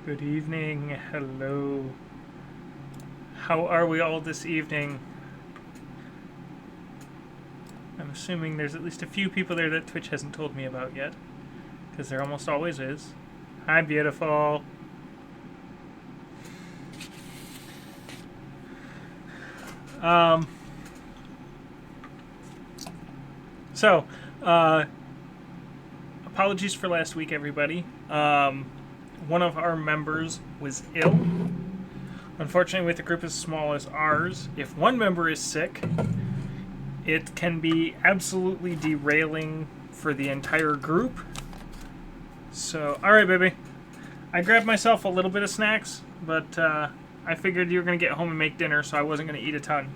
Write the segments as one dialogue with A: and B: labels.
A: Good evening, hello. How are we all this evening? I'm assuming there's at least a few people there that Twitch hasn't told me about yet, because there almost always is. Hi, beautiful. Apologies for last week, everybody. One of our members was ill. Unfortunately, with a group as small as ours, if one member is sick, it can be absolutely derailing for the entire group. So, alright, baby. I grabbed myself a little bit of snacks, but I figured you were going to get home and make dinner, so I wasn't going to eat a ton.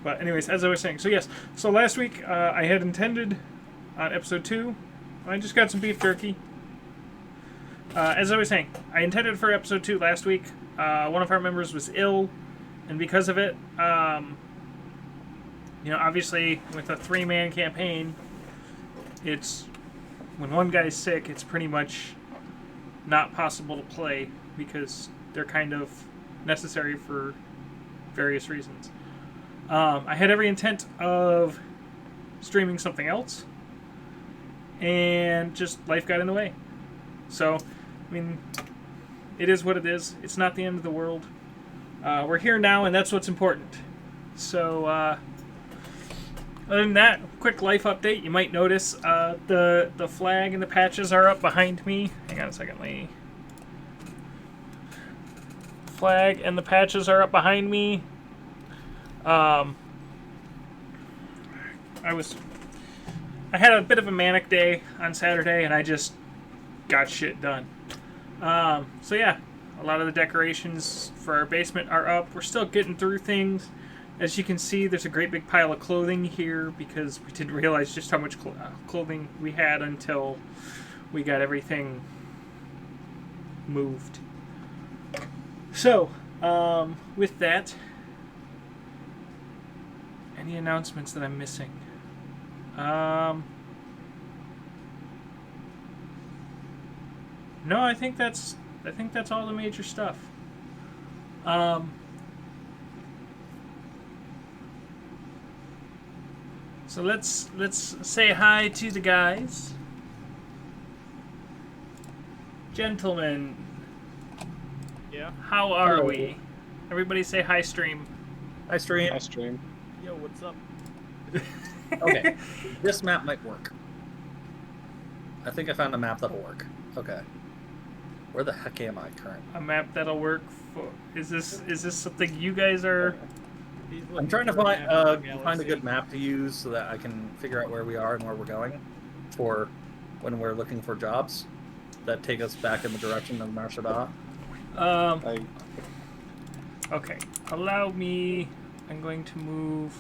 A: But anyways, as I was saying, so yes, so last week I had intended on episode 2, I just got some beef jerky. As I was saying, I intended for episode 2 last week. One of our members was ill, and because of it, obviously with a 3-man campaign, it's when one guy's sick, it's pretty much not possible to play because they're kind of necessary for various reasons. I had every intent of streaming something else, and just life got in the way. So, I mean, it is what it is. It's not the end of the world. We're here now, and that's what's important. So, other than that, quick life update. You might notice the flag and the patches are up behind me. Hang on a second, Lee. Flag and the patches are up behind me. I had a bit of a manic day on Saturday, and I just got shit done. So yeah, a lot of the decorations for our basement are up. We're still getting through things. As you can see, there's a great big pile of clothing here because we didn't realize just how much clothing we had until we got everything moved. So, with that, any announcements that I'm missing? No, I think that's all the major stuff. So let's say hi to the guys. Gentlemen.
B: Yeah.
A: How are we? Everybody say hi, stream.
C: Hi, stream.
D: Hi, stream.
B: Yo, what's up?
C: Okay, this map might work. I think I found a map that'll work. Okay. Where the heck am I currently?
A: A map that'll work for... Is this something you guys are...
C: I'm trying to find a good map to use so that I can figure out where we are and where we're going for when we're looking for jobs that take us back in the direction of Nar Shaddaa.
A: Okay. Allow me... I'm going to move...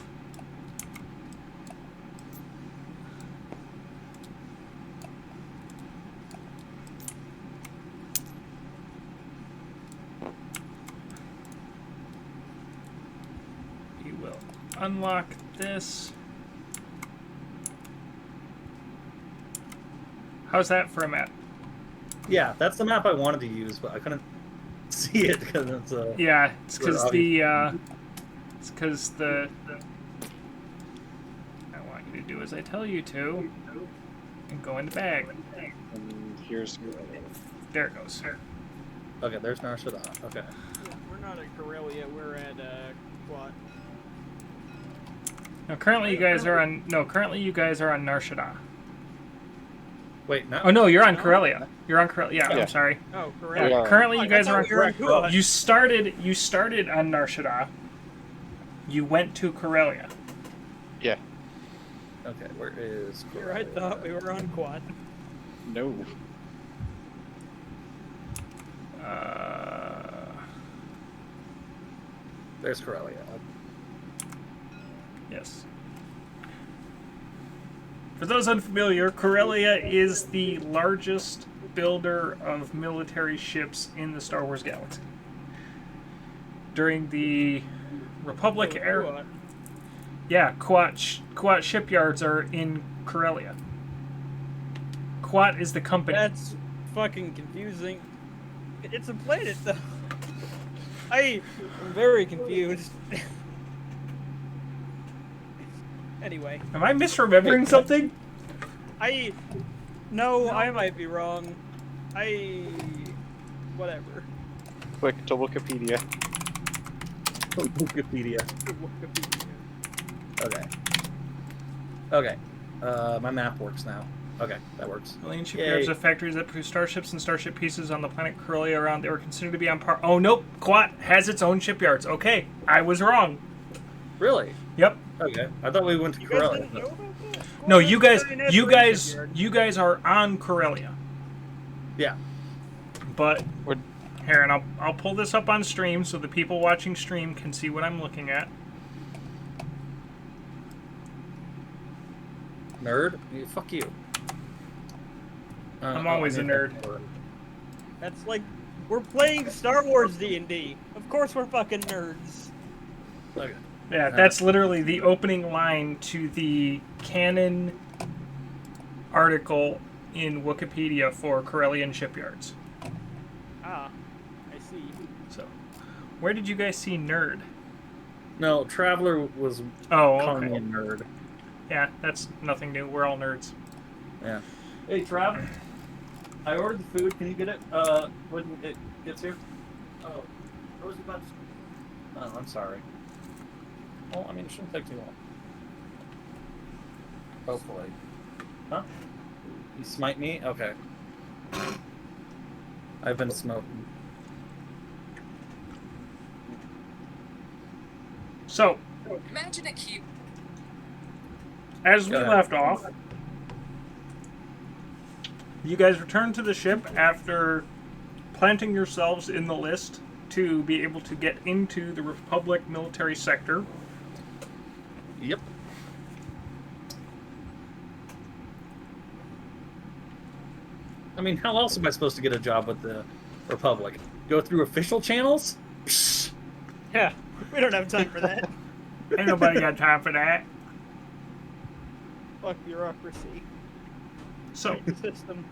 A: Unlock this. How's that for a map?
C: Yeah, that's the map I wanted to use, but I couldn't see it because it's
A: yeah, it's because the I want you to do as I tell you to and go in the bag.
D: And here's...
A: There it goes.
C: Okay, there's Nar Shaddaa. Okay.
B: Yeah, we're not at Corellia, we're at Quat.
A: No, currently you guys are on Nar Shaddaa.
C: Wait, no.
A: Oh no, you're on Corellia. You're on Corellia. Yeah, I'm sorry.
B: Oh, Corellia.
A: Yeah, currently you guys are on
B: Corellia.
A: You started on Nar Shaddaa. You went to Corellia.
D: Yeah.
C: Okay, where is
B: Here, I thought we were on Quad.
D: No.
C: There's Corellia.
A: Yes. For those unfamiliar, Corellia is the largest builder of military ships in the Star Wars galaxy. During the Republic era... Yeah, Quat shipyards are in Corellia. Quat is the company.
B: That's fucking confusing. It's a planet, though. I'm very confused. Anyway.
A: Am I misremembering something?
B: No, I might be wrong. Whatever.
D: Quick to Wikipedia.
C: Wikipedia. Okay. My map works now. Okay, that works.
A: Alien shipyards are factories that produce starships and starship pieces on the planet Corellia around. They were considered to be on par. Oh, nope. Quat has its own shipyards. Okay, I was wrong.
C: Really?
A: Yep.
C: Okay. I thought we went to Corellia.
A: No, you guys are on Corellia.
C: Yeah.
A: But here, and I'll pull this up on stream so the people watching stream can see what I'm looking at.
C: Nerd? Fuck you.
A: I'm always a nerd.
B: That's like, we're playing Star Wars D&D. Of course we're fucking nerds.
C: Okay.
A: Yeah, that's literally the opening line to the canon article in Wikipedia for Corellian shipyards.
B: Ah, I see.
A: So, where did you guys see nerd?
C: No, Traveler was calling me a nerd.
A: Yeah, that's nothing new. We're all nerds.
C: Yeah. Hey, Trav. I ordered the food. Can you get it when it gets here? Oh, I was about to... Oh, I'm sorry. Well, I mean, it shouldn't take too long. Hopefully. Huh? You smite me? Okay. I've been smoking.
A: So,
E: Imagine a cube.
A: As we left off, You guys return to the ship after planting yourselves in the list to be able to get into the Republic military sector.
C: Yep. I mean, how else am I supposed to get a job with the Republic? Go through official channels? Psh.
B: Yeah, we don't have time for that.
A: Ain't nobody got time for that.
B: Fuck bureaucracy.
A: So,
B: Fight the system.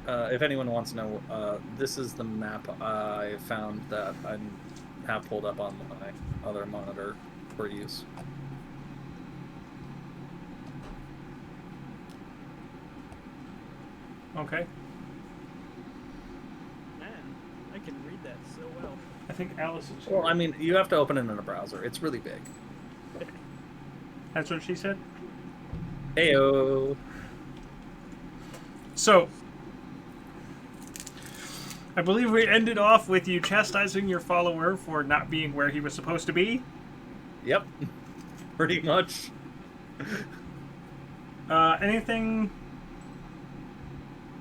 C: If anyone wants to know, this is the map I found that I have pulled up on my other monitor for use.
A: okay.
B: Man, I can read that so well.
A: I think Alice is
C: Well, I mean, you have to open it in a browser. It's really big.
A: That's what she said?
C: Heyo.
A: So, I believe we ended off with you chastising your follower for not being where he was supposed to be.
C: Yep. Pretty much.
A: Anything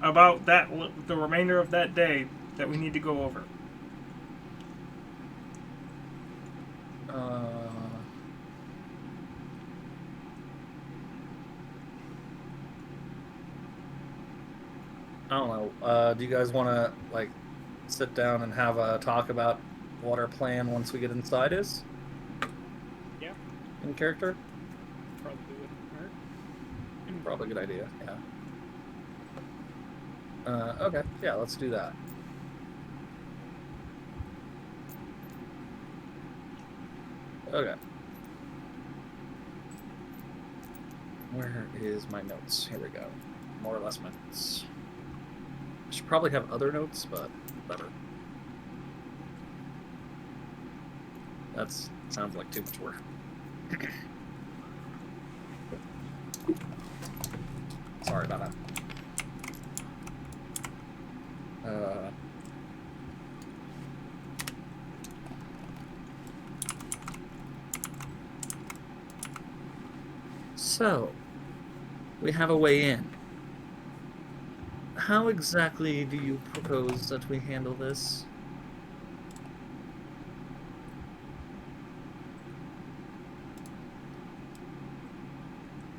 A: about that, the remainder of that day, that we need to go over?
C: I don't know. Do you guys want to, like, sit down and have a talk about what our plan once we get inside is?
B: Yeah,
C: In character?
B: probably wouldn't hurt.
C: Probably a good idea, yeah. Okay, yeah, let's do that. Okay. Where is my notes? Here we go. More or less my notes. I should probably have other notes, but whatever. That sounds like too much work. Sorry about that. So, we have a way in. How exactly do you propose that we handle this?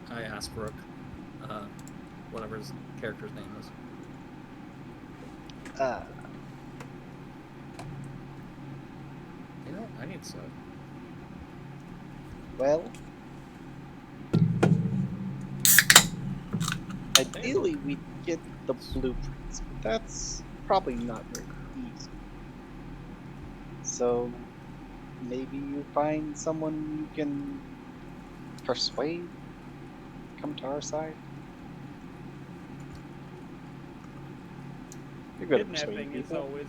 C: I asked Rook, whatever his character's name is. You know, I need so.
E: Well, ideally we get the blueprints, but that's probably not very easy. So maybe you find someone you can persuade to come to our side. You're good at persuading
B: Kidnapping is
E: people.
B: always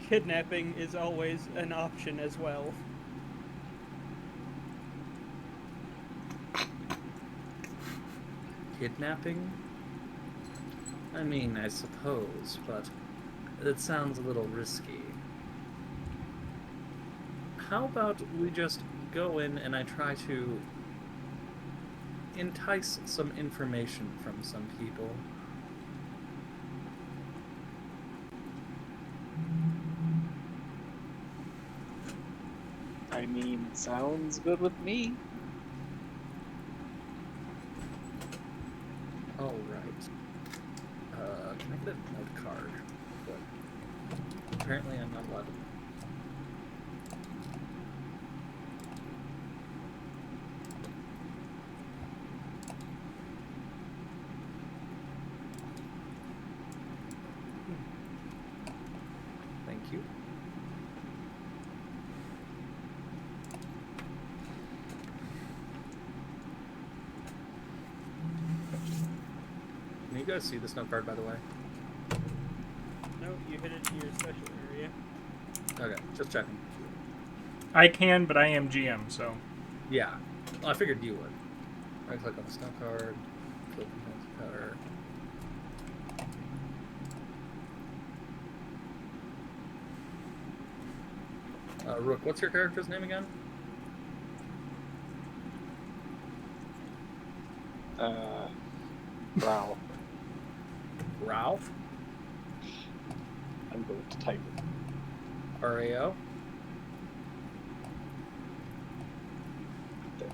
B: Kidnapping is always an option as well.
C: Kidnapping? I mean, I suppose, but it sounds a little risky. How about we just go in and I try to entice some information from some people?
E: I mean, sounds good with me.
C: All right. Can I get a note card? But apparently I'm not allowed to. Thank you. Can you guys see this note card, by the way?
B: No, you hit it in your special area.
C: Okay, just checking.
A: I can, but I am GM, so.
C: Yeah, well, I figured you would. Right click on the snow card, click on the cutter. Rook, what's your character's name again?
E: Growl.
C: Ralph.
E: I'm going to type it.
C: RAO.
E: There.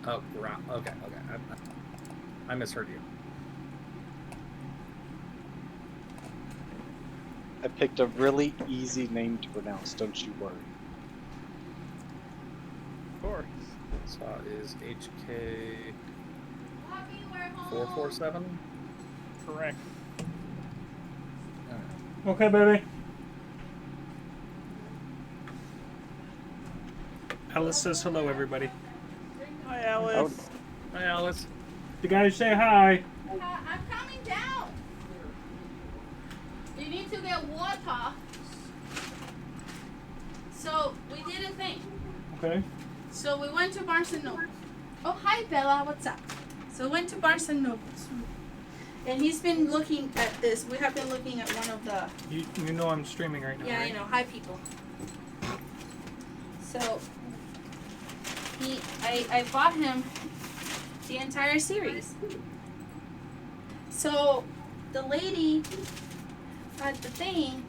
C: Oh, Ralph. Okay. I misheard you.
E: I picked a really easy name to pronounce, don't you worry.
B: Of course.
C: So is HK 447?
B: Correct.
A: Okay, baby. Alice says hello, everybody.
B: Hi, Alice.
C: Hi, Alice.
A: You guys say hi.
F: I'm coming down. You need to get water. So we did a thing.
A: Okay.
F: So we went to Barnes and Noble. Oh, hi Bella, what's up? So we went to Barnes and Noble. And he's been looking at this. We have been looking at one of the.
A: You know I'm streaming right now.
F: Yeah,
A: right?
F: I know. Hi, people. So I bought him the entire series. So the lady at the thing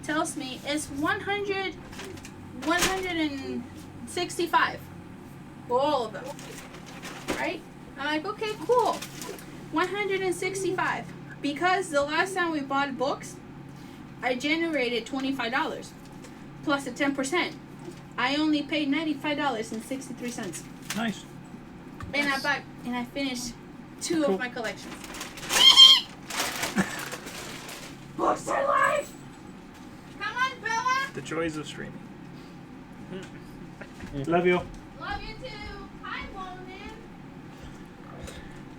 F: tells me it's 165 for all of them, right? I'm like, okay, cool, 165, because the last time we bought books, I generated $25 plus a 10%. I only paid $95.63.
A: Nice.
F: And I finished 2
A: Cool.
F: of my collections. Books are life! Come on, Bella!
A: The joys of streaming. Love you.
F: Love you too. Hi, woman.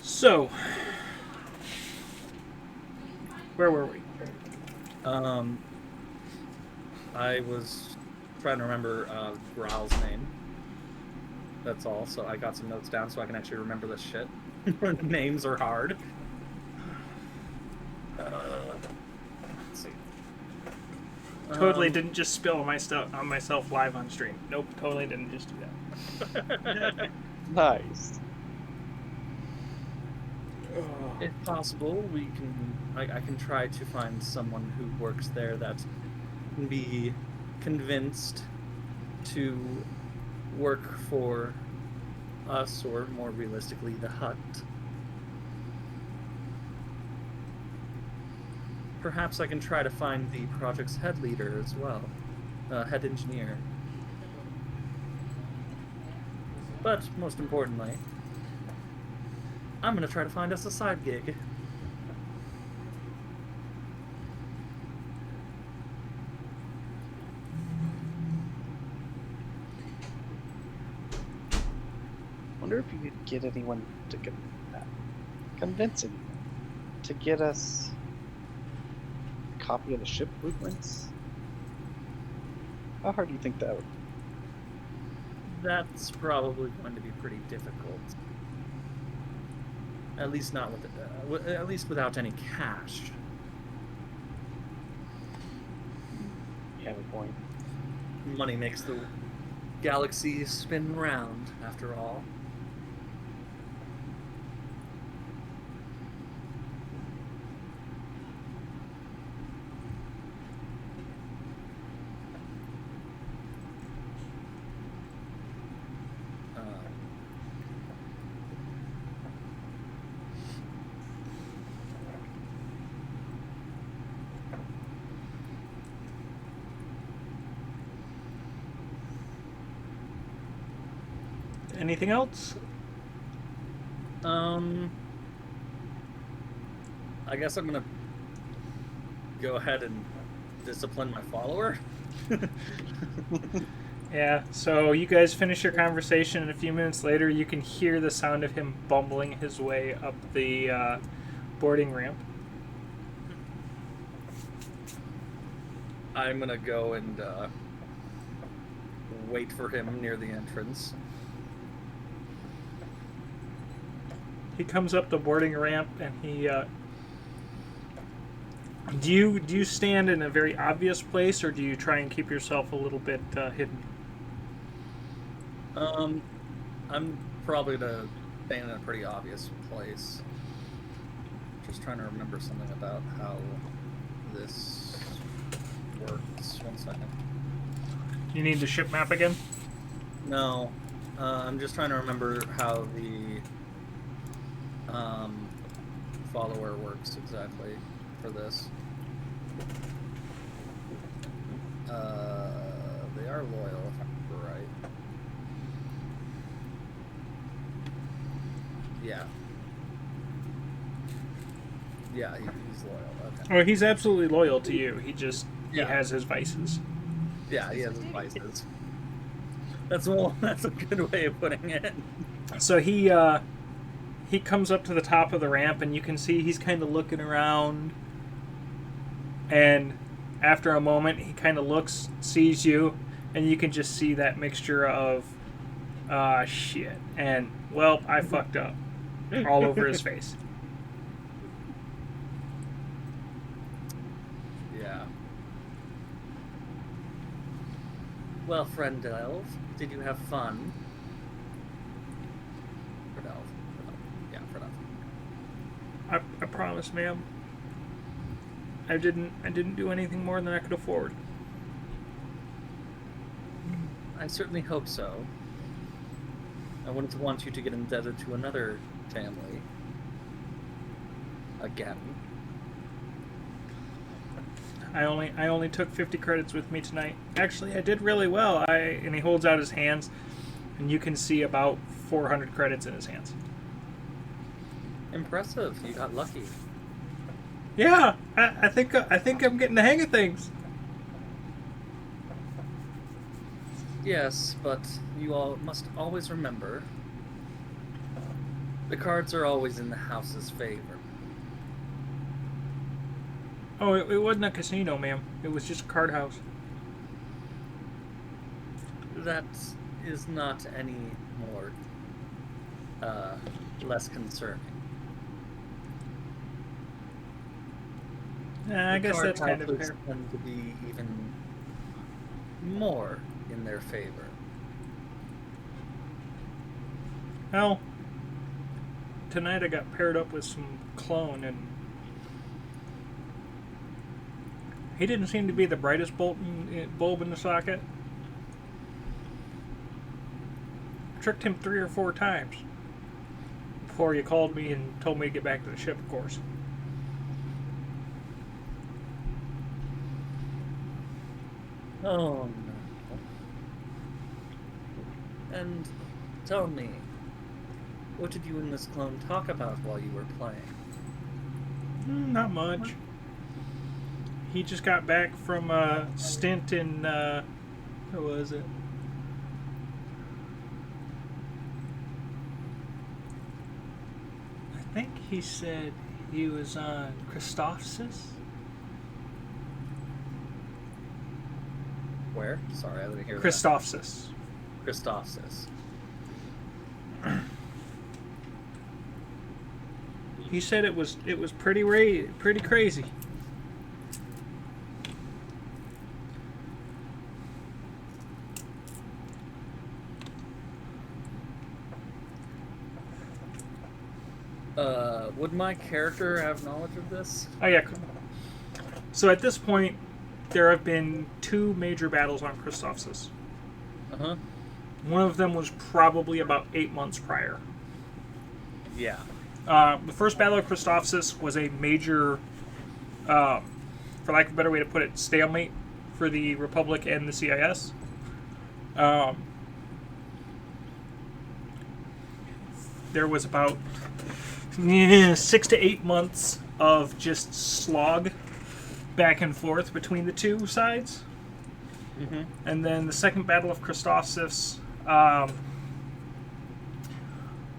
A: So, where were we?
C: I was trying to remember Growl's name. That's all. So I got some notes down so I can actually remember this shit. Names are hard. Let's see.
A: Totally didn't just spill my stuff on myself live on stream. Nope, totally didn't just do that.
E: Nice.
C: If possible, we can. I can try to find someone who works there that can be convinced to work for us, or more realistically, the hut. Perhaps I can try to find the project's head leader as well, head engineer. But most importantly, I'm gonna try to find us a side gig.
E: Wonder if you could get anyone to convince anyone to get us a copy of the ship blueprints. How hard do you think that would be?
C: That's probably going to be pretty difficult. At least not with at least without any cash.
E: You have a point.
C: Money makes the galaxy spin round, after all.
A: Anything else?
C: I guess I'm gonna go ahead and discipline my follower.
A: Yeah, so you guys finish your conversation, and a few minutes later you can hear the sound of him bumbling his way up the boarding ramp.
C: I'm gonna go and wait for him near the entrance.
A: He comes up the boarding ramp, and he do you stand in a very obvious place, or do you try and keep yourself a little bit hidden?
C: I'm probably gonna
G: staying in a pretty obvious place. Just trying to remember something about how this works. 1 second.
A: You need the ship map again?
G: No, I'm just trying to remember how the follower works exactly for this. They are loyal, if I remember right. Yeah. Yeah, he's loyal. Okay.
A: Well, he's absolutely loyal to you. He
G: Yeah.
A: has his vices.
G: Yeah, he has his vices. That's a good way of putting it.
A: So he comes up to the top of the ramp, and you can see he's kind of looking around. And after a moment, he kind of looks, sees you, and you can just see that mixture of, shit, and, well, I fucked up, all over his face.
G: Yeah. Well, friend Elf, did you have fun? Friend Elf. Yeah, friend Elf.
A: I promise, ma'am. I didn't do anything more than I could afford.
G: I certainly hope so. I wouldn't want you to get indebted to another family. Again.
A: I only took 50 credits with me tonight. Actually, I did really well. And he holds out his hands, and you can see about 400 credits in his hands.
G: Impressive. You got lucky.
A: Yeah, I think I'm getting the hang of things.
G: Yes, but you all must always remember the cards are always in the house's favor.
A: Oh, it wasn't a casino, ma'am. It was just a card house.
G: That is not any more less concerning.
A: I guess
G: card
A: that's kind of
G: houses
A: fair.
G: tend to be even more in their favor.
A: Well, tonight I got paired up with some clone, and he didn't seem to be the brightest bulb in the socket. Tricked him 3 or 4 times before he called me and told me to get back to the ship, of course.
G: Oh no. And tell me, what did you and this clone talk about while you were playing?
A: Not much. He just got back from a stint in, where was it? I think he said he was on Christophsis.
G: Where? Sorry, I didn't hear
A: Christophsis.
G: that. Christophsis.
A: He said it was pretty crazy.
G: Would my character have knowledge of this?
A: Oh yeah. So at this point, there have been 2 major battles on Christophsis.
G: Uh-huh.
A: One of them was probably about 8 months prior.
G: Yeah.
A: The first battle of Christophsis was a major, for lack of a better way to put it, stalemate for the Republic and the CIS. There was about 6 to 8 months of just slog back and forth between the 2 sides.
G: Mm-hmm.
A: And then the second battle of Christophsis,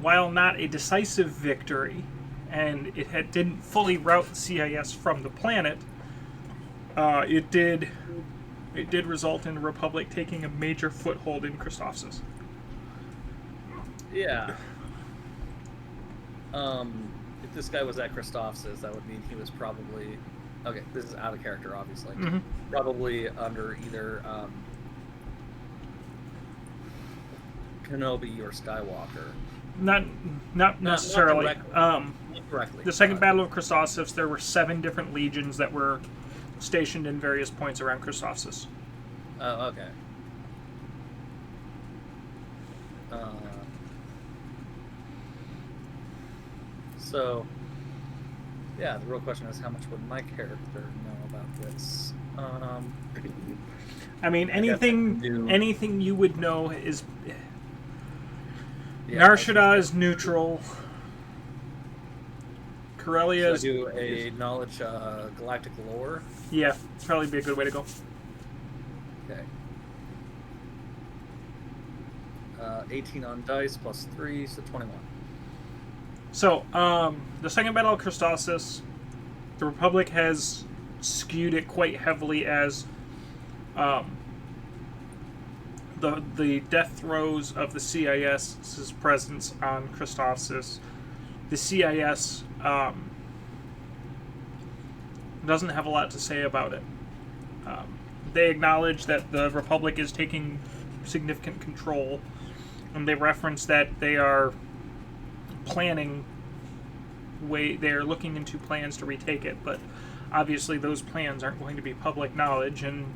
A: while not a decisive victory, and it didn't fully rout the CIS from the planet, it did result in the Republic taking a major foothold in Christophsis.
G: Yeah. If this guy was at Christophsis, that would mean he was probably... Okay, this is out of character, obviously.
A: Mm-hmm.
G: Probably under either Kenobi or Skywalker.
A: Not necessarily.
G: directly. Not directly.
A: The Second Battle of Chrysosis, there were 7 different legions that were stationed in various points around Chrysosis.
G: Oh, okay. So, yeah, the real question is how much would my character know about this?
A: I mean, anything you would know is...
G: Yeah,
A: Narshada is neutral. Corellia
G: should I
A: is...
G: do a knowledge galactic lore?
A: Yeah, probably be a good way to go.
G: Okay. 18 on dice plus 3, so 21.
A: So, the Second Battle of Chrysosis, the Republic has skewed it quite heavily as the death throes of the CIS's presence on Chrysosis. The CIS doesn't have a lot to say about it. They acknowledge that the Republic is taking significant control, and they reference that they are they're looking into plans to retake it, but obviously those plans aren't going to be public knowledge, and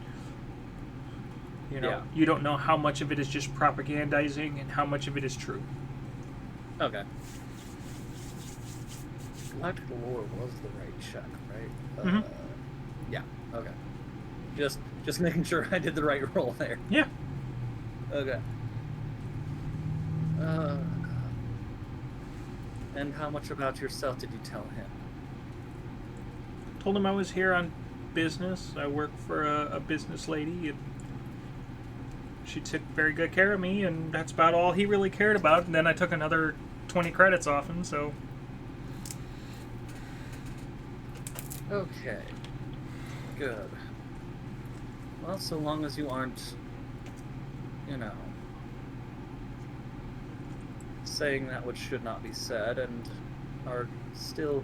A: you don't know how much of it is just propagandizing and how much of it is true.
G: Okay. Galactic lore was the right check, right?
A: Mm-hmm.
G: Yeah. Okay. Just making sure I did the right roll there.
A: Yeah.
G: Okay. And how much about yourself did you tell him?
A: Told him I was here on business. I work for a business lady, and she took very good care of me, and that's about all he really cared about. And then I took another 20 credits off him, so...
G: Okay. Good. Well, so long as you aren't, saying that which should not be said, and are still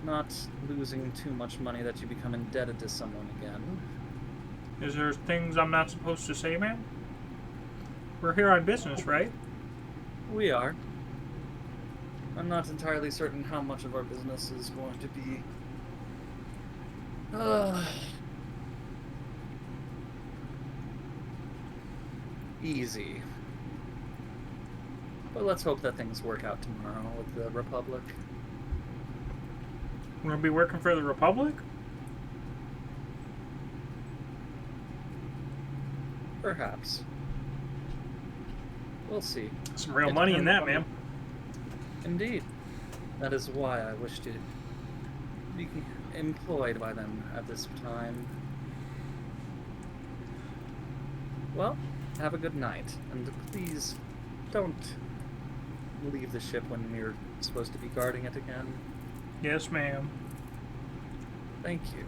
G: not losing too much money that you become indebted to someone again.
A: Is there things I'm not supposed to say, man? We're here on business, right?
G: We are. I'm not entirely certain how much of our business is going to be easy. But let's hope that things work out tomorrow with the Republic.
A: We're gonna be working for the Republic?
G: Perhaps. We'll see.
A: Some real
G: It
A: money in
G: depends
A: that,
G: on-
A: man.
G: Indeed. That is why I wish to be employed by them at this time. Well, have a good night, and please don't leave the ship when you're supposed to be guarding it again.
A: Yes, ma'am.
G: Thank you.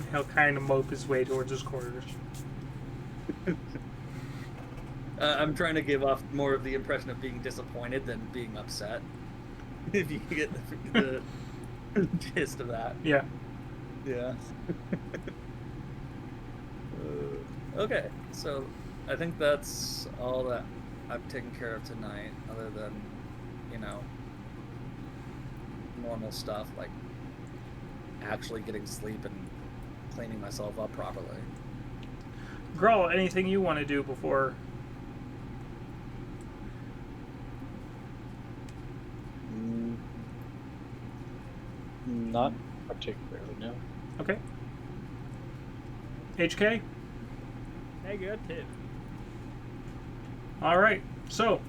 A: He'll kind of mope his way towards his quarters.
G: I'm trying to give off more of the impression of being disappointed than being upset. If you get the gist of that.
A: Yeah.
G: Yeah. Okay, so I think that's all that I've taken care of tonight, other than, normal stuff like actually getting sleep and cleaning myself up properly.
A: Grawl, anything you want to do before...
E: Not particularly, no.
A: Okay. HK?
B: Negative.
A: Alright, so,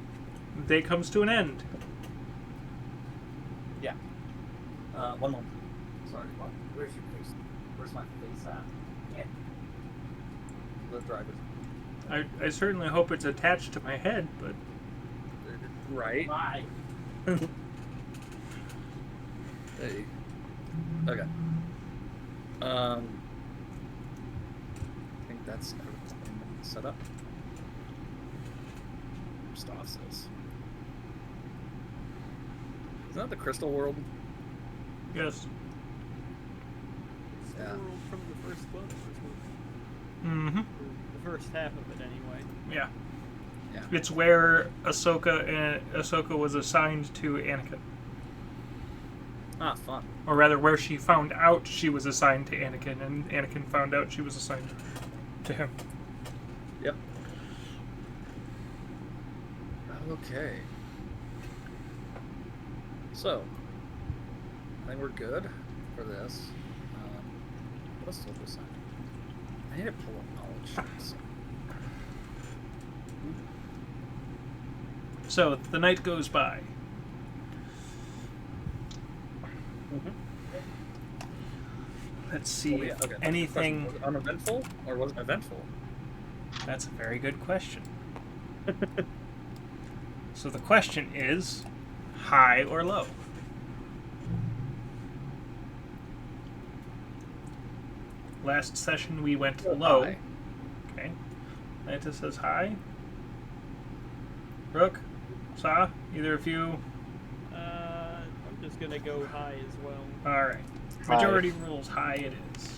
A: the day comes to an end.
G: Yeah. One moment. Sorry, what? Where's your face? Where's my face at? Yeah. The driver's.
A: I certainly hope it's attached to my head, but...
G: Right.
B: Bye.
G: Hey. Okay. I think that's everything set up. Stuff says. Isn't that the Crystal World?
A: Yes.
B: It's the
G: Yeah.
B: world from the first Clone Wars movie.
A: Mm-hmm.
B: The first half of it, anyway.
A: Yeah.
G: Yeah.
A: It's where Ahsoka was assigned to Anakin.
G: Ah, fun.
A: Or rather, where she found out she was assigned to Anakin, and Anakin found out she was assigned to him.
G: Yep. Okay. So, I think we're good for this. What else did we sign? I need to pull up knowledge sheets.
A: So, the night goes by. Let's see.
G: Oh, yeah, okay.
A: Anything...
G: Was it uneventful, or was it eventful?
A: That's a very good question. So the question is, high or low? Last session we went low.
G: High.
A: Okay. Lantas says high. Rook? Saw? Either of you?
B: I'm just gonna go high as well.
A: Alright. Majority rules high it is.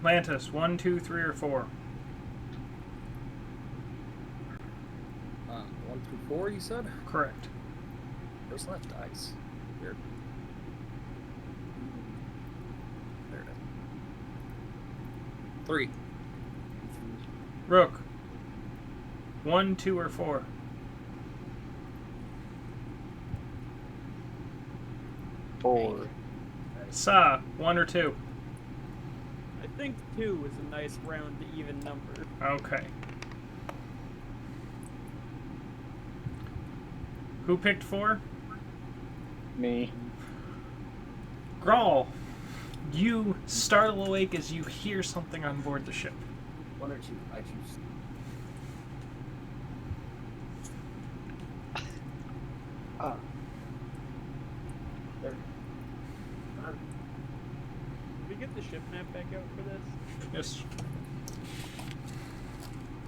A: Lantas, 1, 2, 3, or 4?
G: 1 through 4, you said?
A: Correct.
G: Where's left dice? Weird. There it is. 3.
A: Rook, 1, 2, or 4?
E: Four.
A: Saw, 1 or 2?
B: I think 2 is a nice round even number.
A: Okay. Who picked 4?
E: Me.
A: Grawl, you startle awake as you hear something on board the ship.
C: 1 or 2. I choose. There.
B: Can we get the ship map back out for this?
A: Yes.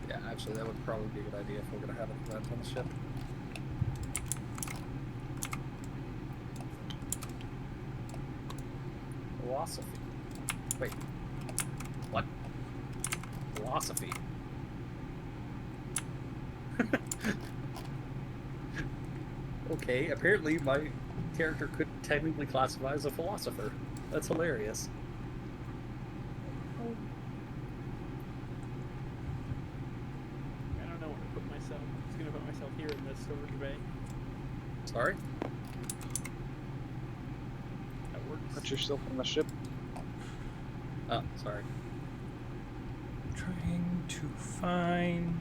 G: Yeah, actually, that would probably be a good idea if we're going to have an event on the ship. Philosophy. Wait. What? Philosophy. Okay, apparently my character could technically classify as a philosopher. That's hilarious.
B: I don't know where to put myself. I'm just gonna put myself here in this storage bay.
G: Sorry?
B: That works.
E: Put yourself on the ship.
G: Oh, sorry.
A: Trying to find...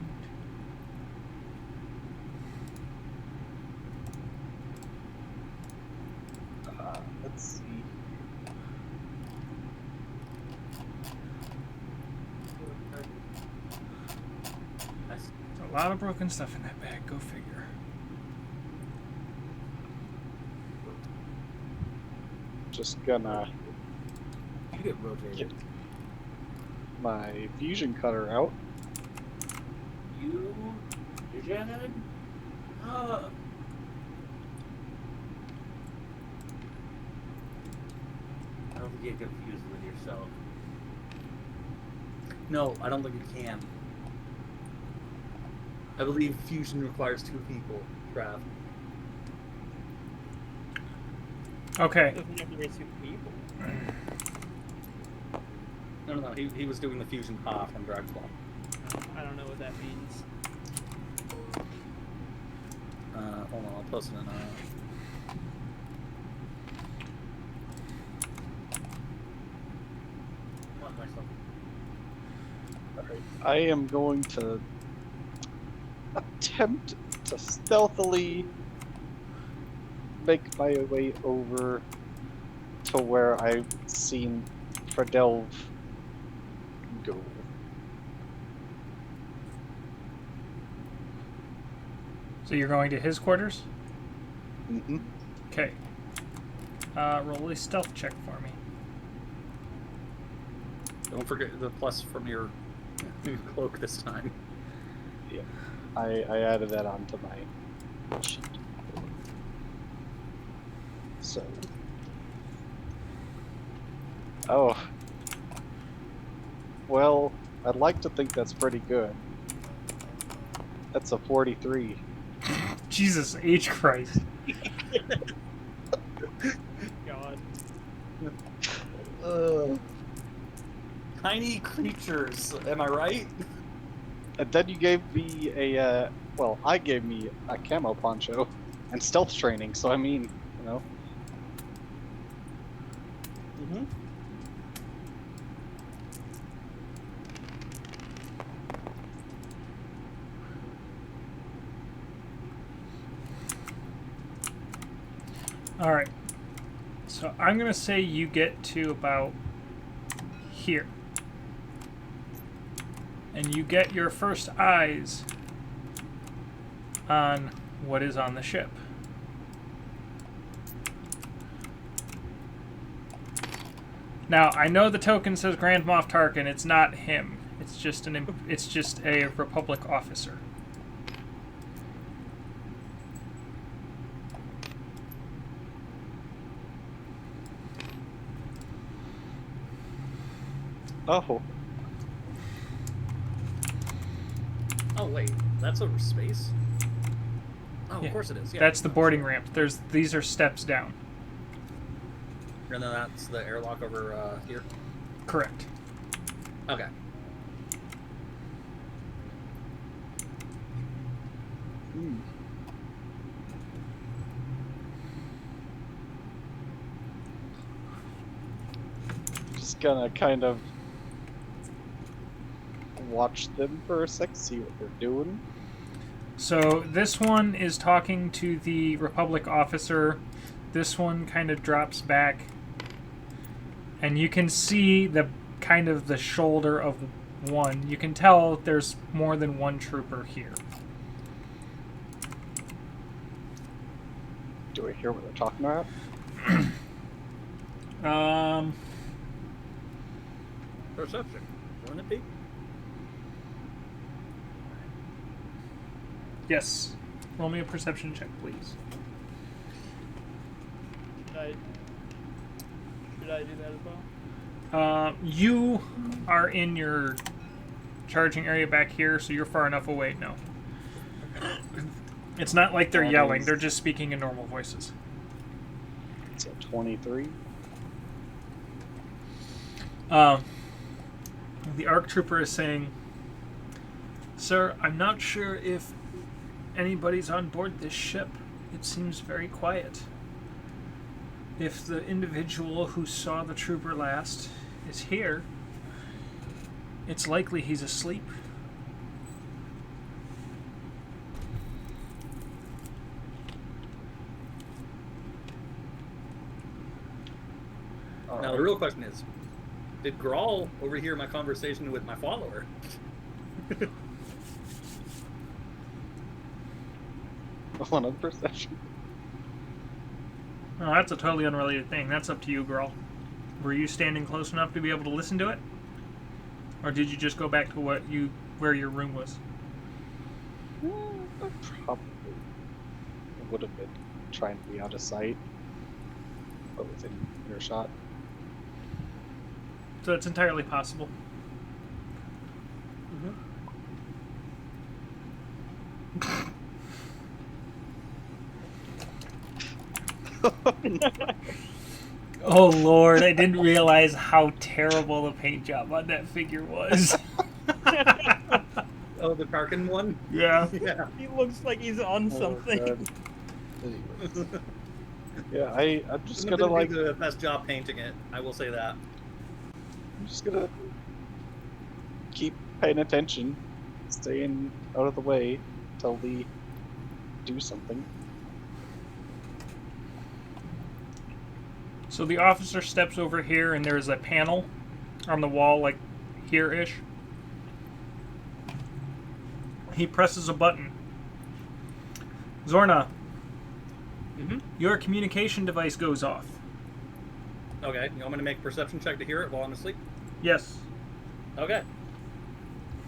E: Let's see.
A: There's a lot of broken stuff in that bag, go figure.
E: Just gonna
C: You get rotated.
E: get my fusion cutter out.
C: You're Janet? I don't think you get confused with yourself.
G: No, I don't think it can. I believe fusion requires 2 people, Trav.
A: Okay.
B: It doesn't have to be 2 people.
G: No, he was doing the fusion half on Dragonball.
B: I don't know what that means.
G: Hold on, I'll post it in
E: I am going to attempt to stealthily make my way over to where I've seen Fredelv go.
A: So you're going to his quarters?
E: Mm-hmm.
A: Okay. Roll a stealth check for me.
G: Don't forget the plus from your cloak this time.
E: Yeah, I added that onto my sheet. So, oh, well, I'd like to think that's pretty good. That's a 43.
A: Jesus H. Christ.
B: God.
G: Tiny creatures, am I right?
E: And then you gave me a, well, I gave me a camo poncho and stealth training, so I mean, you know.
G: Mm-hmm.
A: All right. So I'm going to say you get to about here. And you get your first eyes on what is on the ship. Now, I know the token says Grand Moff Tarkin. It's not him. It's just it's just a Republic officer.
E: Oh,
G: Oh wait, that's over space? Oh,
A: Yeah.
G: of course it is. Yeah.
A: That's the boarding ramp. These are steps down.
G: And then that's the airlock over here.
A: Correct.
G: Okay.
E: just gonna kind of watch them for a sec, see what they're doing.
A: So this one is talking to the Republic officer. This one kind of drops back, and you can see the kind of the shoulder of one. You can tell there's more than one trooper here.
E: Do I hear what they're talking about?
G: Perception. Wouldn't it be?
A: Yes. Roll me a perception check, please.
B: Should I do that as well?
A: You are in your charging area back here, so you're far enough away now. It's not like they're
E: That
A: yelling,
E: is-
A: they're just speaking in normal voices.
E: It's a 23.
A: The ARC trooper is saying, "Sir, I'm not sure if anybody's on board this ship. It seems very quiet. If the individual who saw the trooper last is here, it's likely he's asleep."
G: Now the real question is, did Grawl overhear my conversation with my follower?
E: One on perception.
A: Oh, that's a totally unrelated thing. That's up to you, girl. Were you standing close enough to be able to listen to it? Or did you just go back to where your room was?
E: I probably would have been trying to be out of sight, but within earshot.
A: So it's entirely possible. Oh Lord, I didn't realize how terrible the paint job on that figure was.
G: Oh, the Tarkin one?
A: Yeah.
G: Yeah.
B: He looks like he's on something.
E: God. Anyways. Yeah, I'm just
G: Someone
E: gonna
G: didn't
E: like,
G: do the best job painting it. I will say that.
E: I'm just gonna keep paying attention, staying out of the way until they do something.
A: So the officer steps over here, and there's a panel on the wall, like here-ish. He presses a button. Zorna, your communication device goes off.
G: Okay, you want me to make a perception check to hear it while I'm asleep?
A: Yes.
G: Okay.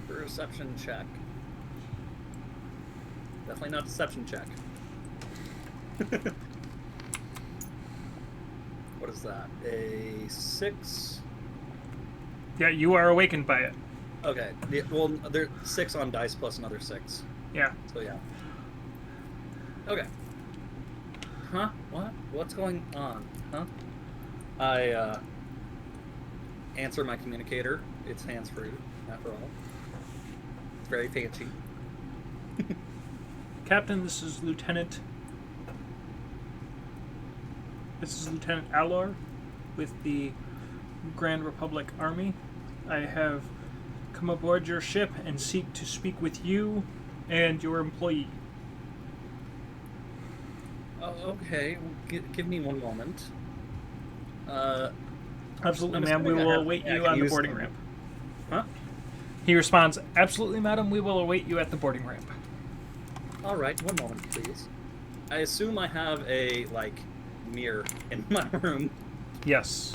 G: Perception check. Definitely not deception check. What is that? A 6?
A: Yeah, you are awakened by it.
G: Okay. Well, there's 6 on dice plus another 6.
A: Yeah.
G: So yeah. Okay. Huh? What? What's going on? Huh? I answer my communicator. It's hands-free, after all. It's very fancy.
A: Captain, this is Lieutenant Alor with the Grand Republic Army. I have come aboard your ship and seek to speak with you and your employee.
G: Oh, okay. Well, give me one moment.
A: Absolutely,
G: I'm
A: ma'am. We
G: assuming I
A: will
G: have-
A: await
G: yeah, I
A: you
G: can
A: on the
G: use
A: boarding
G: them.
A: ramp.
G: Huh?
A: He responds, absolutely, madam. We will await you at the boarding ramp.
G: All right, one moment, please. I assume I have a, like, mirror in my room.
A: Yes.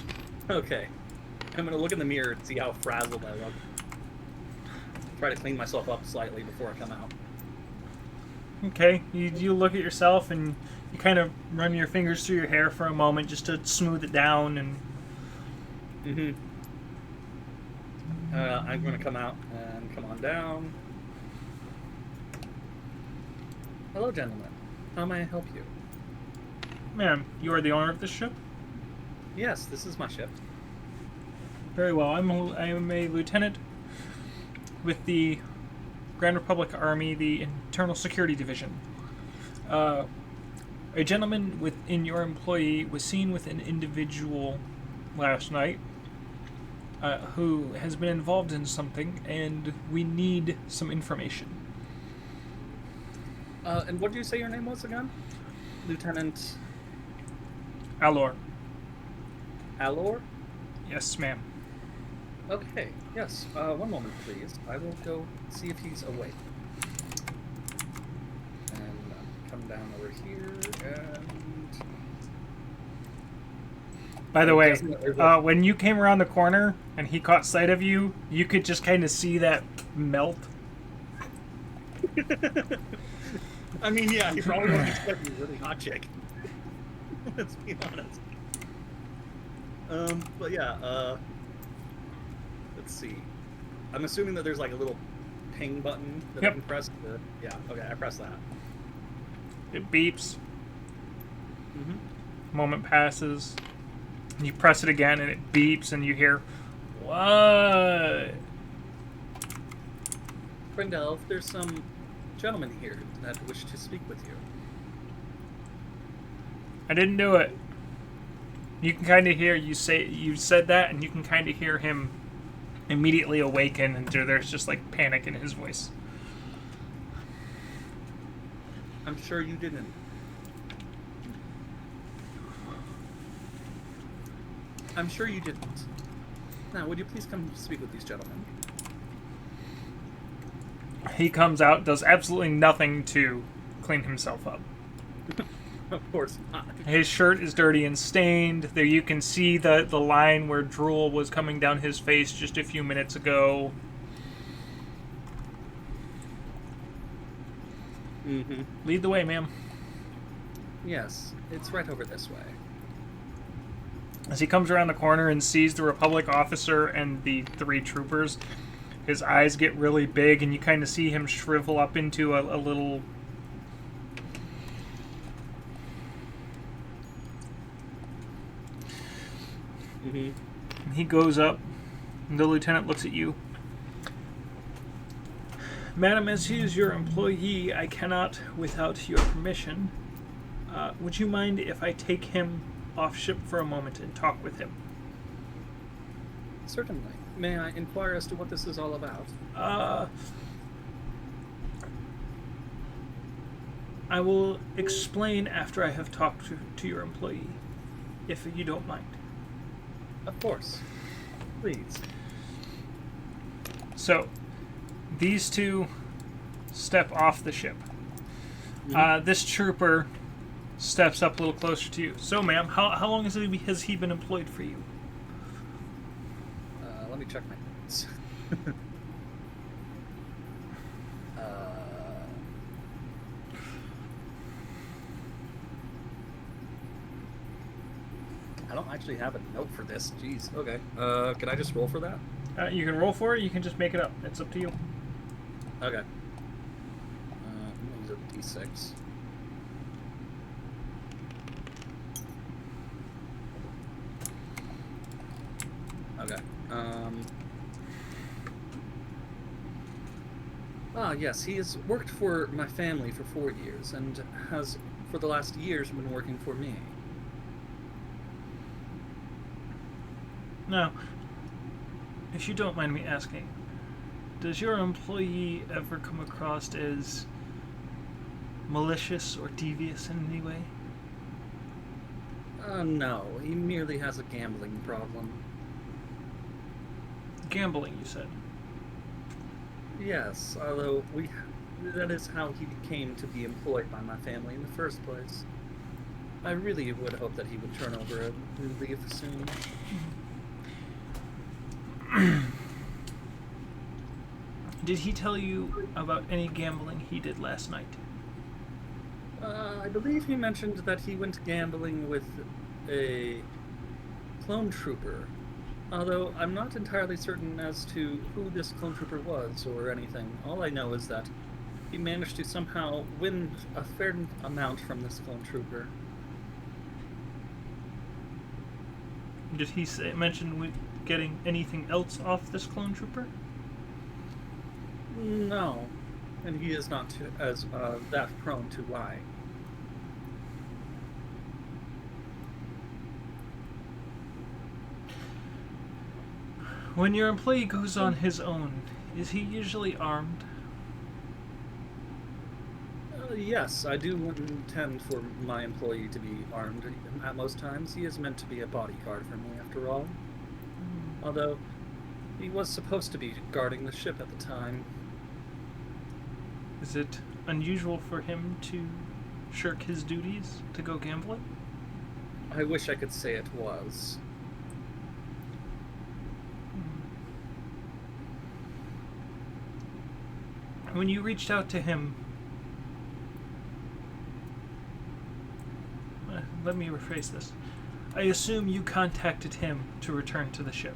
G: Okay. I'm gonna look in the mirror and see how frazzled I look. Try to clean myself up slightly before I come out.
A: Okay. You look at yourself and you kind of run your fingers through your hair for a moment just to smooth it down and...
G: Mm-hmm. I'm gonna come out and come on down. Hello, gentlemen. How may I help you?
A: Ma'am, you are the owner of this ship?
G: Yes, this is my ship.
A: Very well. I am a lieutenant with the Grand Republic Army, the Internal Security Division. A gentleman within your employee was seen with an individual last night who has been involved in something, and we need some information.
G: And what did you say your name was again? Lieutenant
A: Alor.
G: Alor?
A: Yes, ma'am.
G: Okay, yes. One moment, please. I will go see if he's awake. And come down over here, and...
A: By the way,
G: guessing that there's a-
A: when you came around the corner and he caught sight of you, you could just kind of see that melt.
G: I mean, yeah, he probably wasn't expecting a really hot chick. Let's be honest. But yeah, let's see. I'm assuming that there's like a little ping button that I
A: Yep.
G: can press. Yeah, okay, I press that.
A: It beeps.
G: Mm-hmm.
A: Moment passes. You press it again and it beeps and you hear, what?
G: Friend Elf, there's some gentlemen here that wish to speak with you.
A: I didn't do it. You can kind of hear, you said that and you can kind of hear him immediately awaken and there's just like panic in his voice.
G: I'm sure you didn't. I'm sure you didn't. Now, would you please come speak with these gentlemen?
A: He comes out, does absolutely nothing to clean himself up.
G: Of course not.
A: His shirt is dirty and stained. There you can see the line where drool was coming down his face just a few minutes ago.
G: Mm-hmm.
A: Lead the way, ma'am.
G: Yes, it's right over this way.
A: As he comes around the corner and sees the Republic officer and the 3 troopers, his eyes get really big and you kind of see him shrivel up into a little...
G: Mm-hmm.
A: He goes up, and the lieutenant looks at you. Madam, as he is your employee, I cannot, without your permission, would you mind if I take him off ship for a moment and talk with him?
G: Certainly. May I inquire as to what this is all about?
A: I will explain after I have talked to your employee, if you don't mind.
G: Of course. Please.
A: So, these 2 step off the ship.
G: Mhm.
A: This trooper steps up a little closer to you. So, ma'am, how long has he been employed for you?
G: Let me check my notes. I don't actually have a note for this. Jeez. Okay. Can I just roll for that?
A: You can roll for it. You can just make it up. It's up to you.
G: Okay. I'm gonna use a d6. Okay. Yes, he has worked for my family for 4 years and has, for the last years, been working for me.
A: Now, if you don't mind me asking, does your employee ever come across as malicious or devious in any way?
G: No, he merely has a gambling problem.
A: Gambling, you said?
G: Yes, although that is how he came to be employed by my family in the first place. I really would hope that he would turn over a new leaf soon.
A: Did he tell you about any gambling he did last night?
G: I believe he mentioned that he went gambling with a clone trooper. Although I'm not entirely certain as to who this clone trooper was or anything. All I know is that he managed to somehow win a fair amount from this clone trooper.
A: Did he mention getting anything else off this clone trooper?
G: No, and he is not as that prone to lie.
A: When your employee goes on his own, is he usually armed?
G: Yes, I do intend for my employee to be armed at most times. He is meant to be a bodyguard for me, after all. Although, he was supposed to be guarding the ship at the time.
A: Is it unusual for him to shirk his duties to go gambling?
G: I wish I could say it was.
A: When you reached out to him, let me rephrase this. I assume you contacted him to return to the ship.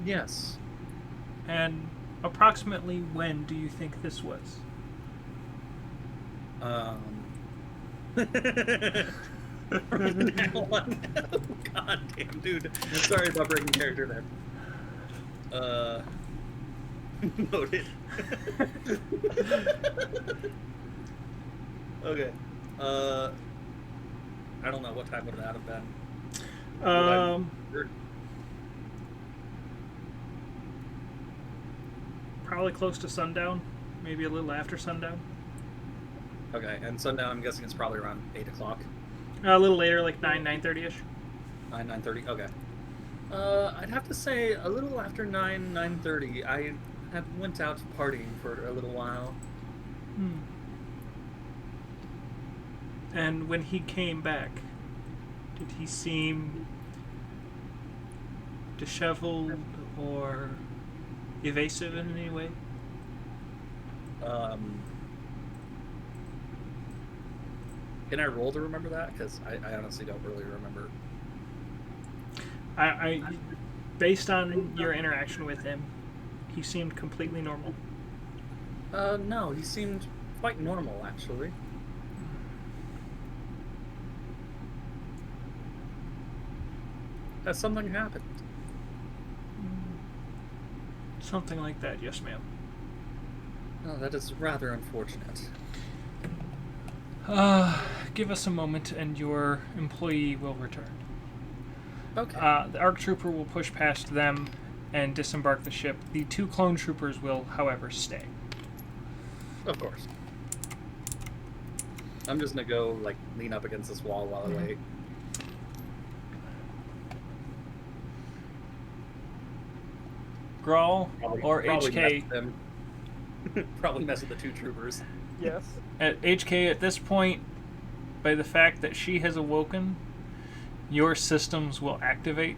G: Yes.
A: And approximately when do you think this was?
G: From now on. God damn, dude. Sorry about breaking character there. Noted. Okay. I don't know, what time would that have been?
A: Probably close to sundown, maybe a little after sundown.
G: Okay, and sundown, I'm guessing it's probably around 8 o'clock.
A: A little later, like 9:30ish.
G: 9:30. Okay. I'd have to say a little after 9:30. I had went out partying for a little while.
A: And when he came back, did he seem disheveled or evasive in any way?
G: Can I roll to remember that? Because I honestly don't really remember.
A: I based on your interaction with him, he seemed completely normal.
G: No, he seemed quite normal, actually. Has something happened?
A: Something like that, yes, ma'am.
G: Oh, that is rather unfortunate.
A: Give us a moment and your employee will return.
G: Okay.
A: The ARC trooper will push past them and disembark the ship. The 2 clone troopers will, however, stay.
G: Of course. I'm just gonna go, like, lean up against this wall while I wait.
A: Grawl or
G: Probably
A: HK?
G: mess with them. Probably mess with the 2 troopers.
B: Yes.
A: At HK, at this point, by the fact that she has awoken, your systems will activate.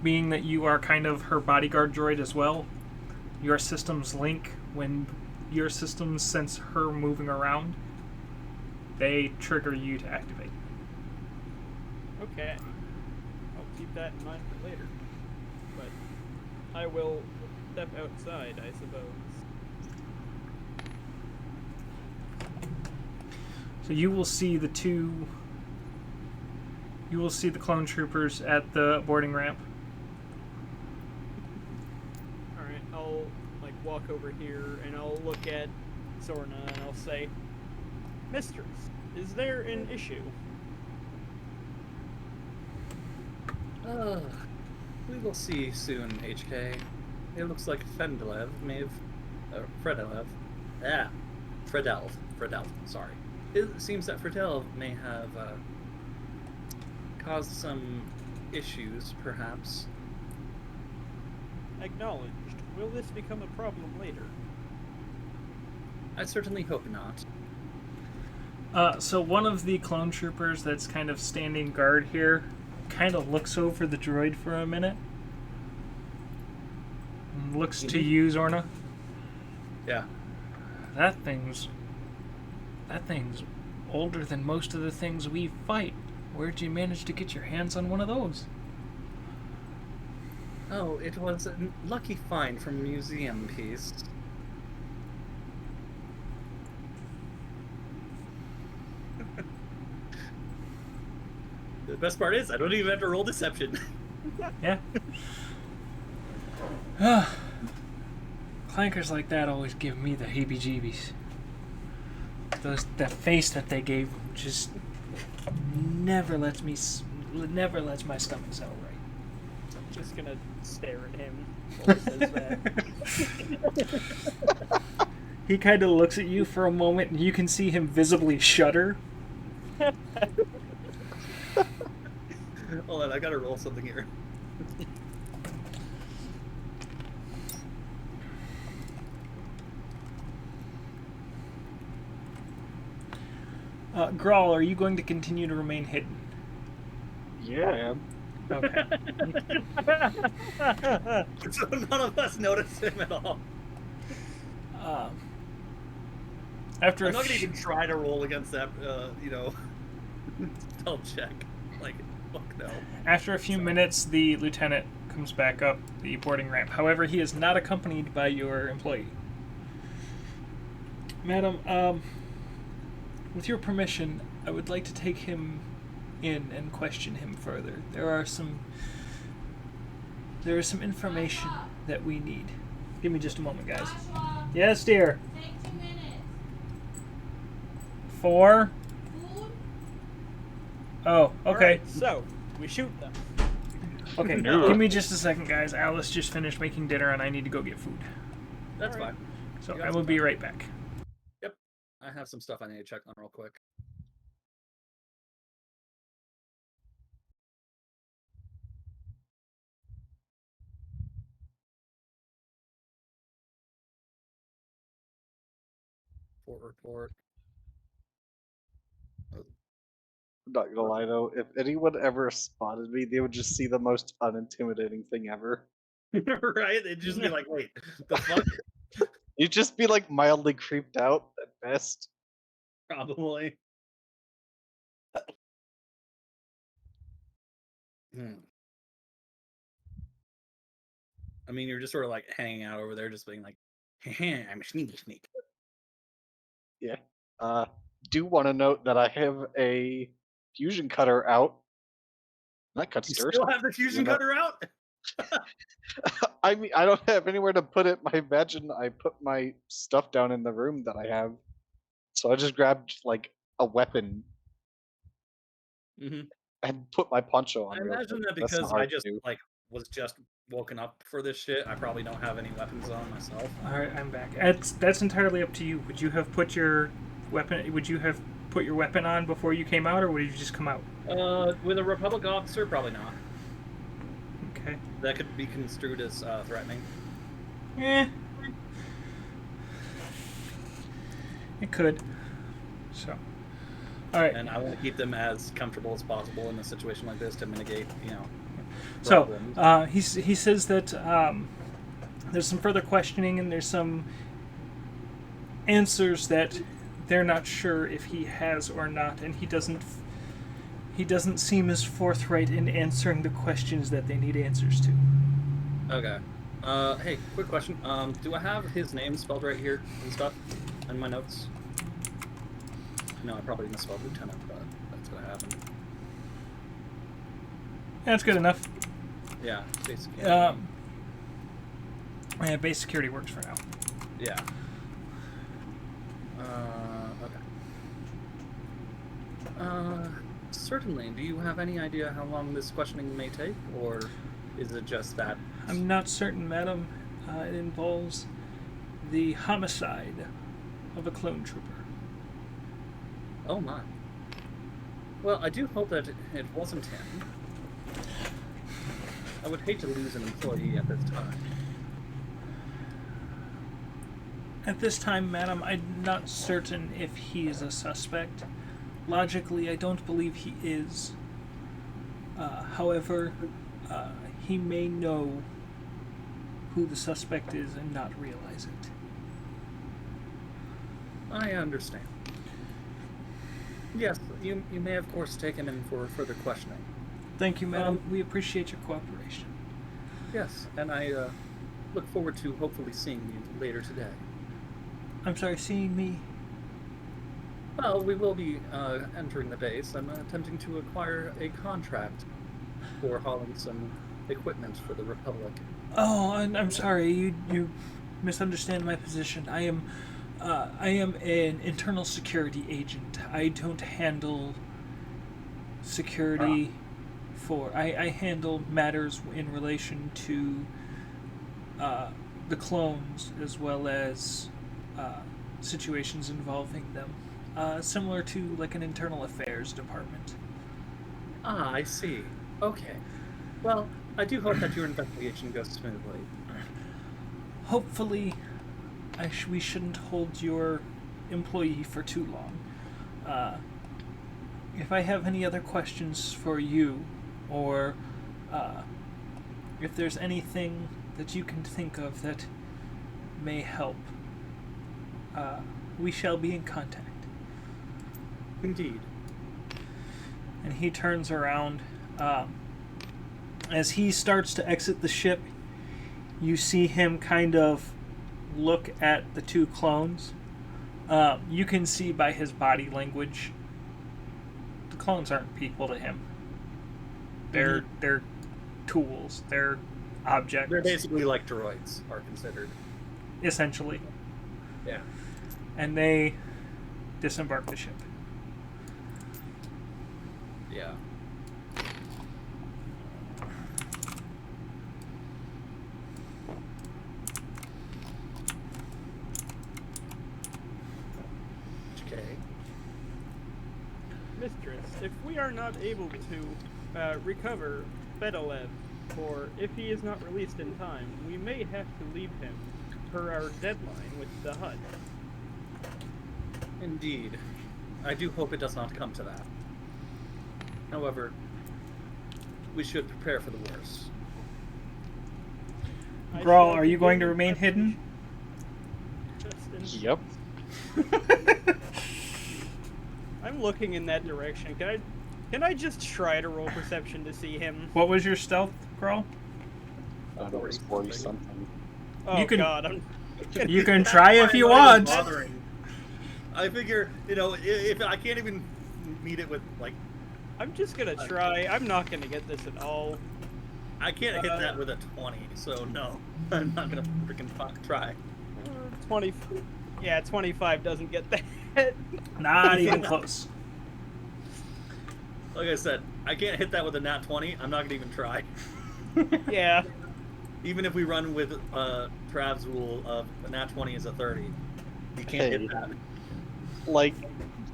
A: Being that you are kind of her bodyguard droid as well, your systems link when your systems sense her moving around. They trigger you to activate.
B: Okay. I'll keep that in mind for later. But I will step outside, I suppose.
A: So you will see the clone troopers at the boarding ramp.
B: Alright, I'll walk over here and I'll look at Sorna and I'll say, Mistress, is there an issue?
G: We will see soon, HK. It looks like Fendelev may have... Fredelv. Fredelv, sorry. It seems that Fredelv may have caused some issues, perhaps.
B: Acknowledged. Will this become a problem later?
G: I certainly hope not.
A: So one of the clone troopers that's kind of standing guard here kind of looks over the droid for a minute. And looks to you, Zorna.
G: Yeah.
A: That thing's older than most of the things we fight. Where'd you manage to get your hands on one of those?
G: Oh, it was a lucky find from a museum piece. The best part is, I don't even have to roll deception.
A: Yeah. Clankers like that always give me the heebie-jeebies. That face that they gave just never lets my stomach settle right.
B: I'm just gonna stare at him while he says that.
A: He kind of looks at you for a moment, and you can see him visibly shudder.
G: Hold on, I gotta roll something here.
A: Grawl, are you going to continue to remain hidden?
E: Yeah, I am.
A: Okay.
G: So none of us noticed him at all.
A: After
G: I'm not gonna even try to roll against that, stealth check. Like, fuck no.
A: After a few minutes, the lieutenant comes back up the boarding ramp. However, he is not accompanied by your employee. Madam, with your permission, I would like to take him in and question him further. There is some information that we need. Give me just a moment, guys.
F: Joshua,
A: Yes, dear.
F: take 2 minutes.
A: 4.
F: Food?
A: Oh, okay.
B: Alright, so, we shoot them.
A: Okay,
E: No.
A: give me just a second, guys. Alice just finished making dinner, and I need to go get food.
G: That's
B: Alright.
G: fine.
A: So
G: You got
A: I
G: some
A: will be
G: time.
A: right back.
G: Yep. I have some stuff I need to check on real quick. Report.
E: I'm not gonna lie though, if anyone ever spotted me, they would just see the most unintimidating thing ever.
G: Right? It'd just be like, wait, the fuck?
E: You'd just be like mildly creeped out at best.
G: Probably. I mean, you're just sort of like hanging out over there, just being like, hey, I'm a sneaky sneak.
E: Yeah. Do want to note that I have a fusion cutter out. That cuts
G: You
E: dirt.
G: still have the fusion
E: You know-
G: cutter out?
E: I mean, I don't have anywhere to put it. I imagine I put my stuff down in the room that I have. So I just grabbed like a weapon
G: Mm-hmm.
E: and put my poncho on.
G: I
E: real
G: imagine
E: quick.
G: that
E: That's not
G: because
E: hard
G: I
E: to
G: just
E: do.
G: was just woken up for this shit, I probably don't have any weapons on myself.
A: All right, I'm back. That's entirely up to you. Would you have put your weapon? Would you have put your weapon on before you came out, or would you just come out?
G: With a Republic officer, probably not.
A: Okay.
G: That could be construed as threatening.
A: Eh. It could. So, all right.
G: And I want to keep them as comfortable as possible in a situation like this to mitigate,
A: So
G: problems.
A: he says that there's some further questioning and there's some answers that they're not sure if he has or not, and he doesn't seem as forthright in answering the questions that they need answers to.
G: Okay. Hey, quick question. Do I have his name spelled right here and stuff in my notes? No, I probably misspelled Lieutenant, but that's gonna happen.
A: That's good enough.
G: Yeah, basically.
A: Yeah, base security works for now.
G: Yeah. Okay. Certainly. Do you have any idea how long this questioning may take, or is it just that?
A: I'm not certain, madam. It involves the homicide of a clone trooper.
G: Oh my. Well, I do hope that it wasn't him. I would hate to lose an employee at this time.
A: At this time, madam, I'm not certain if he is a suspect. Logically, I don't believe he is. However, he may know who the suspect is and not realize it.
G: I understand. Yes, you may of course take him in for further questioning.
A: Thank you, madam. We appreciate your cooperation.
G: Yes, and I look forward to hopefully seeing you later today.
A: I'm sorry, seeing me?
G: Well, we will be entering the base. I'm attempting to acquire a contract for hauling some equipment for the Republic.
A: Oh, I'm sorry. You misunderstand my position. I am an internal security agent. I don't handle security I handle matters in relation to the clones as well as situations involving them. Similar to like an internal affairs department.
G: Ah, I see. Okay. Well, I do hope that your investigation goes smoothly.
A: Hopefully, we shouldn't hold your employee for too long. If I have any other questions for you, or if there's anything that you can think of that may help, we shall be in contact.
G: Indeed.
A: And he turns around. As he starts to exit the ship, you see him kind of look at the two clones. You can see by his body language, the clones aren't equal to him. They're tools. They're objects.
G: They're basically like droids, are considered.
A: Essentially.
G: Yeah.
A: And they disembark the ship.
G: Yeah. Okay.
B: Mistress, if we are not able to recover Fedalev, or if he is not released in time, we may have to leave him per our deadline with the HUD.
G: Indeed. I do hope it does not come to that. However, we should prepare for the worst.
A: Grawl, are you going to remain hidden?
D: Yep.
B: I'm looking in that direction. Can I just try to roll perception to see him?
A: What was your stealth, Grawl?
D: I thought it was 40 something.
B: Oh
A: You can-
B: God,
A: You can try if you want.
G: I figure, if I can't even meet it with, like,
B: I'm just gonna try. I'm not gonna get this at all.
G: I can't hit that with a 20, so no. I'm not gonna freaking try.
B: 20. Yeah, 25 doesn't get that.
A: Not even close.
G: Like I said, I can't hit that with a nat 20. I'm not gonna even try.
B: Yeah.
G: Even if we run with Trav's rule of a nat 20 is a 30, you can't hit that.
E: Like,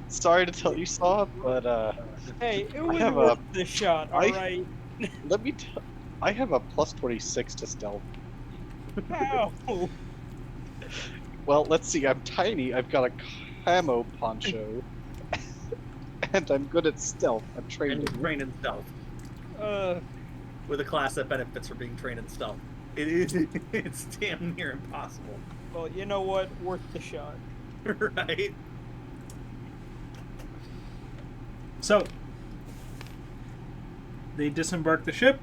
E: sorry to tell you, Saw, but
B: Hey, it was
E: have
B: worth the shot. All right.
E: let me I have a plus 26 to stealth.
B: Ow.
E: Well, let's see, I'm tiny, I've got a camo poncho, And I'm good at stealth. I'm trained
G: And
E: in
G: trained in stealth. With a class that benefits from being trained in stealth. It's damn near impossible.
B: Well, you know what? Worth the shot.
G: Right?
A: So, they disembark the ship.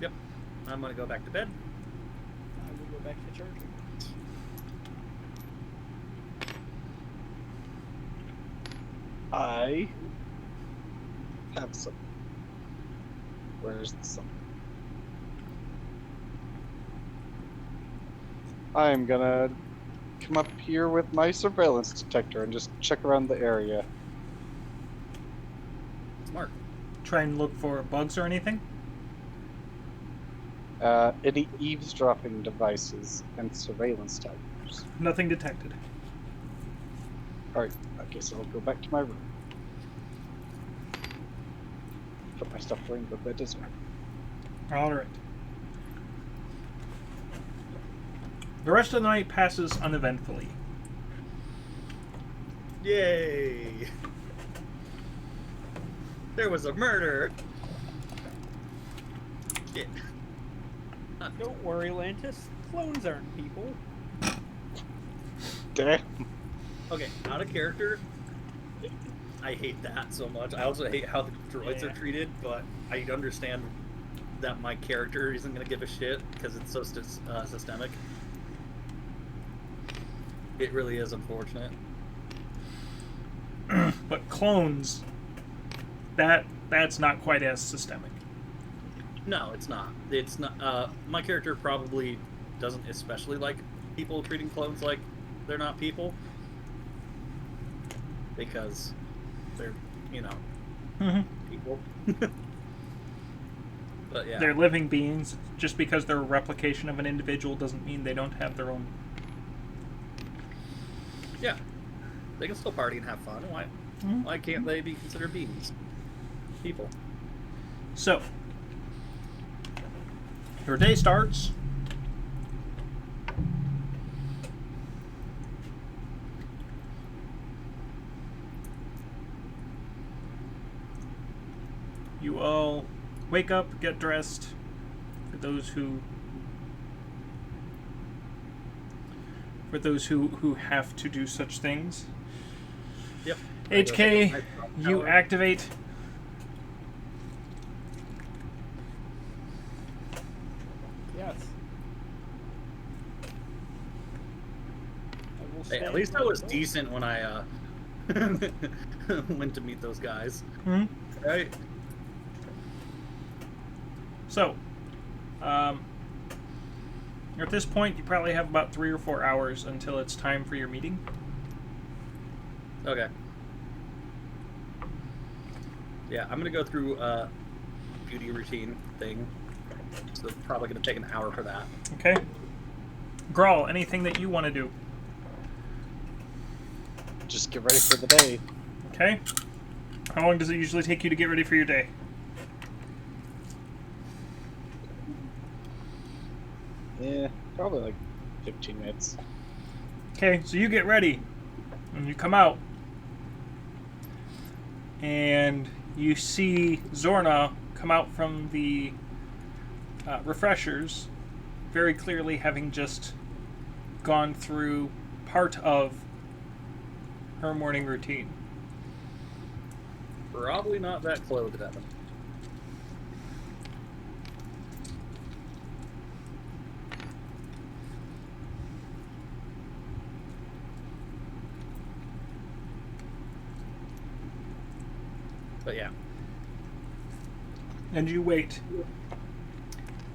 G: Yep. I'm gonna go back to bed.
B: I will go back to charging.
E: I have some. Where's the sun? I'm gonna come up here with my surveillance detector and just check around the area.
G: Smart.
A: Try and look for bugs or anything.
E: Any eavesdropping devices and surveillance towers.
A: Nothing detected.
E: Alright, okay, so I'll go back to my room. Put my stuff away and go to bed as well.
A: All right. The rest of the night passes uneventfully.
G: Yay! There was a murder! Shit.
B: Don't worry, Lantas. Clones aren't people.
E: Damn.
G: Okay, out of character. I hate that so much. I also hate how the droids are treated, but I understand that my character isn't going to give a shit because it's so systemic. It really is unfortunate.
A: But clones, that's not quite as systemic.
G: No, it's not. It's not. My character probably doesn't especially like people treating clones like they're not people, because they're, you know,
A: Mm-hmm.
G: people. But yeah,
A: They're living beings. Just because they're a replication of an individual doesn't mean they don't have their own.
G: yeah, they can still party and have fun. Why?
A: Mhm.
G: Why can't they be considered beings? People.
A: So, your day starts. You all wake up, get dressed. For those who have to do such things.
G: Yep.
A: HK, you activate.
B: Yes. I will
G: Hey, at
B: stand
G: least I
B: by the
G: was
B: door.
G: decent when I went to meet those guys.
A: Hmm?
G: Right?
A: So, at this point, you probably have about 3 or 4 hours until it's time for your meeting.
G: Okay. Yeah, I'm gonna go through beauty routine thing. So it's probably gonna take an hour for that.
A: Okay. Grawl, anything that you want to do?
E: Just get ready for the day.
A: Okay. How long does it usually take you to get ready for your day?
E: Yeah, probably like 15 minutes.
A: Okay, so you get ready, and you come out, and you see Zorna come out from the refreshers, very clearly having just gone through part of her morning routine.
G: Probably not that clothed at them. But yeah.
A: And you wait.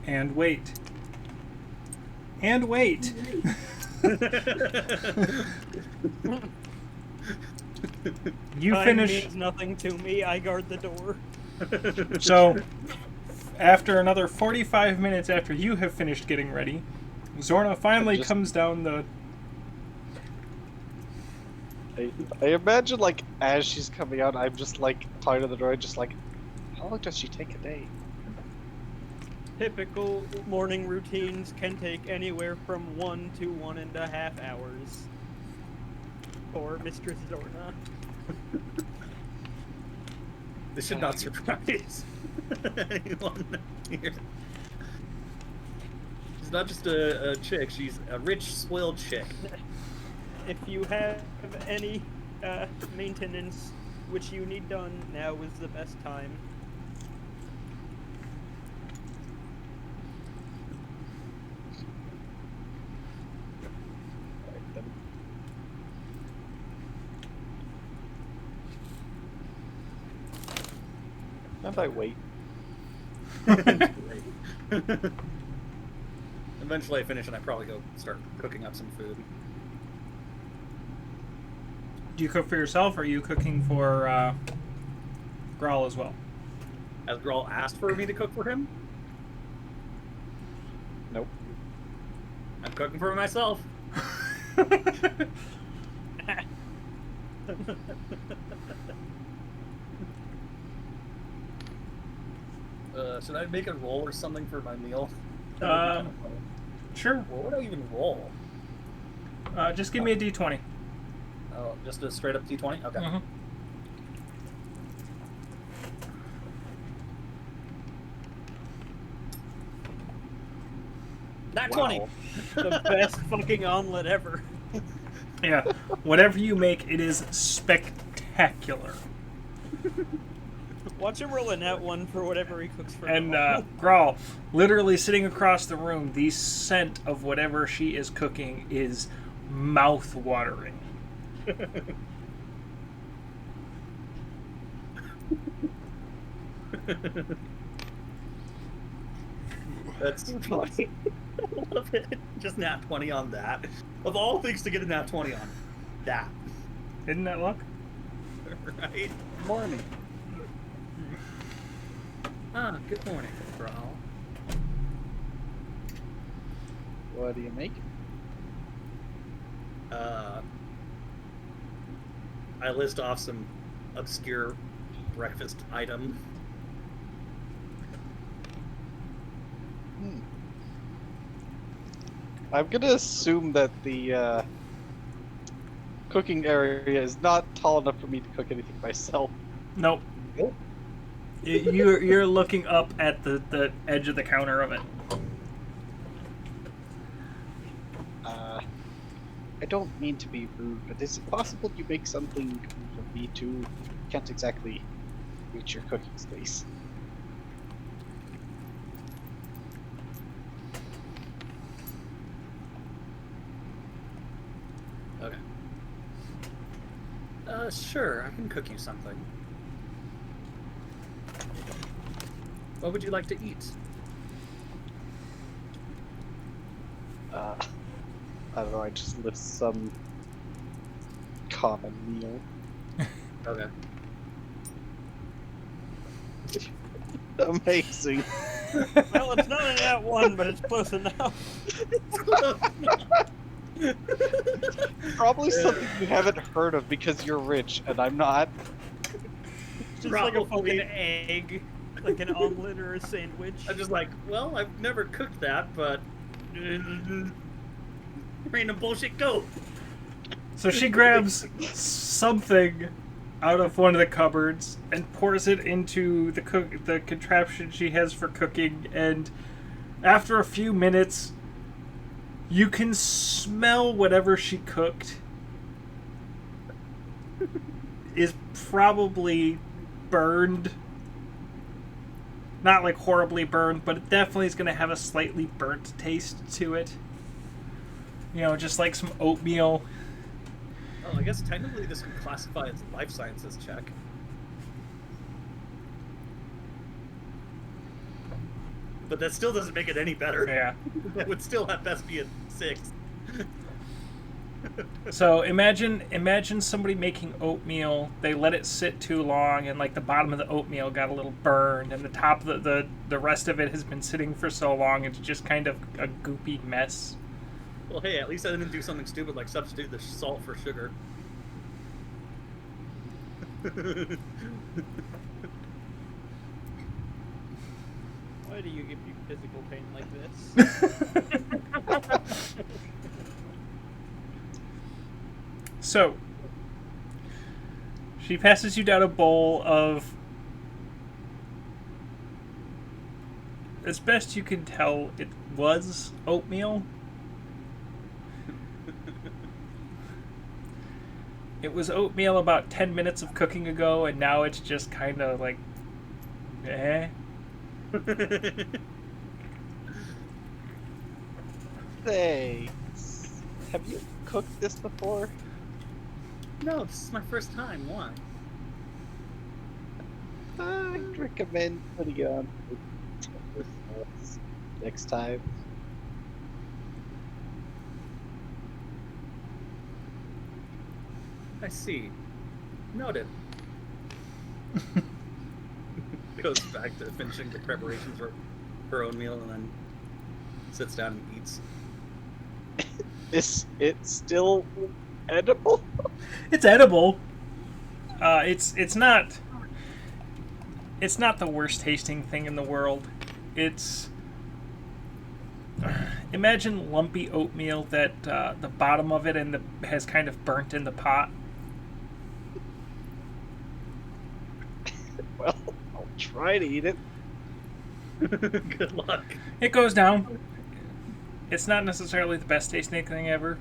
A: And wait. And wait. You
B: Time
A: finish.
B: means nothing to me. I guard the door.
A: So, after another 45 minutes after you have finished getting ready, Zorna finally comes down the...
E: I imagine, like, as she's coming out, I'm just, like, tied to the door, just like, how long does she take a day?
B: Typical morning routines can take anywhere from 1 to 1.5 hours. For Mistress Zorna.
G: This should not surprise anyone here. She's not just a chick, she's a rich, spoiled chick.
B: If you have any maintenance which you need done, now is the best time.
E: Alright, then. And I wait.
G: Eventually I finish and I probably go start cooking up some food.
A: Do you cook for yourself, or are you cooking for Grawl as well?
G: As Grawl asked for me to cook for him,
E: Nope.
G: I'm cooking for myself. Should I make a roll or something for my meal?
A: Sure.
G: What would I even roll?
A: Just give me a d20.
G: Oh, just a straight up D20? Okay.
A: Mm-hmm.
G: Nat
E: Wow.
G: 20!
B: The best fucking omelet ever.
A: Yeah. Whatever you make, it is spectacular.
B: Watch him roll a nat 1 for whatever he cooks for.
A: And
B: Grawl.
A: Grawl, literally sitting across the room, the scent of whatever she is cooking is mouth-watering.
G: That's funny. I love it. Just nat 20 on that. Of all things to get a nat 20 on, that.
A: Isn't that luck?
G: Right?
E: Morning.
G: Ah, good morning, Grawl.
E: What do you make?
G: I list off some obscure breakfast item.
E: I'm gonna assume that the cooking area is not tall enough for me to cook anything myself.
A: Nope.
G: Nope.
A: You're looking up at the edge of the counter of it.
E: I don't mean to be rude, but is it possible you make something for me too? Can't exactly reach your cooking space.
G: Okay. Sure, I can cook you something. What would you like to eat?
E: I don't know, I just list some common meal.
G: Okay.
E: Amazing.
B: Well, it's not a nat 1, but it's close enough.
E: Probably something you haven't heard of because you're rich and I'm not.
B: Just like a
G: Probably.
B: fucking egg. Like an omelet or a sandwich.
G: I'm just like, well, I've never cooked that, but random bullshit, go.
A: So she grabs something out of one of the cupboards and pours it into the contraption she has for cooking, and after a few minutes, you can smell whatever she cooked is probably burned. Not like horribly burned, but it definitely is going to have a slightly burnt taste to it. You know, just like some oatmeal.
G: Oh, I guess technically this would classify as life sciences check. But that still doesn't make it any better.
A: Yeah.
G: That would still at best be a 6.
A: So imagine somebody making oatmeal. They let it sit too long, and like the bottom of the oatmeal got a little burned, and the top of the rest of it has been sitting for so long it's just kind of a goopy mess.
G: Well, hey, at least I didn't do something stupid like substitute the salt for sugar.
B: Why do you give me physical pain like this?
A: So She passes you down a bowl of, as best you can tell, it was oatmeal. It was oatmeal about 10 minutes of cooking ago, and now it's just kind of like, eh.
E: Thanks. Have you cooked this before?
G: No, this is my first time. Why?
E: I'd recommend putting it on next time.
G: I see. Noted. Goes back to finishing the preparations for her own meal and then sits down and eats.
E: It's still edible?
A: It's edible. It's not the worst tasting thing in the world. It's, imagine lumpy oatmeal that the bottom of it has kind of burnt in the pot.
E: Well, I'll try to eat it.
G: Good luck.
A: It goes down. It's not necessarily the best tasting thing ever,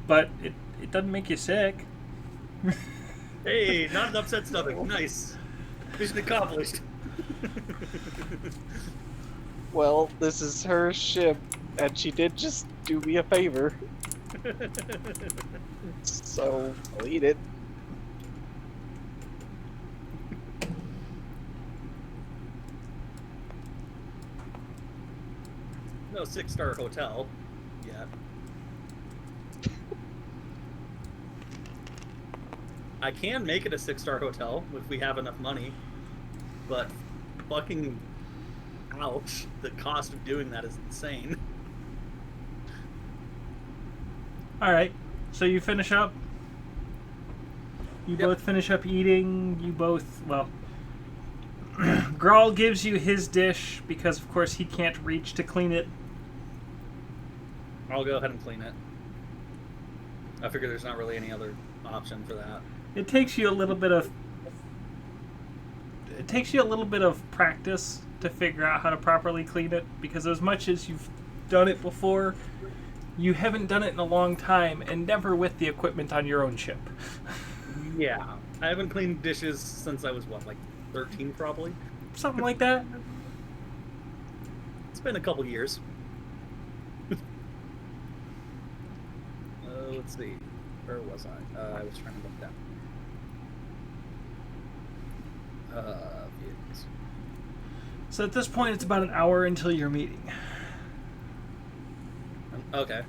A: but it doesn't make you sick.
G: Hey, not an upset stomach. Nice. Mission accomplished.
E: Well, this is her ship, and she did just do me a favor. So, I'll eat it.
G: No 6-star hotel yet. I can make it a 6-star hotel if we have enough money, but fucking ouch, the cost of doing that is insane.
A: Alright, so you finish up. You
G: Yep.
A: both finish up eating. You both, well, Grawl gives you his dish because, of course, he can't reach to clean it.
G: I'll go ahead and clean it. I figure there's not really any other option for that.
A: It takes you a little bit of practice to figure out how to properly clean it, because as much as you've done it before, you haven't done it in a long time, and never with the equipment on your own ship.
G: Yeah. I haven't cleaned dishes since I was, what, like 13 probably?
A: Something like that.
G: It's been a couple years. Let's see. Where was I? I was trying to look down. Vehicles.
A: So at this point, it's about an hour until your meeting.
G: Okay.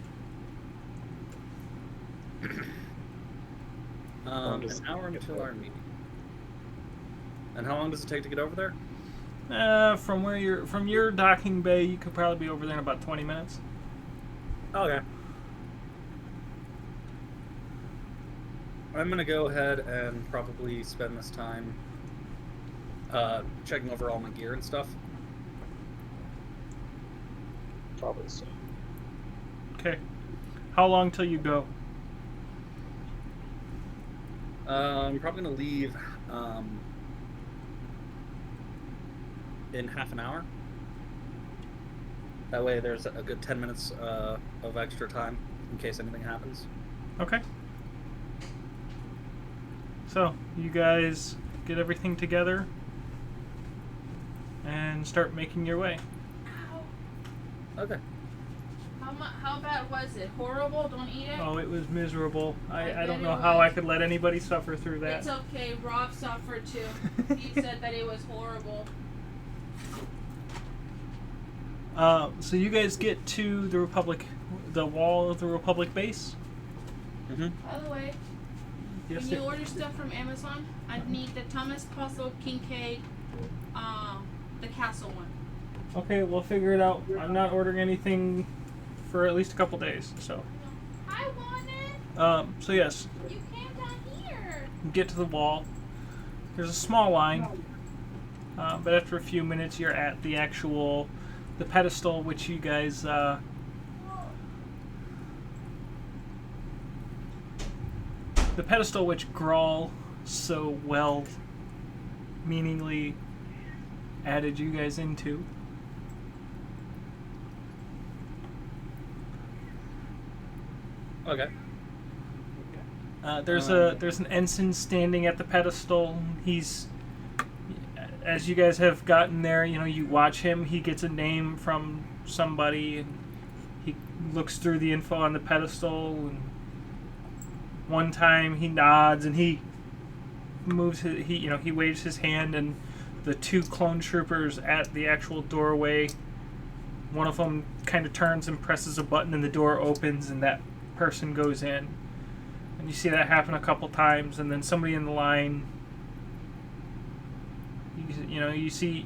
G: An hour until our meeting. And how long does it take to get over there?
A: From your docking bay, you could probably be over there in about 20 minutes.
G: Okay. I'm gonna go ahead and probably spend this time checking over all my gear and stuff.
E: Probably so.
A: Okay. How long till you go?
G: I'm probably gonna leave in half an hour. That way there's a good 10 minutes of extra time in case anything happens.
A: Okay. So, you guys get everything together and start making your way.
G: Okay.
F: How bad was it? Horrible? Don't eat it?
A: Oh, it was miserable. I
F: bet
A: don't
F: it
A: know how
F: was.
A: I could let anybody suffer through that.
F: It's okay. Rob suffered too. He said that it was horrible.
A: So you guys get to the Republic, the wall of the Republic base.
G: Mm-hmm.
F: By the way,
A: Yes,
F: when
A: sir.
F: you order stuff from Amazon, I need the Thomas Puzzle Kincaid, the castle one.
A: Okay, we'll figure it out. I'm not ordering anything for at least a couple days, so.
F: I want it.
A: So yes,
F: You came down here.
A: you get to the wall. There's a small line, but after a few minutes, you're at the pedestal, which you guys. the pedestal which Grawl so well meaningly added you guys into.
G: Okay.
A: There's an ensign standing at the pedestal. He's, as you guys have gotten there, you know, you watch him. He gets a name from somebody, and he looks through the info on the pedestal. And one time he nods and he moves. He waves his hand, and the two clone troopers at the actual doorway. One of them kind of turns and presses a button, and the door opens, and that person goes in. And you see that happen a couple times, and then somebody in the line, you see,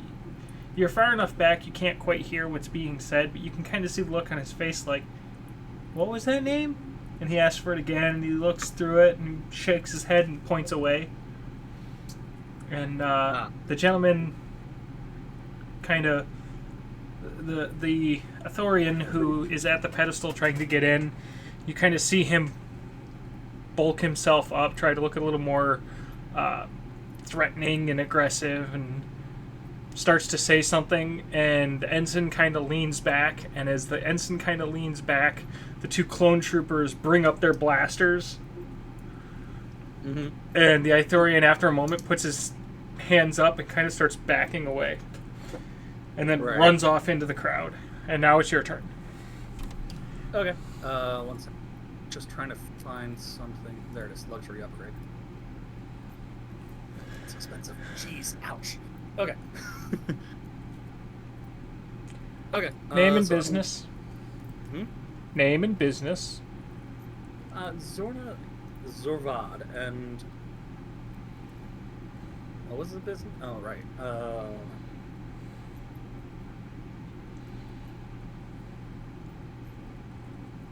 A: you're far enough back you can't quite hear what's being said, but you can kind of see the look on his face like, what was that name? And he asks for it again, and he looks through it and shakes his head and points away. And the gentleman kind of, the Athorian who is at the pedestal trying to get in, you kind of see him bulk himself up, try to look a little more threatening and aggressive, and starts to say something, and the ensign kind of leans back, and as the ensign kind of leans back, the two clone troopers bring up their blasters, and the Ithorian, after a moment, puts his hands up and kind of starts backing away, and then runs off into the crowd. And now it's your turn.
G: Okay. One second. Just trying to find something. There it is. Luxury upgrade. It's expensive. Jeez. Ouch. Okay. Okay.
A: Name and business. Name and business.
G: Zorna Zorvad and... What was the business? Oh, right.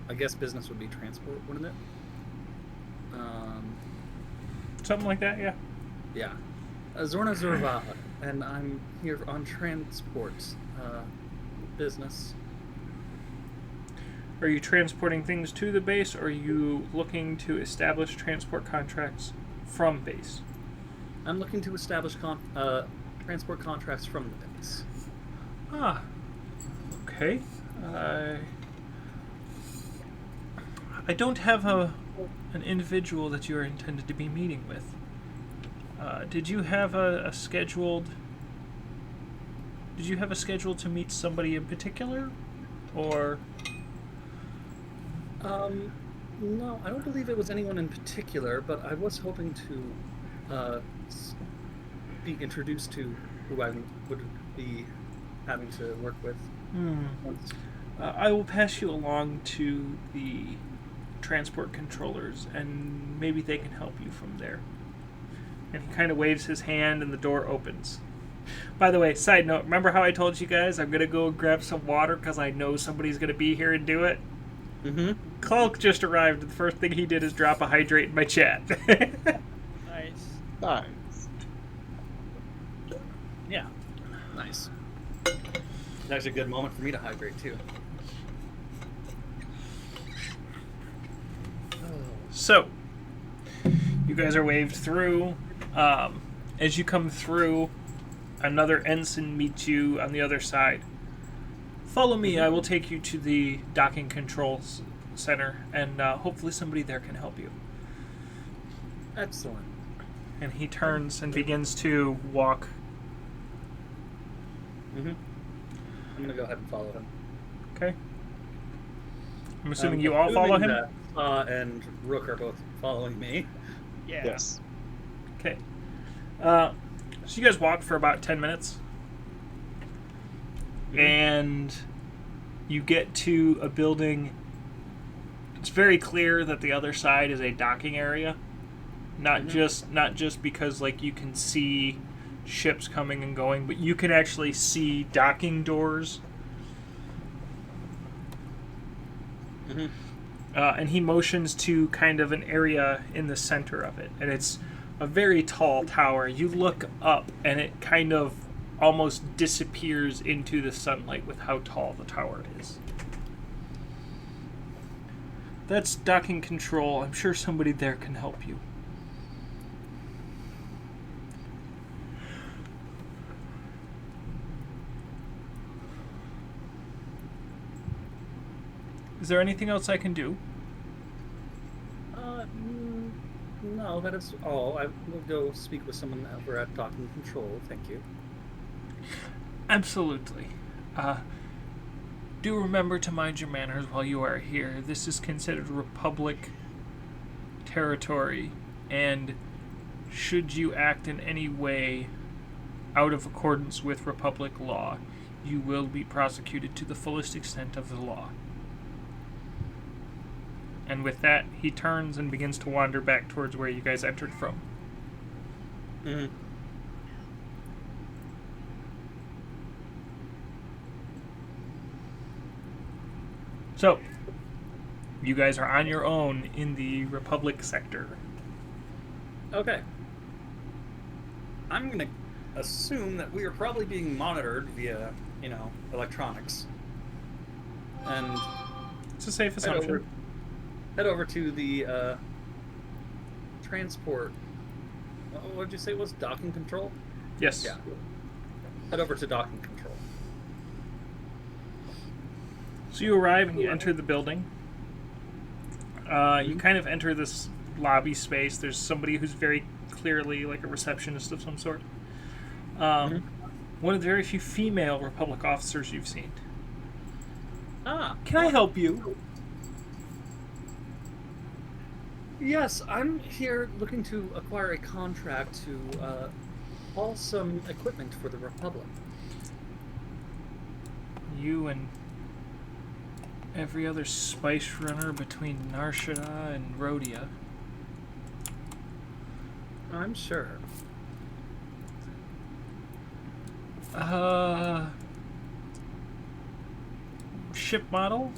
G: I guess business would be transport, wouldn't it?
A: Something like that, yeah.
G: Yeah. Zorna Zorva, and I'm here on transport business.
A: Are you transporting things to the base, or are you looking to establish transport contracts from base?
G: I'm looking to establish transport contracts from the base.
A: Ah. Okay. I don't have an individual that you are intended to be meeting with. Did you have a scheduled? Did you have a schedule to meet somebody in particular, or?
G: No, I don't believe it was anyone in particular, but I was hoping to be introduced to who I would be having to work with.
A: I will pass you along to the transport controllers, and maybe they can help you from there. And he kind of waves his hand, and the door opens. By the way, side note, remember how I told you guys I'm going to go grab some water because I know somebody's going to be here and do it? Cloak just arrived, and the first thing he did is drop a hydrate in my chat.
E: Nice.
G: Yeah. Nice. That's a good moment for me to hydrate, too.
A: So, you guys are waved through. As you come through, another ensign meets you on the other side. Follow me, I will take you to the docking controls center, and hopefully somebody there can help you.
G: Excellent.
A: And he turns and begins to walk.
G: I'm going to go ahead and follow him.
A: Okay. I'm assuming you all follow him?
G: And Rook are both following me.
B: Yeah.
E: Yes.
A: Okay. So you guys walk for about 10 minutes. And you get to a building. It's very clear that the other side is a docking area. Not just because like you can see ships coming and going, but you can actually see docking doors. And he motions to kind of an area in the center of it, and it's a very tall tower. You look up, and it kind of almost disappears into the sunlight with how tall the tower is. That's docking control. I'm sure somebody there can help you. Is there anything else I can do?
G: No, that is all. I will go speak with someone over at Docking Control. Thank you.
A: Absolutely. Do remember to mind your manners while you are here. This is considered Republic territory, and should you act in any way out of accordance with Republic law, you will be prosecuted to the fullest extent of the law. And with that, he turns and begins to wander back towards where you guys entered from.
G: Mm-hmm.
A: So, you guys are on your own in the Republic sector.
G: Okay. I'm gonna assume that we are probably being monitored via, electronics. And
A: It's a safe assumption.
G: head over to the transport. What did you say it was? Docking Control?
A: Yes.
G: Yeah. Head over to Docking Control.
A: So you arrive and you enter the building. You kind of enter this lobby space. There's somebody who's very clearly like a receptionist of some sort. One of the very few female Republic officers you've seen. Can I help you?
G: Yes, I'm here looking to acquire a contract to haul some equipment for the Republic.
A: You and every other spice runner between Narshada and Rhodia.
G: I'm sure.
A: Ship model?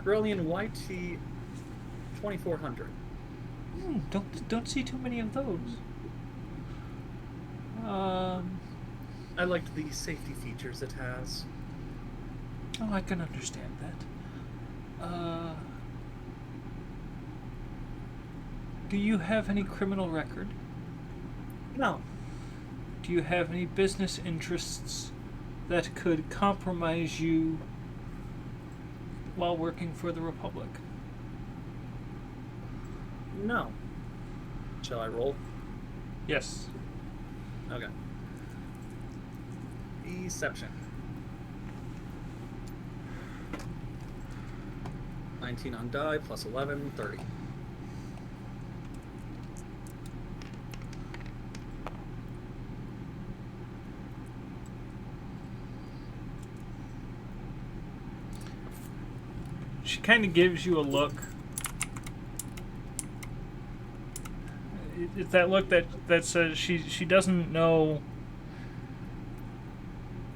G: Brilliant YT 2400.
A: Don't see too many of those.
G: I liked the safety features it has.
A: Oh, I can understand that. Do you have any criminal record?
G: No.
A: Do you have any business interests that could compromise you while working for the Republic?
G: No. Shall I roll?
A: Yes.
G: Okay. Deception. 19 on die, plus 11, 30.
A: She kind of gives you a look. It's that look that says she doesn't know.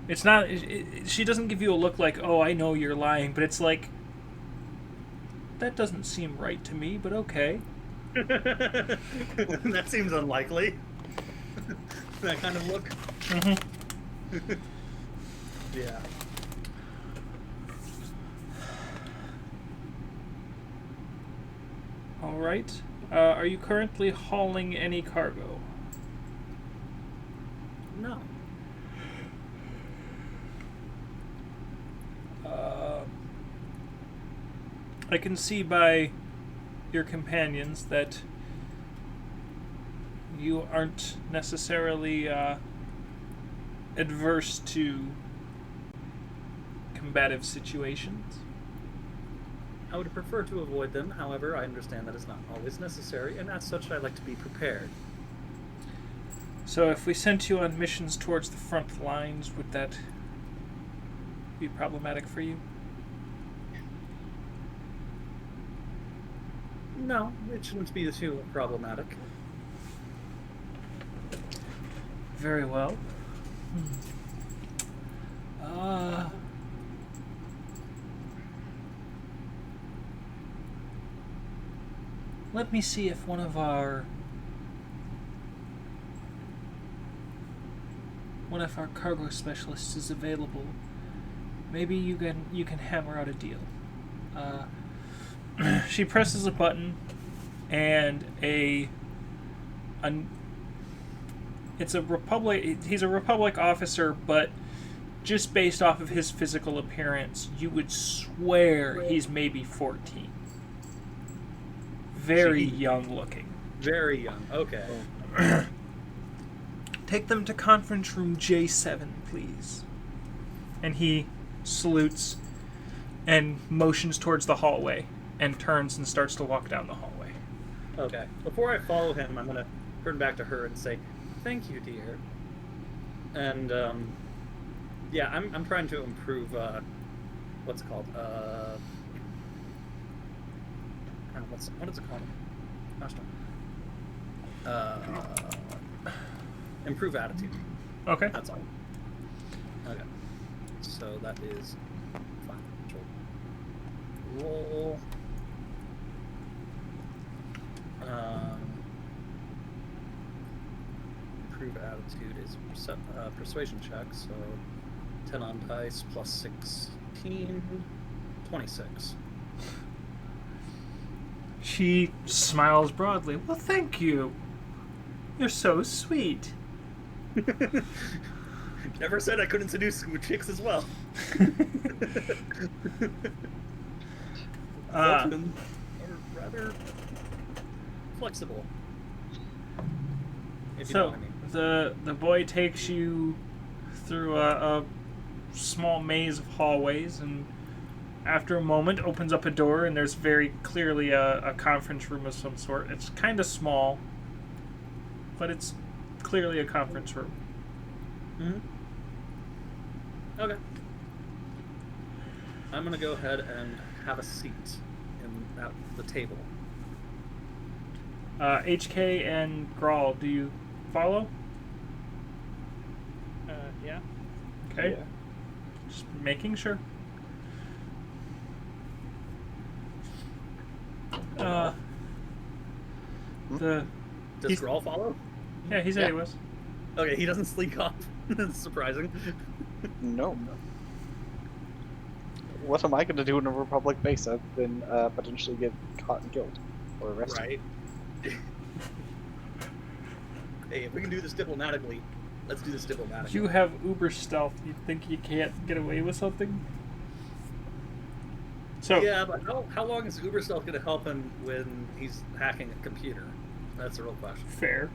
A: It's not. She doesn't give you a look like, oh, I know you're lying, but it's like, that doesn't seem right to me, but okay.
G: That seems unlikely. That kind of look.
A: Mm-hmm.
G: Yeah.
A: All right. Are you currently hauling any cargo?
G: No.
A: I can see by your companions that you aren't necessarily adverse to combative situations.
G: I would prefer to avoid them, however, I understand that is not always necessary, and as such, I like to be prepared.
A: So if we sent you on missions towards the front lines, would that be problematic for you?
G: No, it shouldn't be too problematic.
A: Very well. Let me see if one of our cargo specialists is available. Maybe you can hammer out a deal. She presses a button, and it's a Republic. He's a Republic officer, but just based off of his physical appearance, you would swear he's maybe 14. Very young looking.
G: Very young. Okay.
A: Take them to conference room J7, please. And he salutes and motions towards the hallway and turns and starts to walk down the hallway.
G: Okay. Before I follow him, I'm gonna turn back to her and say, "Thank you, dear." And yeah, I'm trying to improve. What's it called? What is it called? Gosh darn. Improve attitude.
A: Okay.
G: That's all. Okay. So that is fine. Roll. Improve attitude is persuasion check, so 10 on dice plus 16, 26.
A: She smiles broadly. Well, thank you. You're so sweet.
G: Never said I couldn't seduce chicks as well. Are rather flexible. If you know
A: So
G: what I mean.
A: the boy takes you through a small maze of hallways, and after a moment opens up a door, and there's very clearly a conference room of some sort. It's kind of small, but it's clearly a conference room.
G: Mm-hmm. Okay. I'm gonna go ahead and have a seat at the table.
A: HK and Grawl, do you follow?
B: Yeah.
A: Okay.
E: Yeah.
A: Just making sure. The
G: Does
A: he's-
G: Grawl follow?
A: yeah, he said he was.
G: Okay, he doesn't sneak off. That's surprising.
E: No. What am I going to do in a Republic base other than potentially get caught and killed or arrested?
G: Right. Hey, if we can do this diplomatically, let's do this diplomatically.
A: You have uber stealth. You think you can't get away with something? So
G: Yeah, but how long is Uber Stealth going to help him when he's hacking a computer? That's the real question.
A: fair.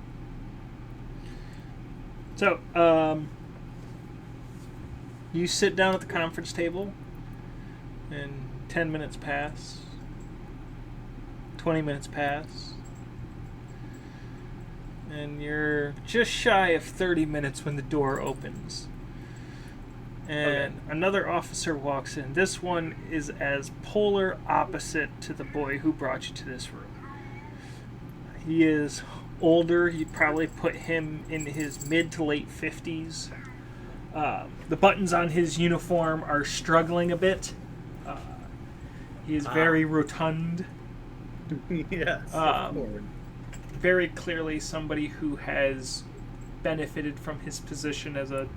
A: So, you sit down at the conference table, and 10 minutes pass. 20 minutes pass. And you're just shy of 30 minutes when the door opens. And another officer walks in. This one is as polar opposite to the boy who brought you to this room. He is older. You'd probably put him in his mid to late 50s. The buttons on his uniform are struggling a bit. He is very rotund.
G: Yes.
A: Very clearly somebody who has benefited from his position as a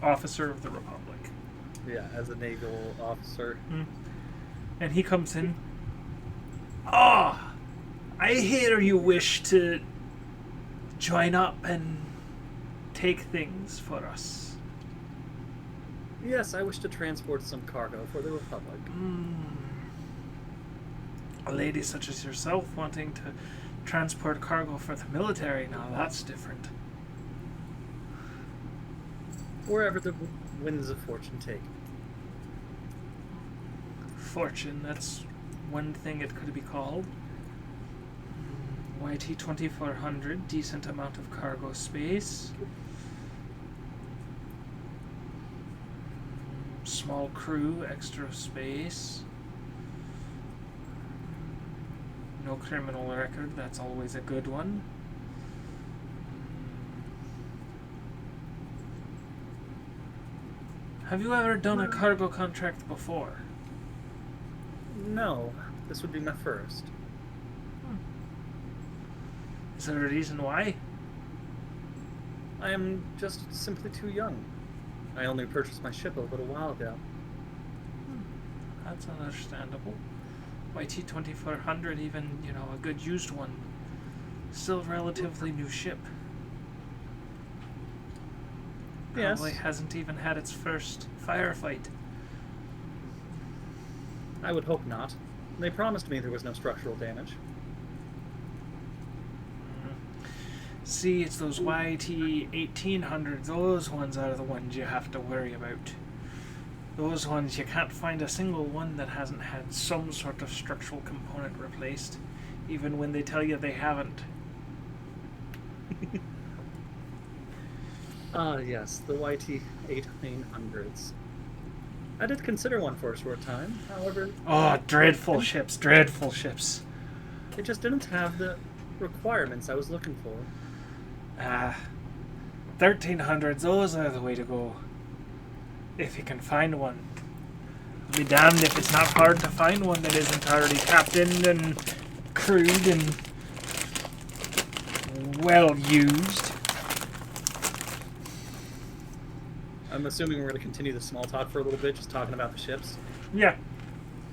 A: officer of the Republic.
G: Yeah, as a naval officer.
A: And he comes in. Ah, I hear you wish to join up and take things for us.
G: Yes, I wish to transport some cargo for the Republic.
A: A lady such as yourself wanting to transport cargo for the military, now that's different.
G: Wherever the winds of fortune take.
A: Fortune, that's one thing it could be called. YT 2400, decent amount of cargo space. Small crew, extra space. No criminal record, that's always a good one. Have you ever done a cargo contract before?
G: No, this would be my first.
A: Is there a reason why?
G: I am just simply too young. I only purchased my ship a little while ago.
A: That's understandable. YT 2400, even, a good used one. Still relatively new ship. Probably hasn't even had its first firefight.
G: I would hope not. They promised me there was no structural damage.
A: See, it's those YT 1800s, those ones are the ones you have to worry about. Those ones, you can't find a single one that hasn't had some sort of structural component replaced, even when they tell you they haven't.
G: Ah, yes, the YT 1800s. I did consider one for a short time, however...
A: Oh, dreadful ships, dreadful ships.
G: It just didn't have the requirements I was looking for.
A: 1300s, those are the way to go. If you can find one. I'll be damned if it's not hard to find one that isn't already captained and crewed and well used.
G: I'm assuming we're going to continue the small talk for a little bit, just talking about the ships.
A: Yeah.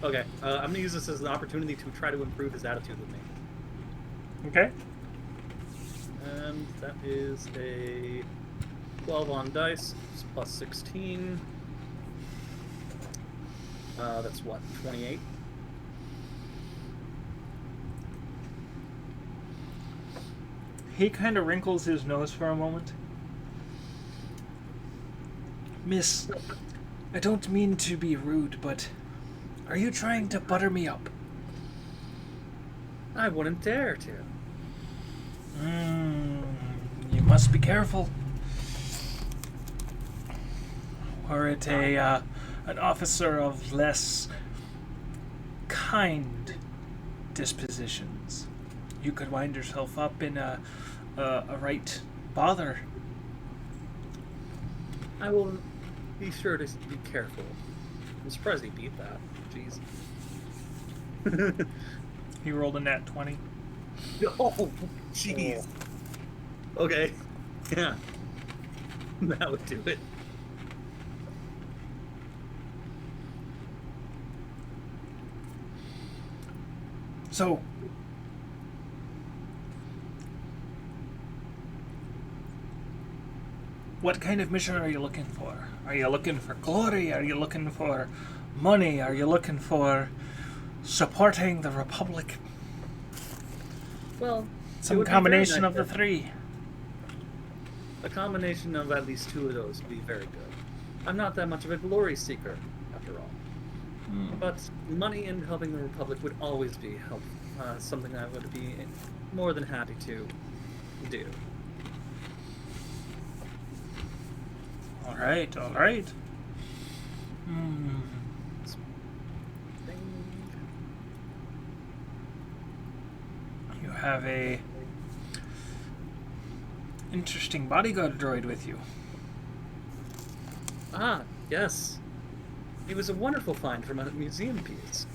G: Okay, I'm going to use this as an opportunity to try to improve his attitude with me.
A: Okay.
G: And that is a 12 on dice, plus 16. That's what, 28?
A: He kind of wrinkles his nose for a moment. Miss, I don't mean to be rude, but are you trying to butter me up?
G: I wouldn't dare to.
A: You must be careful. Were it an officer of less kind dispositions, you could wind yourself up in a right bother.
G: I will be sure to be careful. I'm surprised he beat that. Jeez.
A: He rolled a nat 20.
G: Oh, jeez. Okay. Yeah. That would do it.
A: So, what kind of mission are you looking for? Are you looking for glory? Are you looking for money? Are you looking for supporting the Republic?
G: Well,
A: Some combination of the three.
G: A combination of at least two of those would be very good. I'm not that much of a glory seeker, after all. But money and helping the Republic would always be something I would be more than happy to do.
A: All right. You have a interesting bodyguard droid with you.
G: Ah, yes. He was a wonderful find from a museum piece.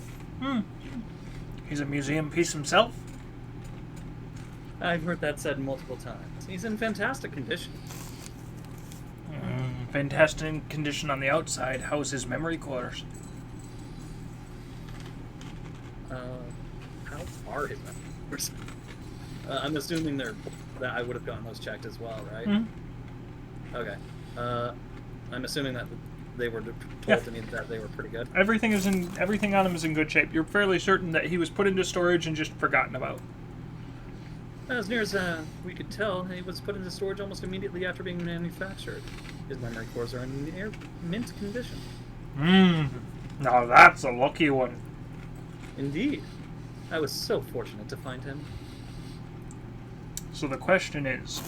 A: He's a museum piece himself.
G: I've heard that said multiple times. He's in fantastic condition.
A: Fantastic condition on the outside. How's his memory cores?
G: How far is that? I'm assuming that I would have gotten those checked as well, right? Okay. I'm assuming that they were told to me that they were pretty good.
A: Everything on him is in good shape. You're fairly certain that he was put into storage and just forgotten about.
G: As near as we could tell, he was put into storage almost immediately after being manufactured. His memory cores are in near mint condition.
A: Now that's a lucky one.
G: Indeed. I was so fortunate to find him.
A: So the question is,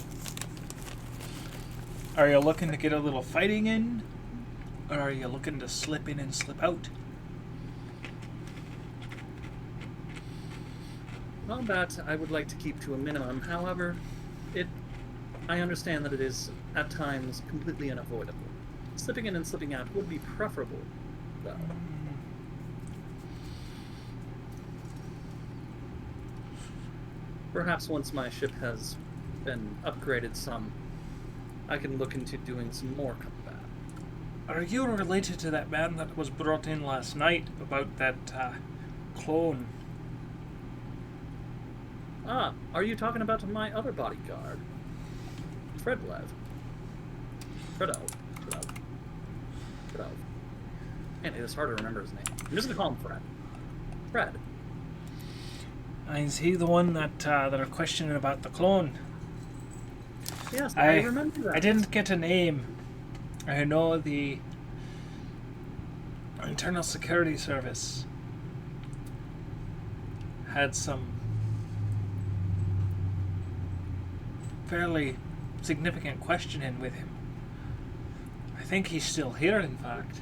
A: are you looking to get a little fighting in? Or are you looking to slip in and slip out?
G: Combat I would like to keep to a minimum. However, I understand that it is, at times, completely unavoidable. Slipping in and slipping out would be preferable, though. Perhaps once my ship has been upgraded some, I can look into doing some more combat.
A: Are you related to that man that was brought in last night about that clone?
G: Ah, are you talking about my other bodyguard? Fredlev. Could have. Man, it's hard to remember his name. I'm just gonna call him Fred. Fred.
A: Is he the one that are questioning about the clone?
G: Yes, I remember that.
A: I didn't get a name. I know the Internal Security Service had some fairly significant questioning with him. I think he's still here, in fact.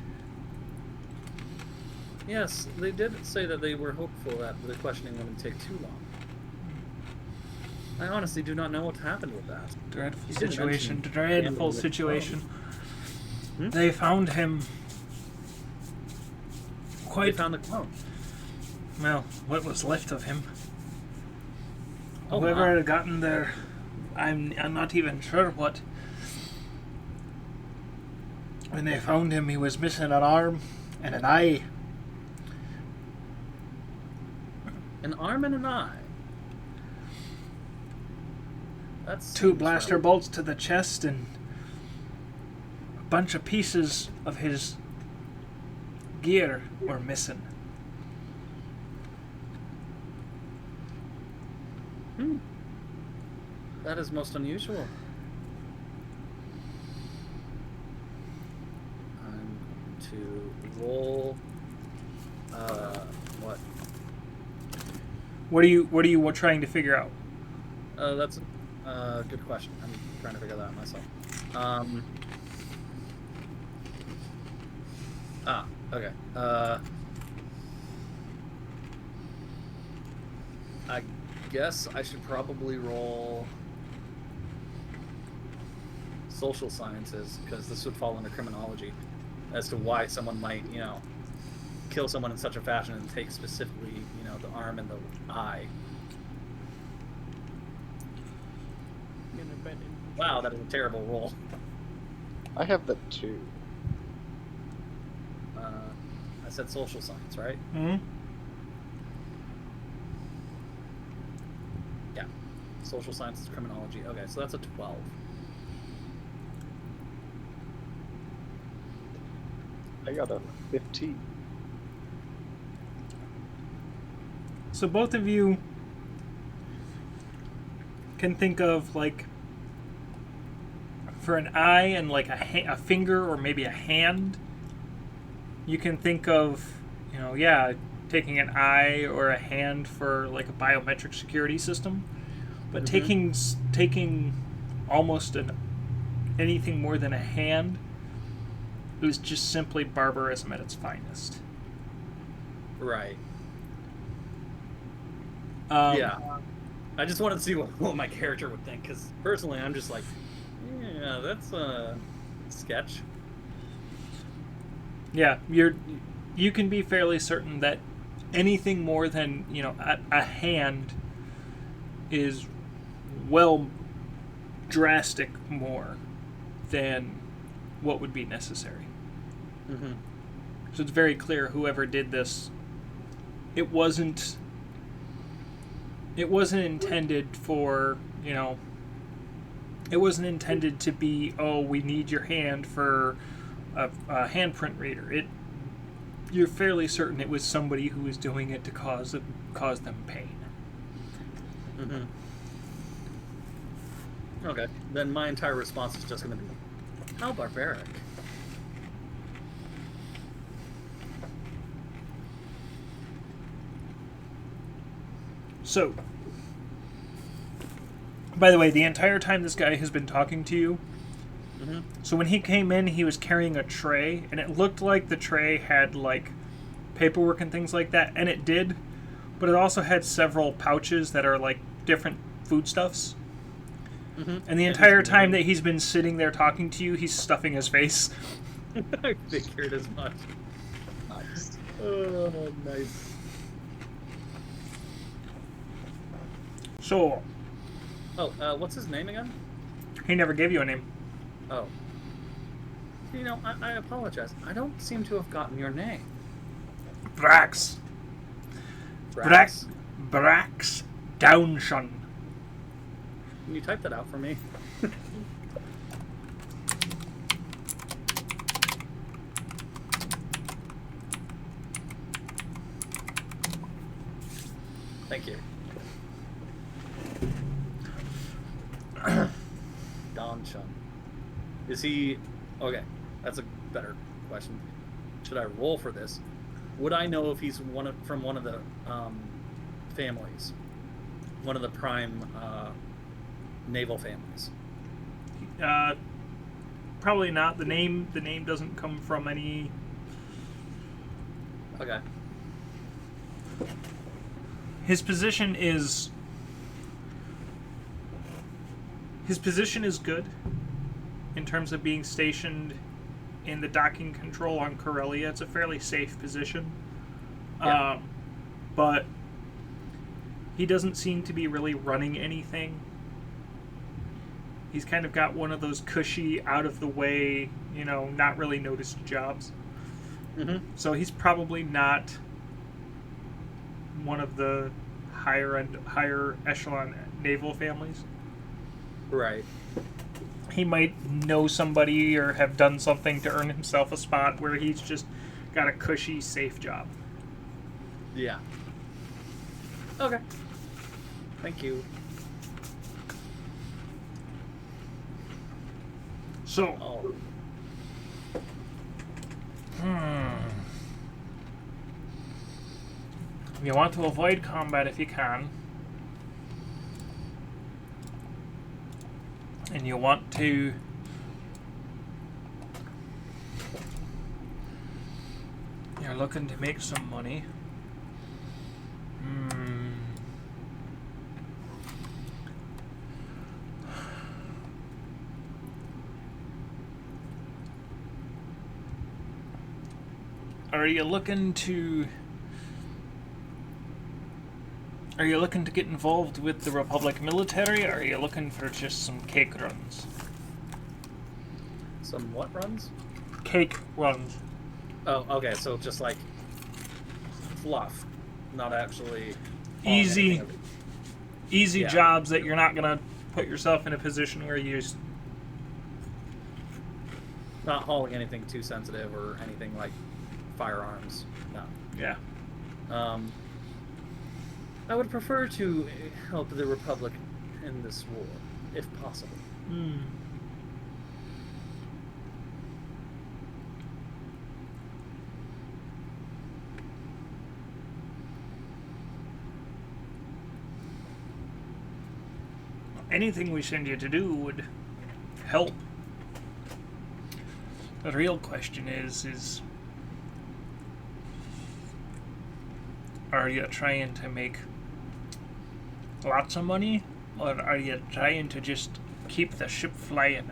G: Yes, they did say that they were hopeful that the questioning wouldn't take too long. I honestly do not know what happened with that.
A: Dreadful
G: You didn't
A: situation.
G: mention
A: Dreadful
G: gambling with
A: situation.
G: Hmm?
A: They found him
G: They
A: quite
G: found the clone.
A: well. What was left of him?
G: Oh,
A: Whoever
G: wow.
A: had gotten there, I'm not even sure what. When they found him, he was missing an arm and an eye.
G: An arm and an eye. That's
A: Two blaster bolts to the chest and a bunch of pieces of his gear were missing.
G: That is most unusual. I'm going to roll. What?
A: What are you trying to figure out?
G: That's a good question. I'm trying to figure that out myself. Okay. I guess I should probably roll social sciences, because this would fall under criminology, as to why someone might, kill someone in such a fashion and take specifically, the arm and the eye. Wow, that is a terrible roll.
E: I have the 2.
G: I said social science, right?
A: Hmm?
G: Yeah. Social sciences, criminology. Okay, so that's a 12.
E: I got a 15.
A: So both of you can think of, like, for an eye and like a finger or maybe a hand, you can think of, taking an eye or a hand for like a biometric security system. But taking almost anything more than a hand is just simply barbarism at its finest.
G: Right.
A: Yeah.
G: I just wanted to see what my character would think, because personally I'm just like, yeah, that's a sketch.
A: Yeah, you can be fairly certain that anything more than, a hand is drastic more than what would be necessary.
G: Mm-hmm.
A: So it's very clear whoever did this, it wasn't intended for, it wasn't intended to be, we need your hand for a handprint reader. You're fairly certain it was somebody who was doing it to cause them pain.
G: Mm-hmm. Okay, then my entire response is just going to be, how barbaric.
A: So, by the way, the entire time this guy has been talking to you, so when he came in, he was carrying a tray, and it looked like the tray had, like, paperwork and things like that, and it did, but it also had several pouches that are, like, different foodstuffs. And the entire time that he's been sitting there talking to you, he's stuffing his face.
G: I figured as much.
E: Nice.
G: Oh, nice.
A: So,
G: What's his name again?
A: he never gave you a name.
G: Oh. I apologize. I don't seem to have gotten your name.
A: Brax.
G: Brax.
A: Brax Downshun.
G: Can you type that out for me? Is he... Okay, that's a better question. Should I roll for this? Would I know if he's from one of the families? One of the prime naval families?
A: Probably not. The name doesn't come from any...
G: Okay.
A: His position is good in terms of being stationed in the docking control on Corellia. It's a fairly safe position.
G: Yeah.
A: But he doesn't seem to be really running anything. He's kind of got one of those cushy, out of the way, not really noticed jobs.
G: Mm-hmm.
A: So he's probably not one of the higher echelon naval families.
G: Right.
A: He might know somebody or have done something to earn himself a spot where he's just got a cushy, safe job.
G: Yeah. Okay. Thank you.
A: So,
G: Oh.
A: You want to avoid combat if you can. And you want to you're looking to make some money. Are you looking to get involved with the Republic military, or are you looking for just some cake runs?
G: Some what runs?
A: Cake runs.
G: Oh, okay, so just like fluff, not actually
A: Easy
G: Yeah.
A: jobs that you're not going to put yourself in a position where you're
G: not hauling anything too sensitive or anything like firearms. No.
A: yeah.
G: I would prefer to help the Republic in this war, if possible.
A: Anything we send you to do would help. The real question is are you trying to make lots of money, or are you trying to just keep the ship flying?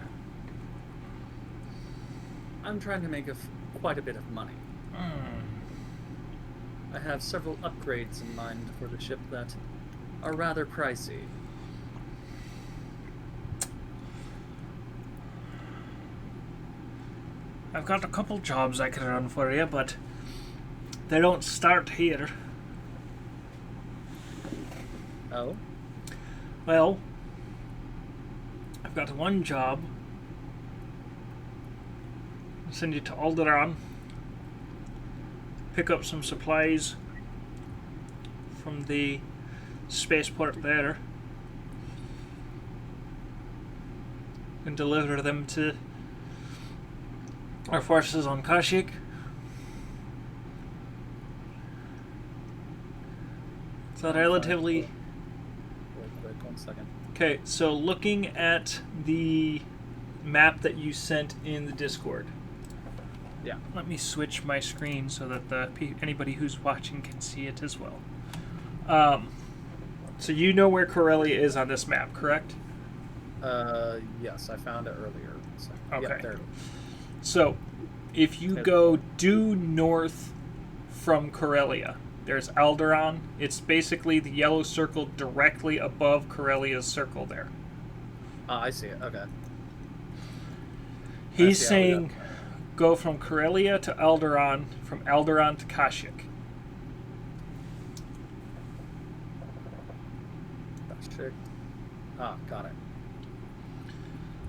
G: I'm trying to make quite a bit of money. I have several upgrades in mind for the ship that are rather pricey.
A: I've got a couple jobs I can run for you, but they don't start here.
G: Oh?
A: Well, I've got one job. I'll send you to Alderaan. Pick up some supplies from the spaceport there. And deliver them to our forces on Kashyyyk. It's a relatively...
G: Real quick, 1 second.
A: Okay, so looking at the map that you sent in the Discord.
G: Yeah.
A: Let me switch my screen so that anybody who's watching can see it as well. So you know where Corellia is on this map, correct?
G: Yes, I found it earlier. So,
A: Okay.
G: Yep, there it is.
A: So, if you go due north from Corellia, there's Alderaan. It's basically the yellow circle directly above Corellia's circle there.
G: I see it. Okay.
A: He's
G: I see
A: saying go from Corellia to Alderaan, from Alderaan to Kashyyyk.
G: Kashyyyk. Got it.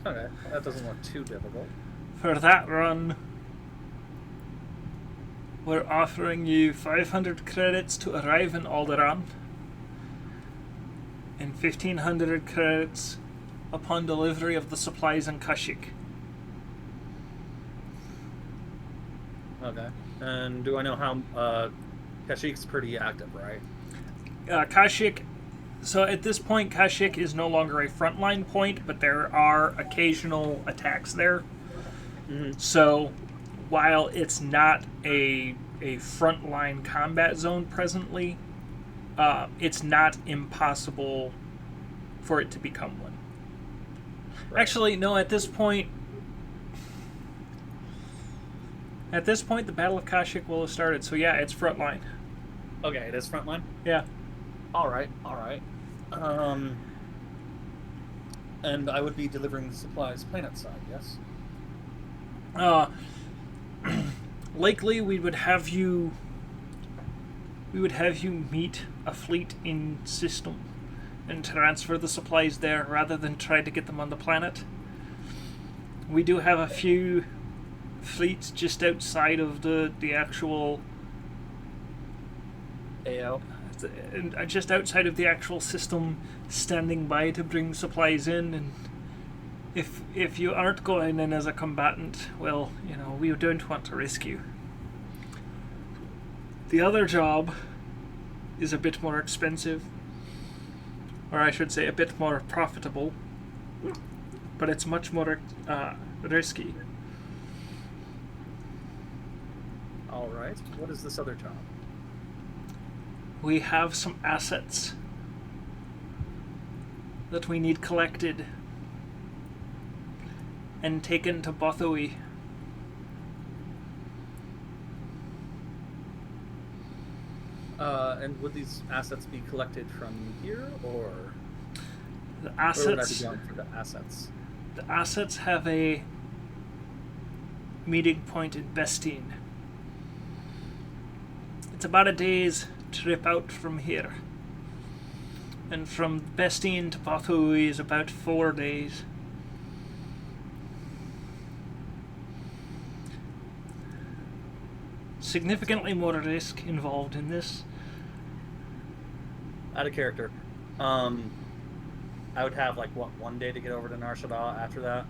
G: Okay, that doesn't look too difficult.
A: For that run, we're offering you 500 credits to arrive in Alderaan and 1,500 credits upon delivery of the supplies in Kashyyyk.
G: Okay. And do I know how Kashik's pretty active, right?
A: Kashyyyk. So at this point, Kashyyyk is no longer a frontline point, but there are occasional attacks there.
G: Mm-hmm.
A: So while it's not a frontline combat zone presently, it's not impossible for it to become one.
G: Right.
A: Actually, no, at this point, the Battle of Kashyyyk will have started, so yeah, it's frontline.
G: Okay, it is frontline?
A: Yeah.
G: Alright. And I would be delivering the supplies planet side, yes?
A: Likely we would have you meet a fleet in system and transfer the supplies there rather than try to get them on the planet. We do have a few fleets just outside of the actual
G: AO.
A: Just outside of the actual system, standing by to bring supplies in, and if you aren't going in as a combatant, well, we don't want to risk you. The other job is a bit more expensive, or I should say a bit more profitable, but it's much more risky.
G: Alright, what is this other job?
A: We have some assets that we need collected and taken to Bothui.
G: And would these assets be collected from here, or
A: The
G: where would I be
A: assets,
G: going for the assets?
A: the assets have a meeting point in Bestine. It's about a day's trip out from here. And from Bestine to Bothui is about 4 days. Significantly more risk involved in this.
G: Out of character. I would have, 1 day to get over to Nar Shaddaa after that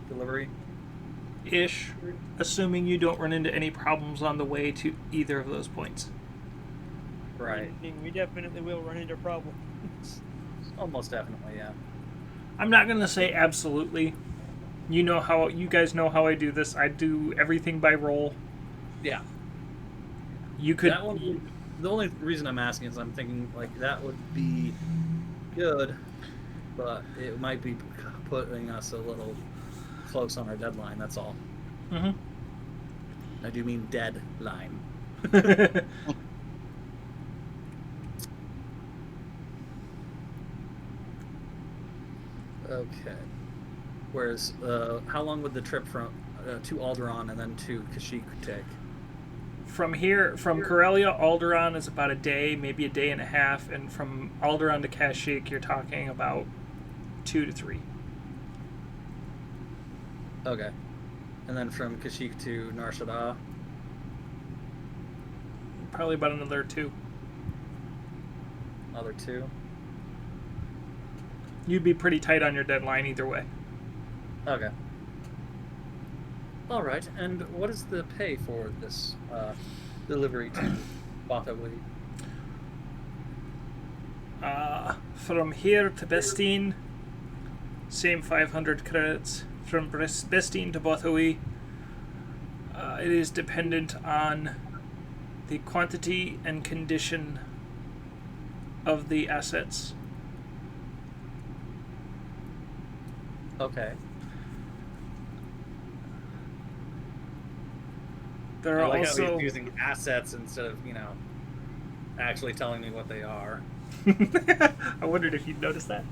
G: delivery?
A: Ish, assuming you don't run into any problems on the way to either of those points.
G: Right.
B: We definitely will run into problems.
G: Almost definitely, yeah.
A: I'm not gonna say absolutely. You guys know how I do this. I do everything by roll.
G: Yeah.
A: You could.
G: That one, the only reason I'm asking is I'm thinking, that would be good, but it might be putting us a little close on our deadline, that's all.
A: Mhm.
G: I do mean deadline. Okay. Whereas, how long would the trip from to Alderaan and then to Kashyyyk take?
A: From Corellia, Alderaan is about a day, maybe a day and a half, and from Alderaan to Kashyyyk, you're talking about 2 to 3.
G: Okay. And then from Kashyyyk to Nar Shaddaa?
A: Probably about another 2.
G: Another 2?
A: You'd be pretty tight on your deadline either way.
G: Okay. All right. And what is the pay for this delivery to Bothui?
A: From here to Bestine, same 500 credits. From Bestine to Bothui, it is dependent on the quantity and condition of the assets.
G: Okay.
A: There
G: I
A: are
G: like how
A: also
G: he's using assets instead of, actually telling me what they are.
A: I wondered if you'd noticed that.